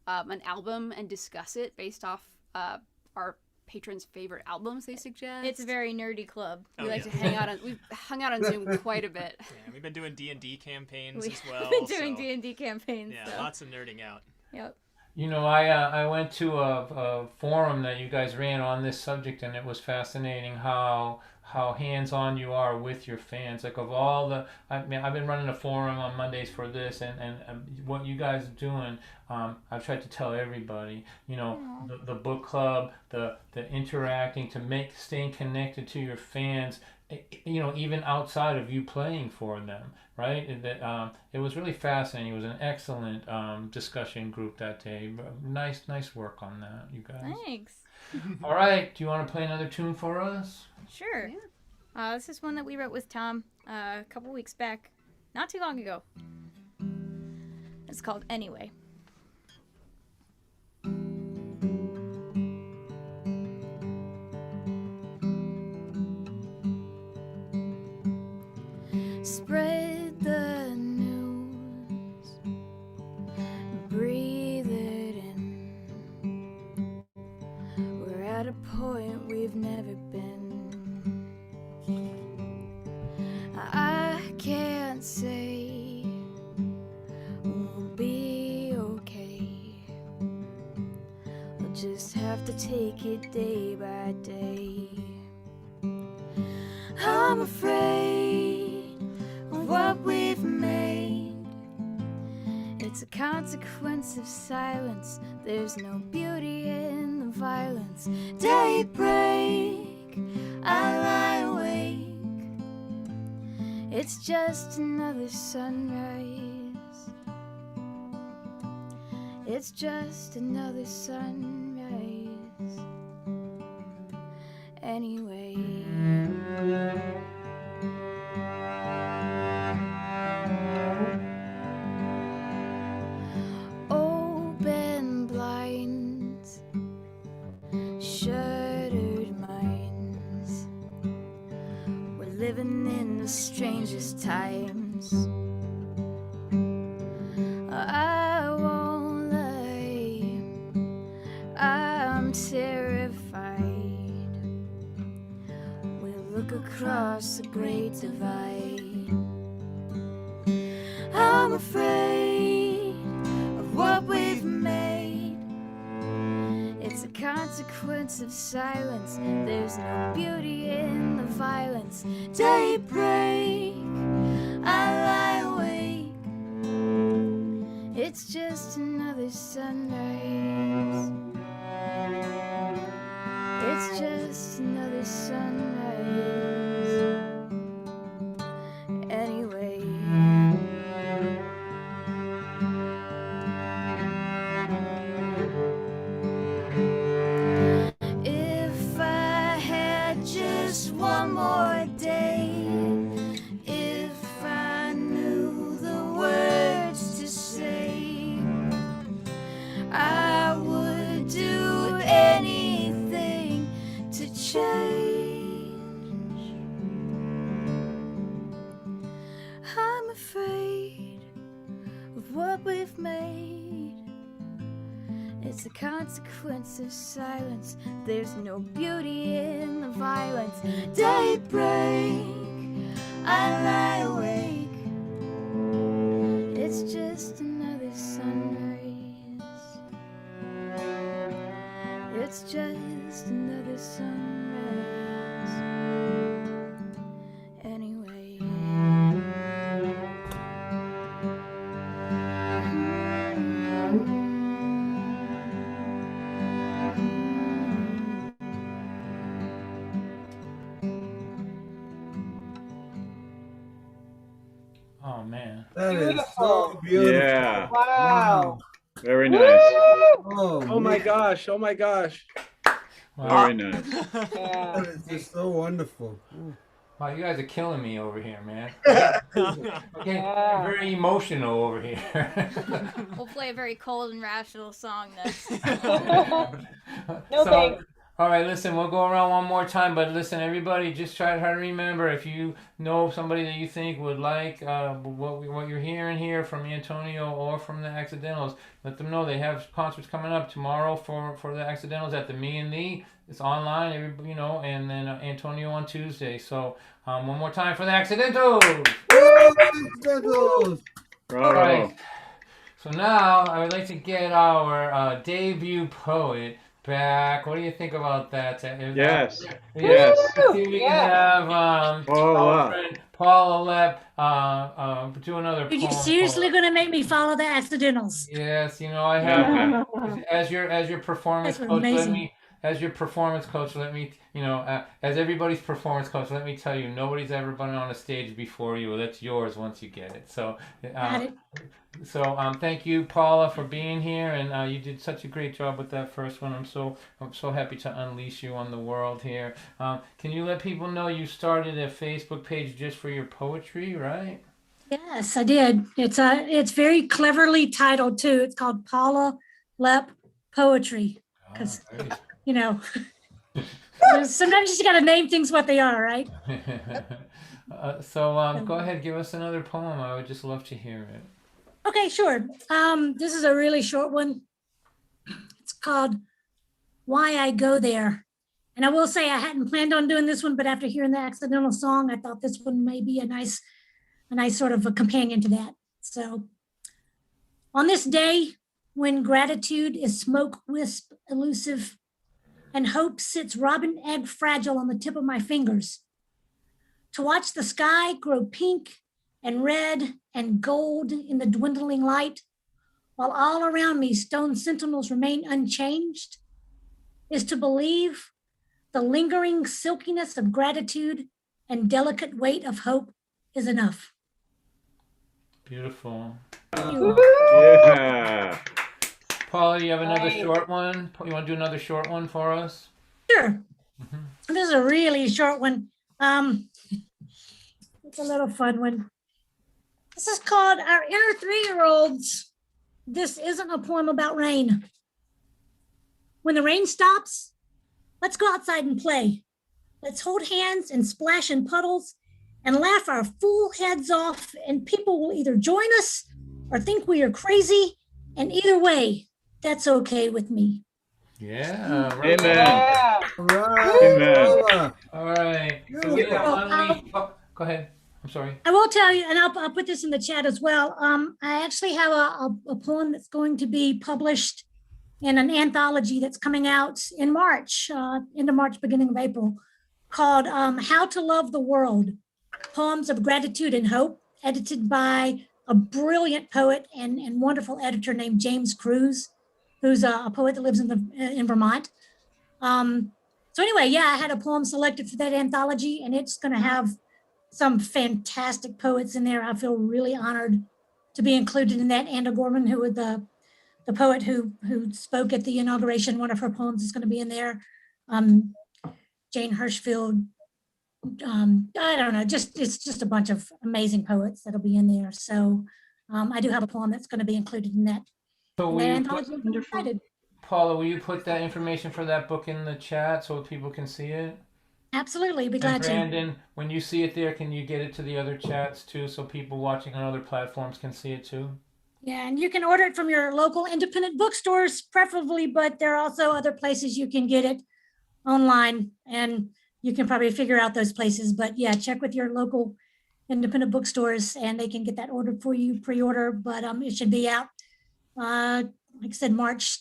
an album and discuss it based off our patrons' favorite albums they suggest. It's a very nerdy club. We like to hang out on. We've hung out on Zoom quite a bit. Yeah, we've been doing D&D campaigns as well. We've been doing D&D campaigns. Yeah, so. lots of nerding out. Yep. You know, I went to a forum that you guys ran on this subject, and it was fascinating how hands-on you are with your fans. Like, of all the, I've been running a forum on Mondays for this, and what you guys are doing, I've tried to tell everybody, you know, the book club, the interacting, to staying connected to your fans, you know, even outside of you playing for them, right? That it was really fascinating. It was an excellent discussion group that day. Nice work on that, you guys. Thanks. All right, do you want to play another tune for us? Sure. Yeah. This is one that we wrote with Tom a couple weeks back, not too long ago. It's called Anyway. Spread the news, breathe it in. We're at a point we've never been. I can't say we'll be okay. We'll just have to take it day by day. I'm afraid of what we've made. It's a consequence of silence. There's no beauty in the violence. Daybreak, I lie awake. It's just another sunrise. It's just another sunrise. Anyway. Open blinds, shuttered minds. We're living in the strangest times. I won't lie, I'm terrified. We'll look across the great divide. I'm afraid of what we've made. It's a consequence of silence. There's no beauty in the violence. Daybreak, I lie awake. It's just another sunrise. It's just another sunrise. Anyway. If I had just one more day, if I knew the words to say, I would do anything to change. I'm afraid of what we've made. It's a consequence of silence. There's no beauty in the violence. Daybreak, I lie awake. It's just another sunrise. It's just another sunrise. Anyway. Oh man. That is Beautiful. so beautiful. Yeah. Wow. Very Woo! nice. Oh my gosh. Oh my gosh. Wow. Very nice. Yeah. That is just so wonderful. Wow, you guys are killing me over here, man. Okay, Yeah. very emotional over here. We'll play a very cold and rational song next. No So, thanks. All right, listen, we'll go around one more time, but listen, everybody, just try to remember, if you know somebody that you think would like what you're hearing here from Antonio or from the Accidentals, let them know they have concerts coming up tomorrow for the Accidentals at the Me and Thee. It's online, everybody, and then Antonio on Tuesday. So one more time for the Accidentals. Accidentals. All right. So now I would like to get our debut poet back. What do you think about that? Yes. Yes. Yes. Let's see if we can have our friend Paula Lepp do another Are poem. you seriously going to make me follow the Accidentals? Yes, I have as your performance That's coach. amazing. As your performance coach, let me, as everybody's performance coach, let me tell you, nobody's ever been on a stage before you. That's yours once you get it. So, Got it. So thank you, Paula, for being here, and you did such a great job with that first one. I'm so happy to unleash you on the world here. Can you let people know you started a Facebook page just for your poetry, right? Yes, I did. It's very cleverly titled too. It's called Paula Lepp Poetry. Because sometimes you just got to name things what they are, right? So go ahead, give us another poem. I would just love to hear it. Okay, sure. This is a really short one. It's called Why I Go There. And I will say I hadn't planned on doing this one, but after hearing the Accidental song, I thought this one may be a nice sort of a companion to that. So on this day, when gratitude is smoke wisp elusive and hope sits robin egg fragile on the tip of my fingers, to watch the sky grow pink and red and gold in the dwindling light, while all around me stone sentinels remain unchanged, is to believe the lingering silkiness of gratitude and delicate weight of hope is enough. Beautiful. Yeah. Paula, you have another short one? You want to do another short one for us? Sure. This is a really short one. It's a little fun one. This is called Our Inner 3-Year-Olds. This isn't a poem about rain. When the rain stops, let's go outside and play. Let's hold hands and splash in puddles and laugh our fool heads off, and people will either join us or think we are crazy, and either way, that's okay with me. Yeah. Amen. Right. Amen. All right. So we have go ahead. I'm sorry. I will tell you, and I'll put this in the chat as well. I actually have a poem that's going to be published in an anthology that's coming out in March, end of March, beginning of April, called How to Love the World, Poems of Gratitude and Hope, edited by a brilliant poet and wonderful editor named James Cruz, who's a poet that lives in Vermont. So anyway, yeah, I had a poem selected for that anthology, and it's going to have some fantastic poets in there. I feel really honored to be included in that. Anna Gorman, who was the poet who spoke at the inauguration, one of her poems is going to be in there. Jane Hirschfield. I don't know, it's just a bunch of amazing poets that'll be in there. So I do have a poem that's going to be included in that. So Wonderful. Paula, will you put that information for that book in the chat so people can see it? Absolutely, be glad and to. Brandon, when you see it there, can you get it to the other chats too, so people watching on other platforms can see it too? Yeah, and you can order it from your local independent bookstores, preferably, but there are also other places you can get it online, and you can probably figure out those places. But yeah, check with your local independent bookstores, and they can get that ordered for you, pre-order. But it should be out, like I said, March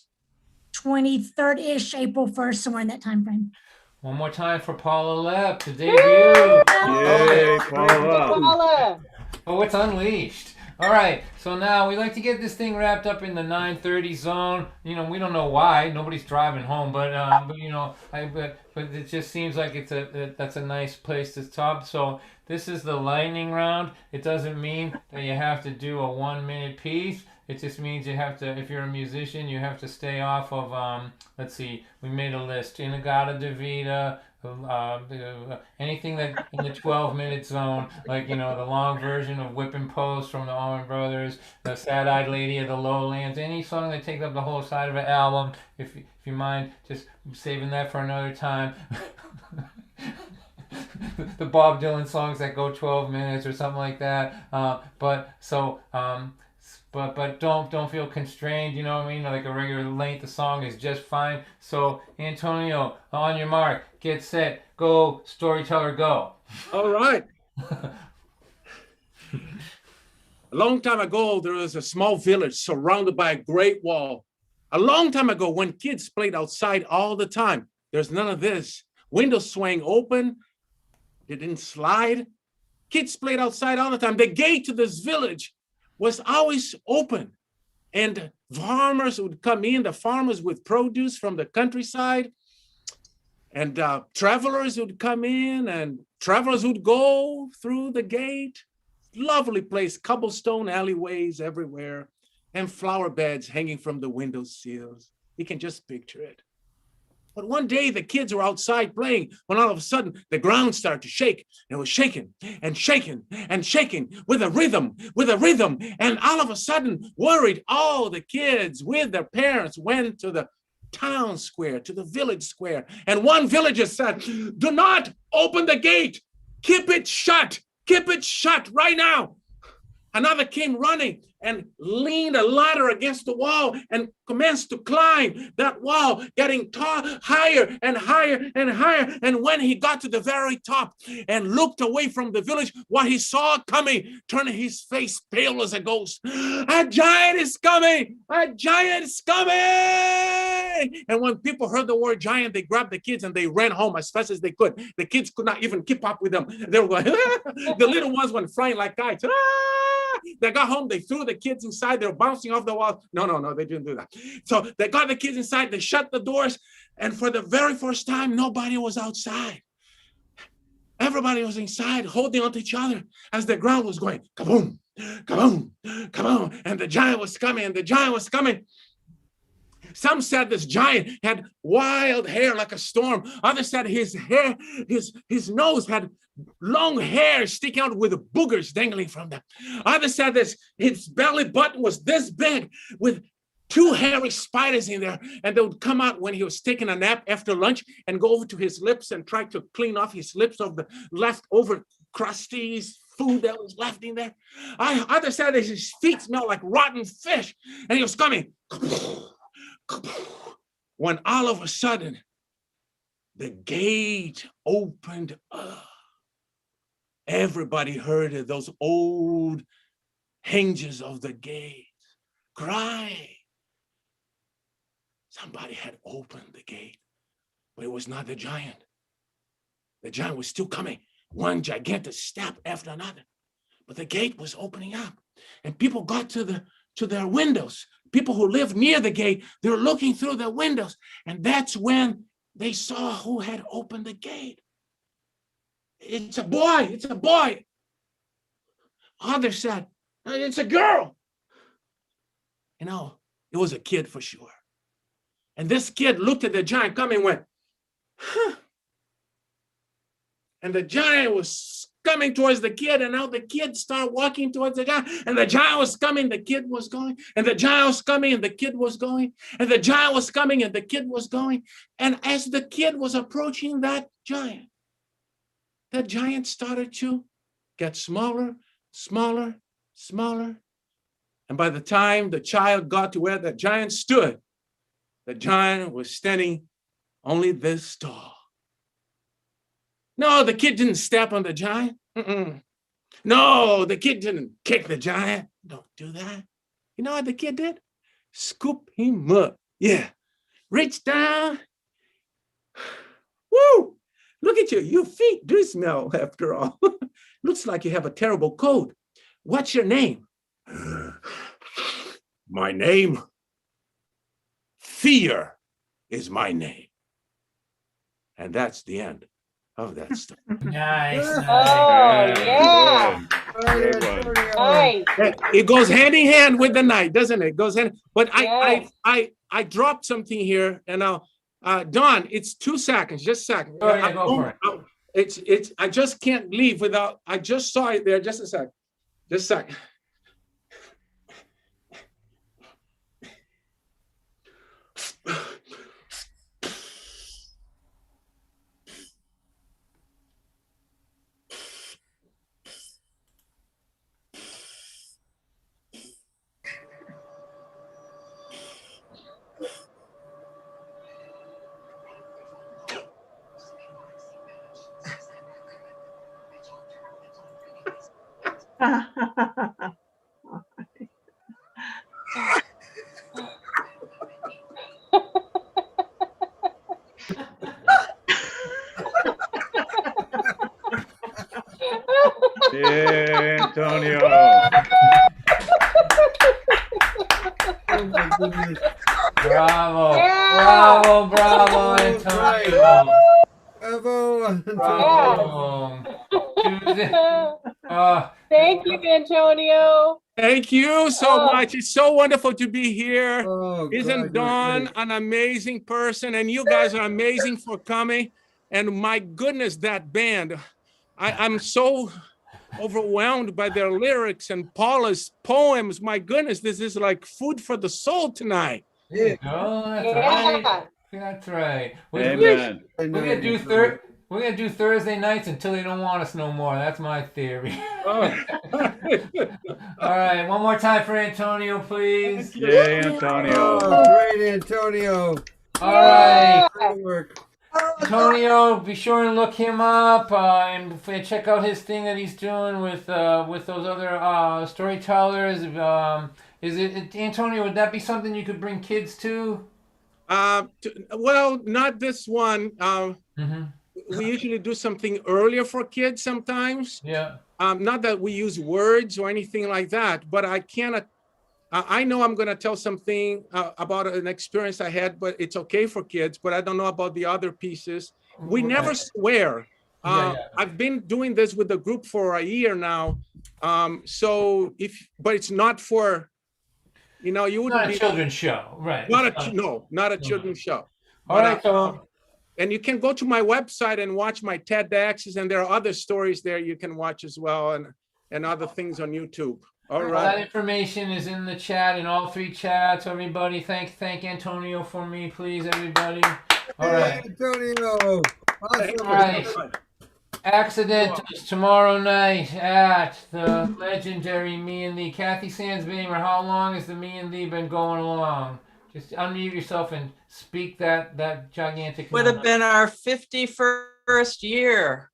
23rd-ish, April 1st, somewhere in that time frame. One more time for Paula Lepp to debut. Yay, Paula. Oh, it's unleashed. All right, so now we like to get this thing wrapped up in the 9:30 zone. We don't know why. Nobody's driving home, but it just seems like that's a nice place to stop. So this is the lightning round. It doesn't mean that you have to do a 1-minute piece. it just means you have to, if you're a musician, you have to stay off of, let's see, we made a list, Inagata Davida, anything that in the 12-minute zone, like, the long version of Whippin' Post from the Allman Brothers, the Sad-Eyed Lady of the Lowlands, any song that takes up the whole side of an album, if you mind just saving that for another time. The Bob Dylan songs that go 12 minutes or something like that. But don't feel constrained, you know what I mean? Like a regular length of song is just fine. So Antonio, on your mark, get set, go, storyteller, go. All right. A long time ago, there was a small village surrounded by a great wall. A long time ago, when kids played outside all the time, there's none of this. Windows swang open. They didn't slide. Kids played outside all the time. The gate to this village was always open. And farmers would come in, the farmers with produce from the countryside. And travelers would come in and travelers would go through the gate. Lovely place, cobblestone alleyways everywhere and flower beds hanging from the window sills. You can just picture it. But one day the kids were outside playing when all of a sudden the ground started to shake. It was shaking and shaking and shaking with a rhythm. And all of a sudden, worried, all the kids with their parents went to the town square, to the village square. And one villager said, "Do not open the gate. Keep it shut. Keep it shut right now." Another came running and leaned a ladder against the wall and commenced to climb that wall, getting higher and higher and higher. And when he got to the very top and looked away from the village, what he saw coming, turning his face pale as a ghost. "A giant is coming! A giant is coming!" And when people heard the word giant, they grabbed the kids and they ran home as fast as they could. The kids could not even keep up with them. They were going, the little ones went flying like kites. They got home, they threw the kids inside, they were bouncing off the walls. No, they didn't do that. So they got the kids inside, they shut the doors, and for the very first time, nobody was outside. Everybody was inside, holding onto each other as the ground was going, kaboom, kaboom, kaboom, and the giant was coming, and the giant was coming. Some said this giant had wild hair like a storm. Others said his hair, his nose had long hair sticking out with boogers dangling from them. Others said this, his belly button was this big with 2 hairy spiders in there, and they would come out when he was taking a nap after lunch and go over to his lips and try to clean off his lips of the leftover crusty food that was left in there. Others said that his feet smelled like rotten fish, and he was coming. When all of a sudden, the gate opened up. Everybody heard it, those old hinges of the gate crying. Somebody had opened the gate, but it was not the giant. The giant was still coming, one gigantic step after another. But the gate was opening up, and people got to their windows. People who lived near the gate, they were looking through the windows, and that's when they saw who had opened the gate. "It's a boy, it's a boy." Others said, "It's a girl." You know, it was a kid for sure. And this kid looked at the giant coming and went, "Huh." And the giant was coming towards the kid, and now the kid started walking towards the giant, and the giant was coming, the kid was going, and the giant was coming, and the kid was going, and the giant was coming, and the kid was going. And as the kid was approaching that giant, the giant started to get smaller, smaller, smaller. And by the time the child got to where the giant stood, the giant was standing only this tall. No, the kid didn't step on the giant. No, the kid didn't kick the giant. Don't do that. You know what the kid did? Scoop him up. Yeah. Reach down. Woo! Look at you. Your feet do smell after all. Looks like you have a terrible cold. What's your name? My name? Fear is my name. And that's the end of that story. Nice. Oh, yeah. Good one. Nice. It goes hand in hand with the night, doesn't it? It goes hand. But I dropped something here, and now, Don, it's 2 seconds, just a second. Oh, yeah, go for it. It's. I just can't leave without. I just saw it there. Just a second. Just a second. Yeah, Antonio. Oh my goodness. Bravo. Yeah. Bravo, Antonio. Bravo, Antonio. Thank you, Antonio. Thank you so Oh. much. It's so wonderful to be here. Oh, Isn't Dawn an amazing person? And you guys are amazing for coming. And my goodness, that band. I'm so overwhelmed by their lyrics and Paula's poems. My goodness, this is like food for the soul tonight. Yeah. Oh, that's right. That's right. Amen. We're gonna do Thursday nights until they don't want us no more. That's my theory. All right, one more time for Antonio, please. Yeah, Antonio. Oh, great, Antonio. All right. Great work. Antonio, be sure and look him up and check out his thing that he's doing with those other storytellers. Is it Antonio? Would that be something you could bring kids to? Well, not this one. We usually do something earlier for kids sometimes. Yeah. Not that we use words or anything like that, but I cannot. I know I'm going to tell something about an experience I had, but it's okay for kids. But I don't know about the other pieces. We never swear. I've been doing this with the group for a year now. But it's not for, you wouldn't Not a be children's show, right? not a children's show. All right, so. And you can go to my website and watch my TEDx's, and there are other stories there you can watch as well, and other things on YouTube. All right. That information is in the chat, in all 3 chats. Everybody, thank Antonio for me, please, everybody. All right. Antonio. Awesome. All right. Accidentals tomorrow night at the legendary Me and Thee. Kathy Sandsbeamer, how long has the Me and Thee been going along? Just unmute yourself and speak that gigantic Would have been our 51st year.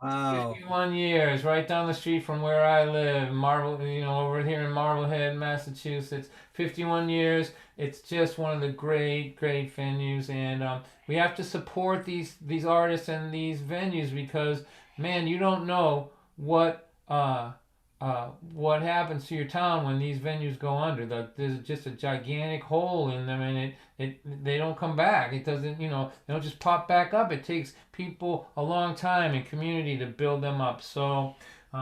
Wow. 51 years, right down the street from where I live, over here in Marblehead, Massachusetts. 51 years. It's just one of the great venues, and we have to support these artists and these venues because, man, you don't know what happens to your town when these venues go under. There's just a gigantic hole in them, and they don't come back. It doesn't, they don't just pop back up. It takes people a long time and community to build them up. So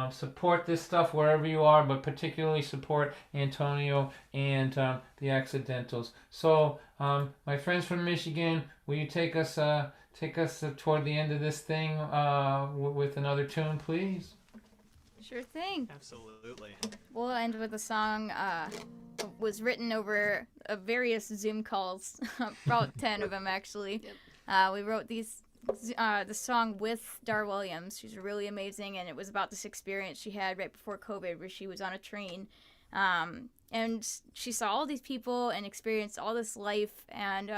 support this stuff wherever you are, but particularly support Antonio and the Accidentals. So my friends from Michigan, will you take us toward the end of this thing with another tune, please? Sure thing. Absolutely. We'll end with a song was written over various Zoom calls, about 10 of them actually. We wrote the song with Dar Williams. She's really amazing, and it was about this experience she had right before COVID where she was on a train. And she saw all these people and experienced all this life, and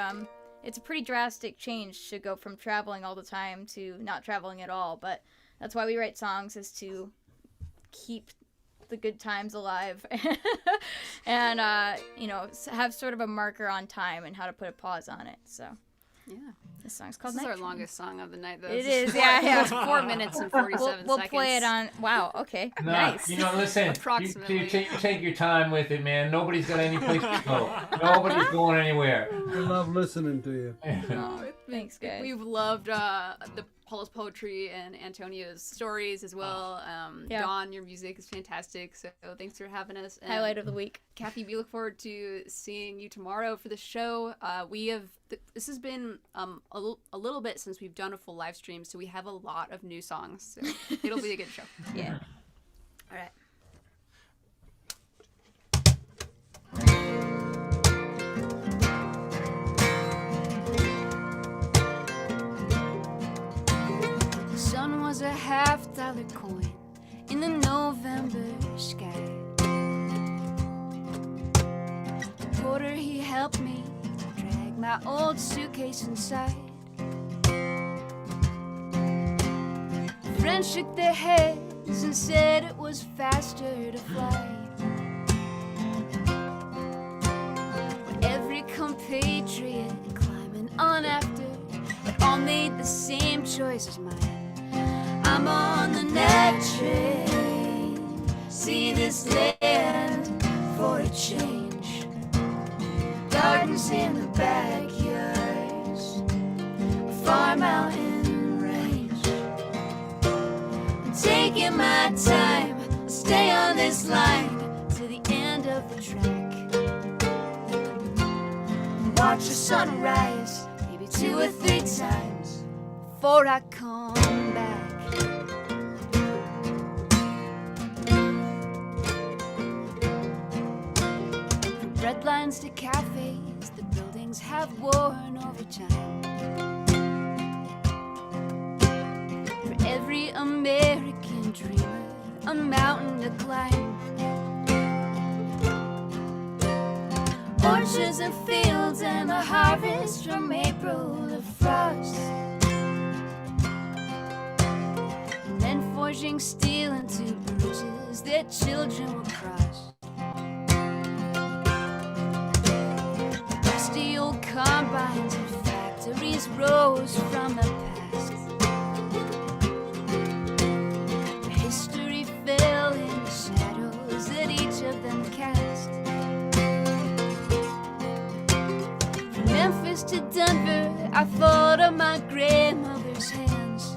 it's a pretty drastic change to go from traveling all the time to not traveling at all, but that's why we write songs, is to keep the good times alive and have sort of a marker on time and how to put a pause on it. So yeah, this song's called This is Night our Train. longest song of the night, though. It is, yeah. It's 4 minutes and 47 seconds. We'll play it on. Wow. Okay. No, Nice. Listen. Approximately. You take your time with it, man. Nobody's got any place to go. Nobody's going anywhere. I love listening to you. Oh, thanks, guys. We've loved the Paula's poetry and Antonio's stories as well. Yeah. Dawn, your music is fantastic. So thanks for having us. And Highlight of the week. Kathy, we look forward to seeing you tomorrow for the show. This has been a little bit since we've done a full live stream, so we have a lot of new songs. So it'll be a good show. Yeah. All right. The sun was a $50 coin in the November sky. The porter, he helped me drag my old suitcase inside. Friends shook their heads and said it was faster to fly. When every compatriot climbing on after, they all made the same choice as mine. I'm on the night train, see this land for a change. Gardens in the backyards, a farm out in the range. I'm taking my time, I'll stay on this line to the end of the track. Watch the sunrise, maybe 2 or 3 times before I come back. From red lines to cafes, the buildings have worn over time. For every American dreamer, a mountain to climb. Orchards and fields and the harvest from April to frost. Men forging steel into bridges their children will cross. Rusty old combines and factories rose from the past. Their history fell in the shadows that each of them cast. From Memphis to Denver, I thought of my grandmother's hands,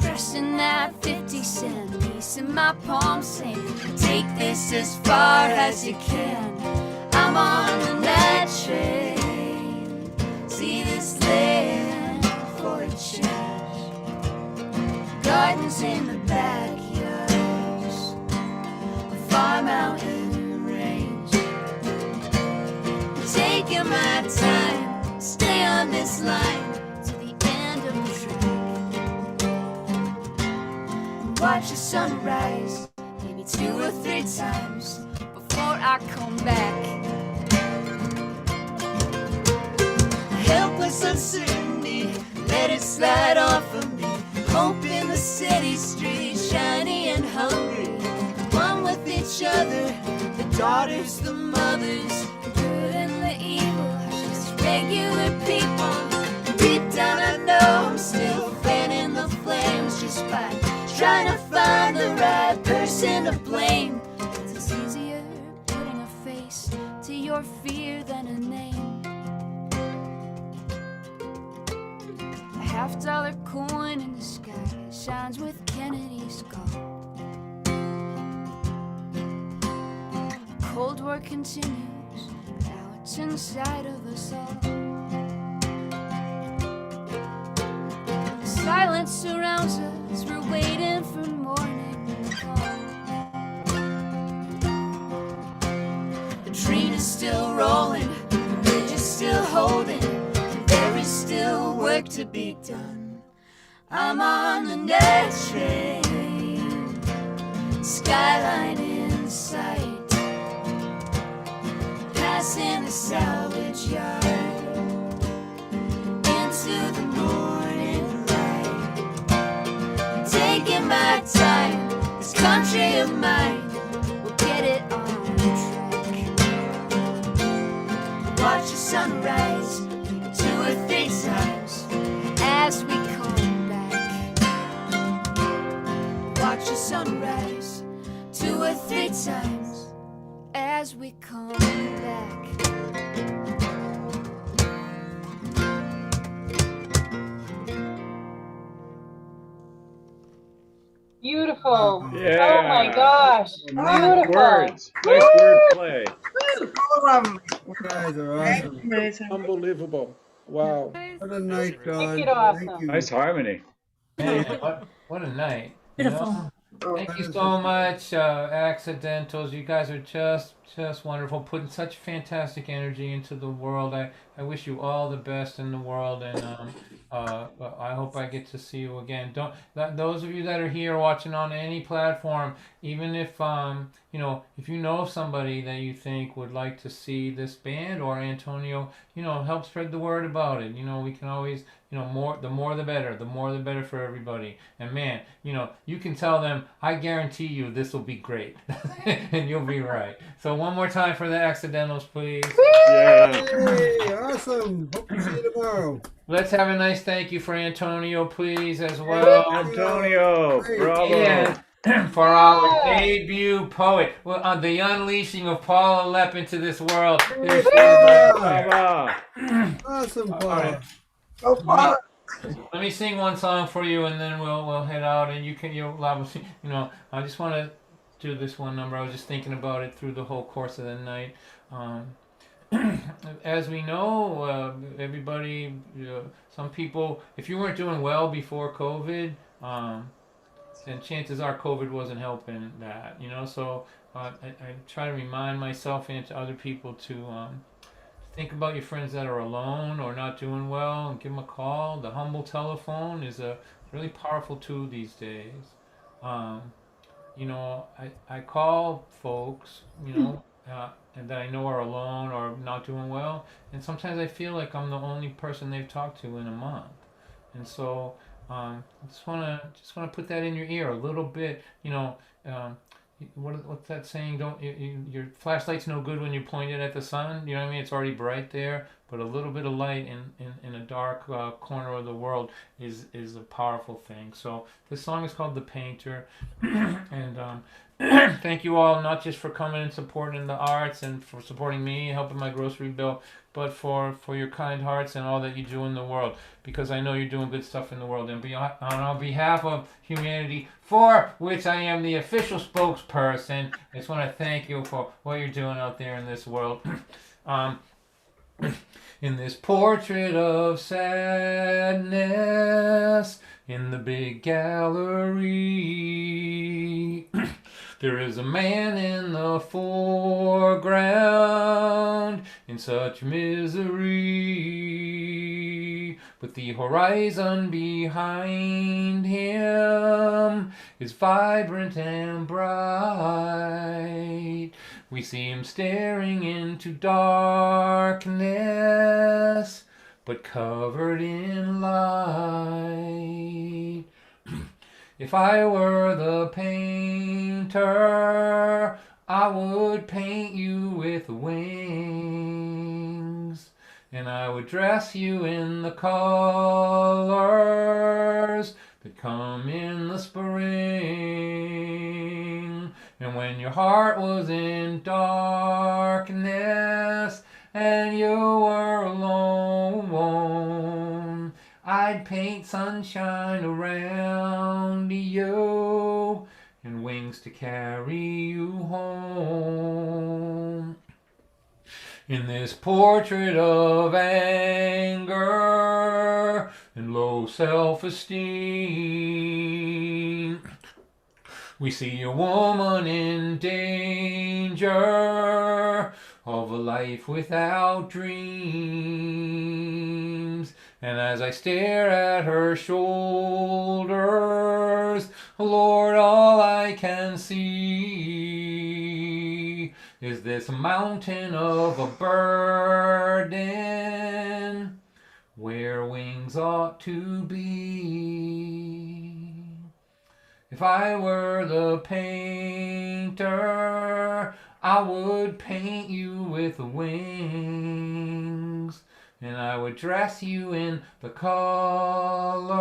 pressing that 50-cent piece in my palm, saying, take this as far as you can. I'm on the night train, see this land for a change. Gardens in the backyards, a farm out in the range. Taking my time, stay on this line to the end of the track. Watch the sunrise, maybe 2 or 3 times before I come back. Helpless uncertainty, let it slide off of me. Hope in the city streets, shiny and hungry. One with each other, the daughters, the mothers, the good and the evil, just regular people. Deep down I know I'm still fanning the flames, just by trying to find the right person to blame. It's easier putting a face to your fear than a name. A $50 coin in the sky shines with Kennedy's gold. The Cold War continues, now it's inside of us all. The silence surrounds us, we're waiting for morning to come. The train is still rolling, the bridge is still holding, there is still work to be done. I'm on the night train, skyline in sight, passing the salvage yard into the morning light. Taking my time, this country of mine will get it on track. Watch the sunrise 2 or 3 times as we come back. Watch the sunrise 2 or 3 times as we come back. beautiful. Oh my Yeah. gosh. Nice Beautiful. words. Nice wordplay. All of them. You guys are awesome. Amazing. Unbelievable. Wow. What a night, Don. Make it awesome. Thank you. Nice harmony. Man, what a night. You Beautiful. know? Thank you so much, Accidentals. You guys are just wonderful, putting such fantastic energy into the world. I wish you all the best in the world, and I hope I get to see you again. Those of you that are here watching on any platform, even if if you know somebody that you think would like to see this band or Antonio, help spread the word about it. We can always, the more the better. The more the better for everybody. And man, you can tell them, I guarantee you this will be great. And you'll be right. So one more time for the Accidentals, please. Yeah. Hey, awesome. Hope to see you tomorrow. Let's have a nice thank you for Antonio, please, as well. Antonio, bravo. And for our debut poet, the unleashing of Paula Lepp into this world. Bravo. Awesome, Paul. Right. Go Paula. Let me sing one song for you, and then we'll head out. And I just want to do this one number. I was just thinking about it through the whole course of the night. As we know, everybody, some people, if you weren't doing well before COVID, then chances are COVID wasn't helping that, So I try to remind myself and to other people to think about your friends that are alone or not doing well and give them a call. The humble telephone is a really powerful tool these days. I call folks, and that I know are alone or not doing well, and sometimes I feel like I'm the only person they've talked to in a month, and so I just wanna put that in your ear a little bit. What's that saying? Your flashlight's no good when you point it at the sun. You know what I mean? It's already bright there, but a little bit of light in a dark corner of the world is a powerful thing. So this song is called "The Painter," and thank you all, not just for coming and supporting the arts and for supporting me, helping my grocery bill, but for your kind hearts and all that you do in the world, because I know you're doing good stuff in the world. And on behalf of humanity, for which I am the official spokesperson, I just want to thank you for what you're doing out there in this world. In this portrait of sadness in the big gallery, there is a man in the foreground in such misery, but the horizon behind him is vibrant and bright. We see him staring into darkness, but covered in light. If I were the painter, I would paint you with wings, and I would dress you in the colors that come in the spring. And when your heart was in darkness and you were alone, I'd paint sunshine around you and wings to carry you home. In this portrait of anger and low self-esteem, we see a woman in danger of a life without dreams. And as I stare at her shoulders, Lord, all I can see is this mountain of a burden where wings ought to be. If I were the painter, I would paint you with wings, and I would dress you in the colors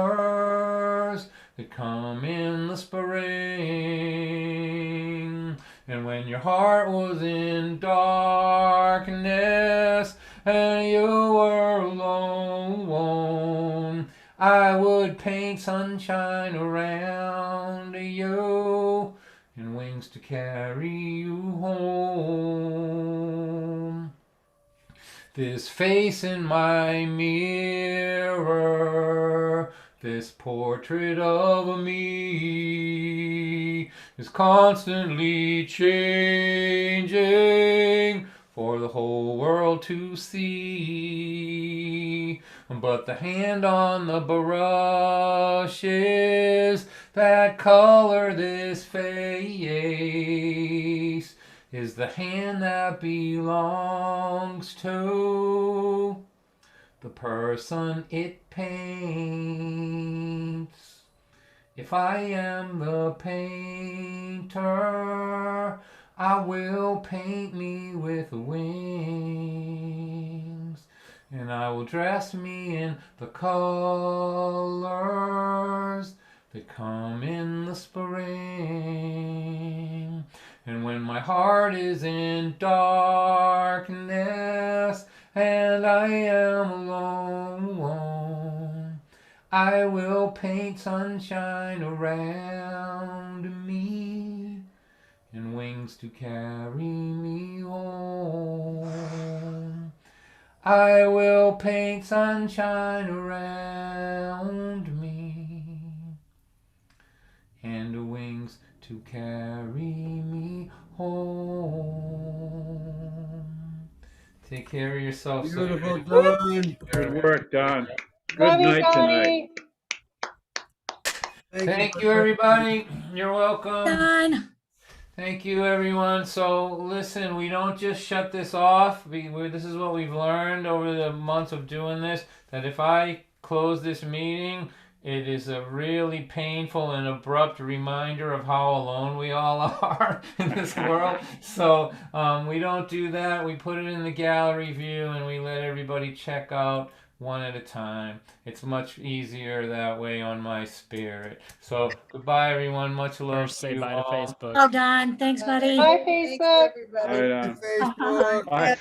that come in the spring. And when your heart was in darkness and you were alone, I would paint sunshine around you and wings to carry you home. This face in my mirror, this portrait of me is constantly changing for the whole world to see. But the hand on the brushes that color this face is the hand that belongs to the person it paints. If I am the painter, I will paint me with wings, and I will dress me in the colors that come in the spring. And when my heart is in darkness and I am alone, I will paint sunshine around me and wings to carry me home. I will paint sunshine around me and wings to carry me home. Take care of yourself. Beautiful, Don. Don. Good work, Don. Good Love you, night tonight. Donnie. Thank you, everybody. You're welcome. Done. Thank you, everyone. So, listen, we don't just shut this off. This is what we've learned over the months of doing this, that if I close this meeting, it is a really painful and abrupt reminder of how alone we all are in this world. So we don't do that. We put it in the gallery view and we let everybody check out one at a time. It's much easier that way on my spirit. So goodbye, everyone. Much love. First, say to bye you to all. Facebook. Well done. Thanks, buddy. Bye, Facebook. Bye, Don. Facebook. Bye.